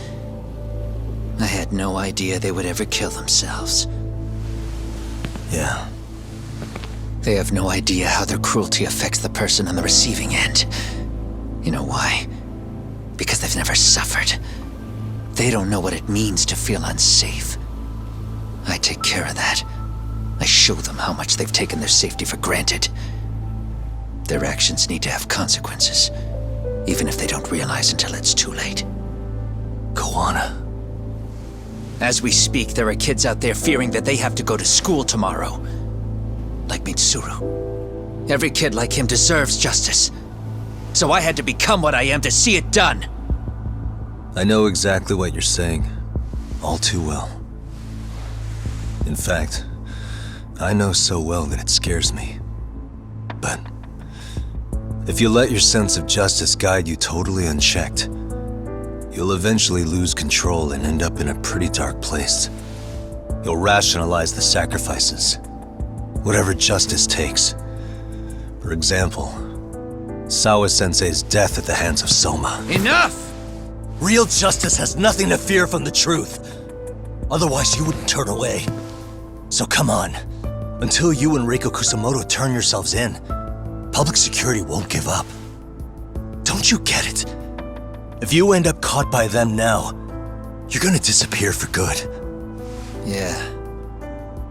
I had no idea they would ever kill themselves. Yeah. They have no idea how their cruelty affects the person on the receiving end. You know why? Because they've never suffered. They don't know what it means to feel unsafe. I take care of that. I show them how much they've taken their safety for granted. Their actions need to have consequences, even if they don't realize until it's too late. Kawana. As we speak, there are kids out there fearing that they have to go to school tomorrow. Like Mitsuru. Every kid like him deserves justice. So I had to become what I am to see it done. I know exactly what you're saying. All too well. In fact, I know so well that it scares me. But if you let your sense of justice guide you totally unchecked, you'll eventually lose control and end up in a pretty dark place. You'll rationalize the sacrifices, whatever justice takes. For example, Sawa Sensei's death at the hands of Soma. Enough! Real justice has nothing to fear from the truth. Otherwise, you wouldn't turn away. So come on. Until you and Reiko Kusumoto turn yourselves in, Public security won't give up. Don't you get it? If you end up caught by them now, you're gonna disappear for good. Yeah.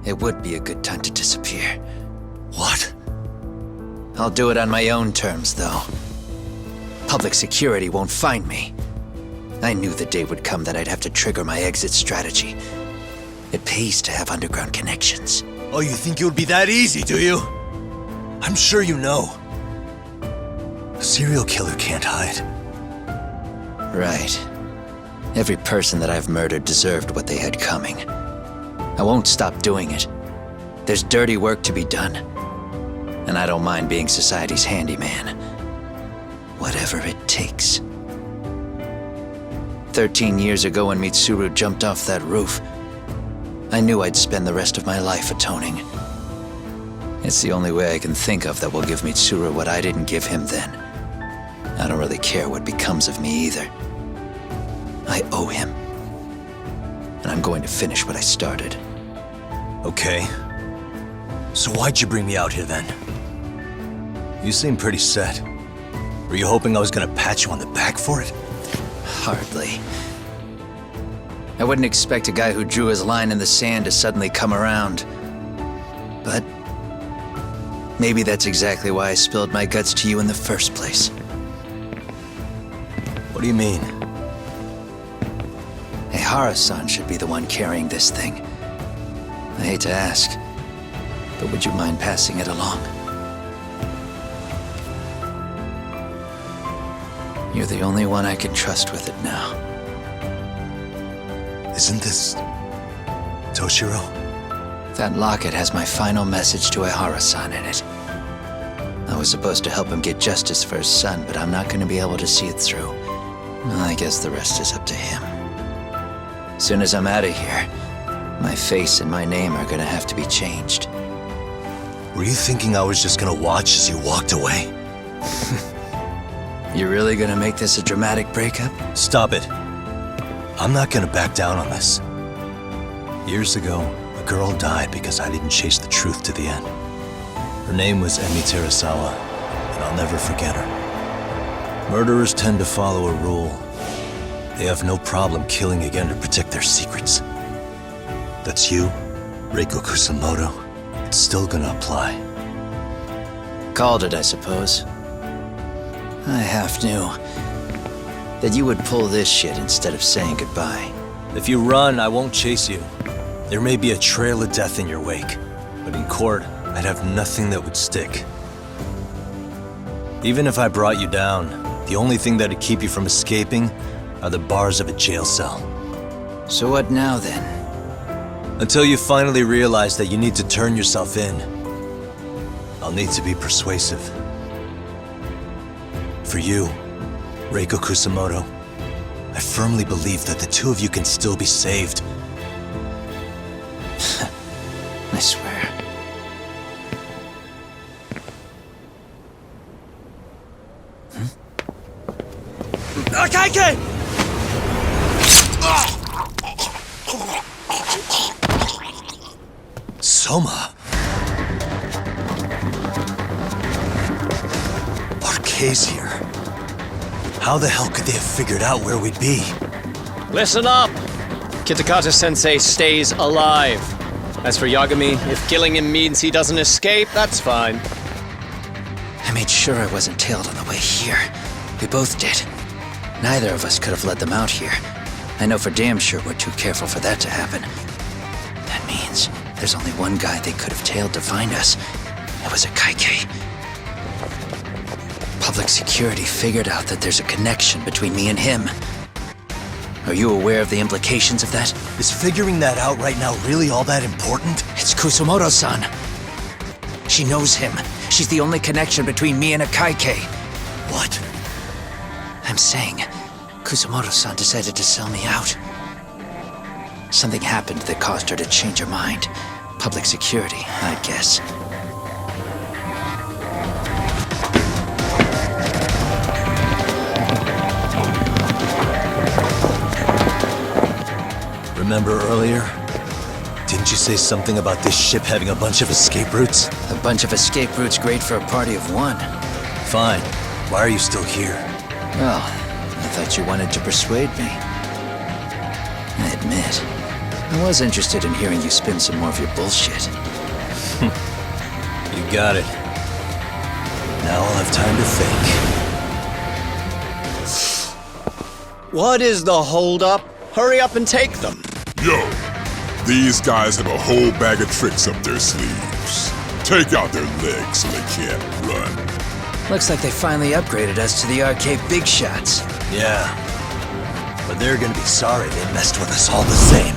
It would be a good time to disappear. What? I'll do it on my own terms, though. Public security won't find me. I knew the day would come that I'd have to trigger my exit strategy. It pays to have underground connections. Oh, you think it would be that easy, do you? I'm sure you know. A serial killer can't hide. Right. Every person that I've murdered deserved what they had coming. I won't stop doing it. There's dirty work to be done. And I don't mind being society's handyman. Whatever it takes. 13 years ago when Mitsuru jumped off that roof, I knew I'd spend the rest of my life atoning. It's the only way I can think of that will give Mitsuru what I didn't give him then. I don't really care what becomes of me either. I owe him. And I'm going to finish what I started. Okay. So why'd you bring me out here then? You seem pretty set. Were you hoping I was gonna pat you on the back for it? Hardly. I wouldn't expect a guy who drew his line in the sand to suddenly come around. But maybe that's exactly why I spilled my guts to you in the first place. What do you mean? Ehara-san should be the one carrying this thing. I hate to ask, but would you mind passing it along? You're the only one I can trust with it now. Isn't this Toshiro? That locket has my final message to Ehara-san in it. I was supposed to help him get justice for his son, but I'm not going to be able to see it through. I guess the rest is up to him. Soon as I'm out of here, my face and my name are gonna have to be changed. Were you thinking I was just gonna watch as you walked away? You really gonna make this a dramatic breakup? Stop it. I'm not gonna back down on this. Years ago, a girl died because I didn't chase the truth to the end. Her name was Emi Terasawa, and I'll never forget her. Murderers tend to follow a rule. They have no problem killing again to protect their secrets. That's you, Reiko Kusumoto. It's still gonna apply. Called it, I suppose. I half knew that you would pull this shit instead of saying goodbye. If you run, I won't chase you. There may be a trail of death in your wake, but in court, I'd have nothing that would stick. Even if I brought you down, the only thing that'd keep you from escaping are the bars of a jail cell. So what now then? Until you finally realize that you need to turn yourself in, I'll need to be persuasive. For you, Reiko Kusumoto, I firmly believe that the two of you can still be saved. I swear. RK! Soma! RK's here. How the hell could they have figured out where we'd be? Listen up! Kitakata Sensei stays alive. As for Yagami, if killing him means he doesn't escape, that's fine. I made sure I wasn't tailed on the way here. We both did. Neither of us could have led them out here. I know for damn sure we're too careful for that to happen. That means there's only one guy they could have tailed to find us. It was a Kaike. Public security figured out that there's a connection between me and him. Are you aware of the implications of that? Is figuring that out right now really all that important? It's Kusumoto-san. She knows him. She's the only connection between me and a Kaike. What? I'm saying, Kusumoto-san decided to sell me out. Something happened that caused her to change her mind. Public security, I'd guess. Remember earlier? Didn't you say something about this ship having a bunch of escape routes? A bunch of escape routes great for a party of one. Fine. Why are you still here? Well, I thought you wanted to persuade me. I admit, I was interested in hearing you spin some more of your bullshit. You got it. Now I'll have time to think. What is the holdup? Hurry up and take them. Yo, these guys have a whole bag of tricks up their sleeves. Take out their legs so they can't run. Looks like they finally upgraded us to the RK big shots. Yeah. But they're gonna be sorry they messed with us all the same.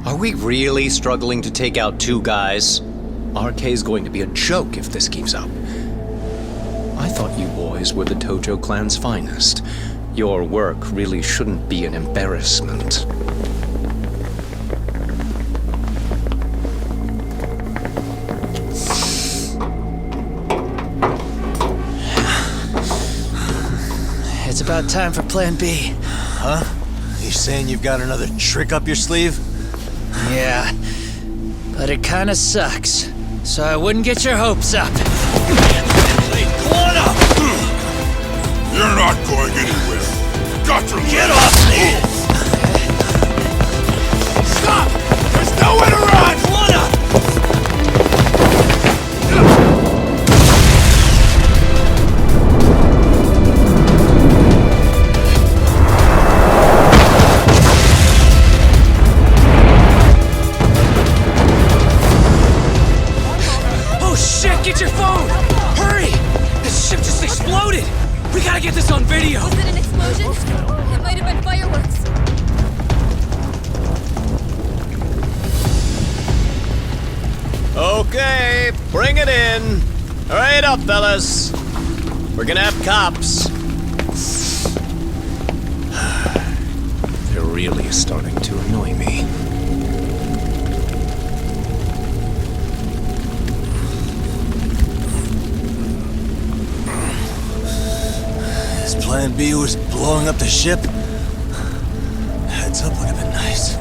Are we really struggling to take out two guys? RK's going to be a joke if this keeps up. I thought you boys were the Tojo Clan's finest. Your work really shouldn't be an embarrassment. It's about time for Plan B. Huh? You saying you've got another trick up your sleeve? Yeah, but it kinda sucks. So I wouldn't get your hopes up. You're not going anywhere. Got to get off me! Stop! There's nowhere to run! Oh shit, get your phone! Hurry! This ship just exploded! We gotta get this on video! Was it an explosion? It might have been fireworks. Okay, bring it in. Hurry it up, fellas. We're gonna have cops. They're really starting to annoy me. His plan B was blowing up the ship. Heads up would have been nice.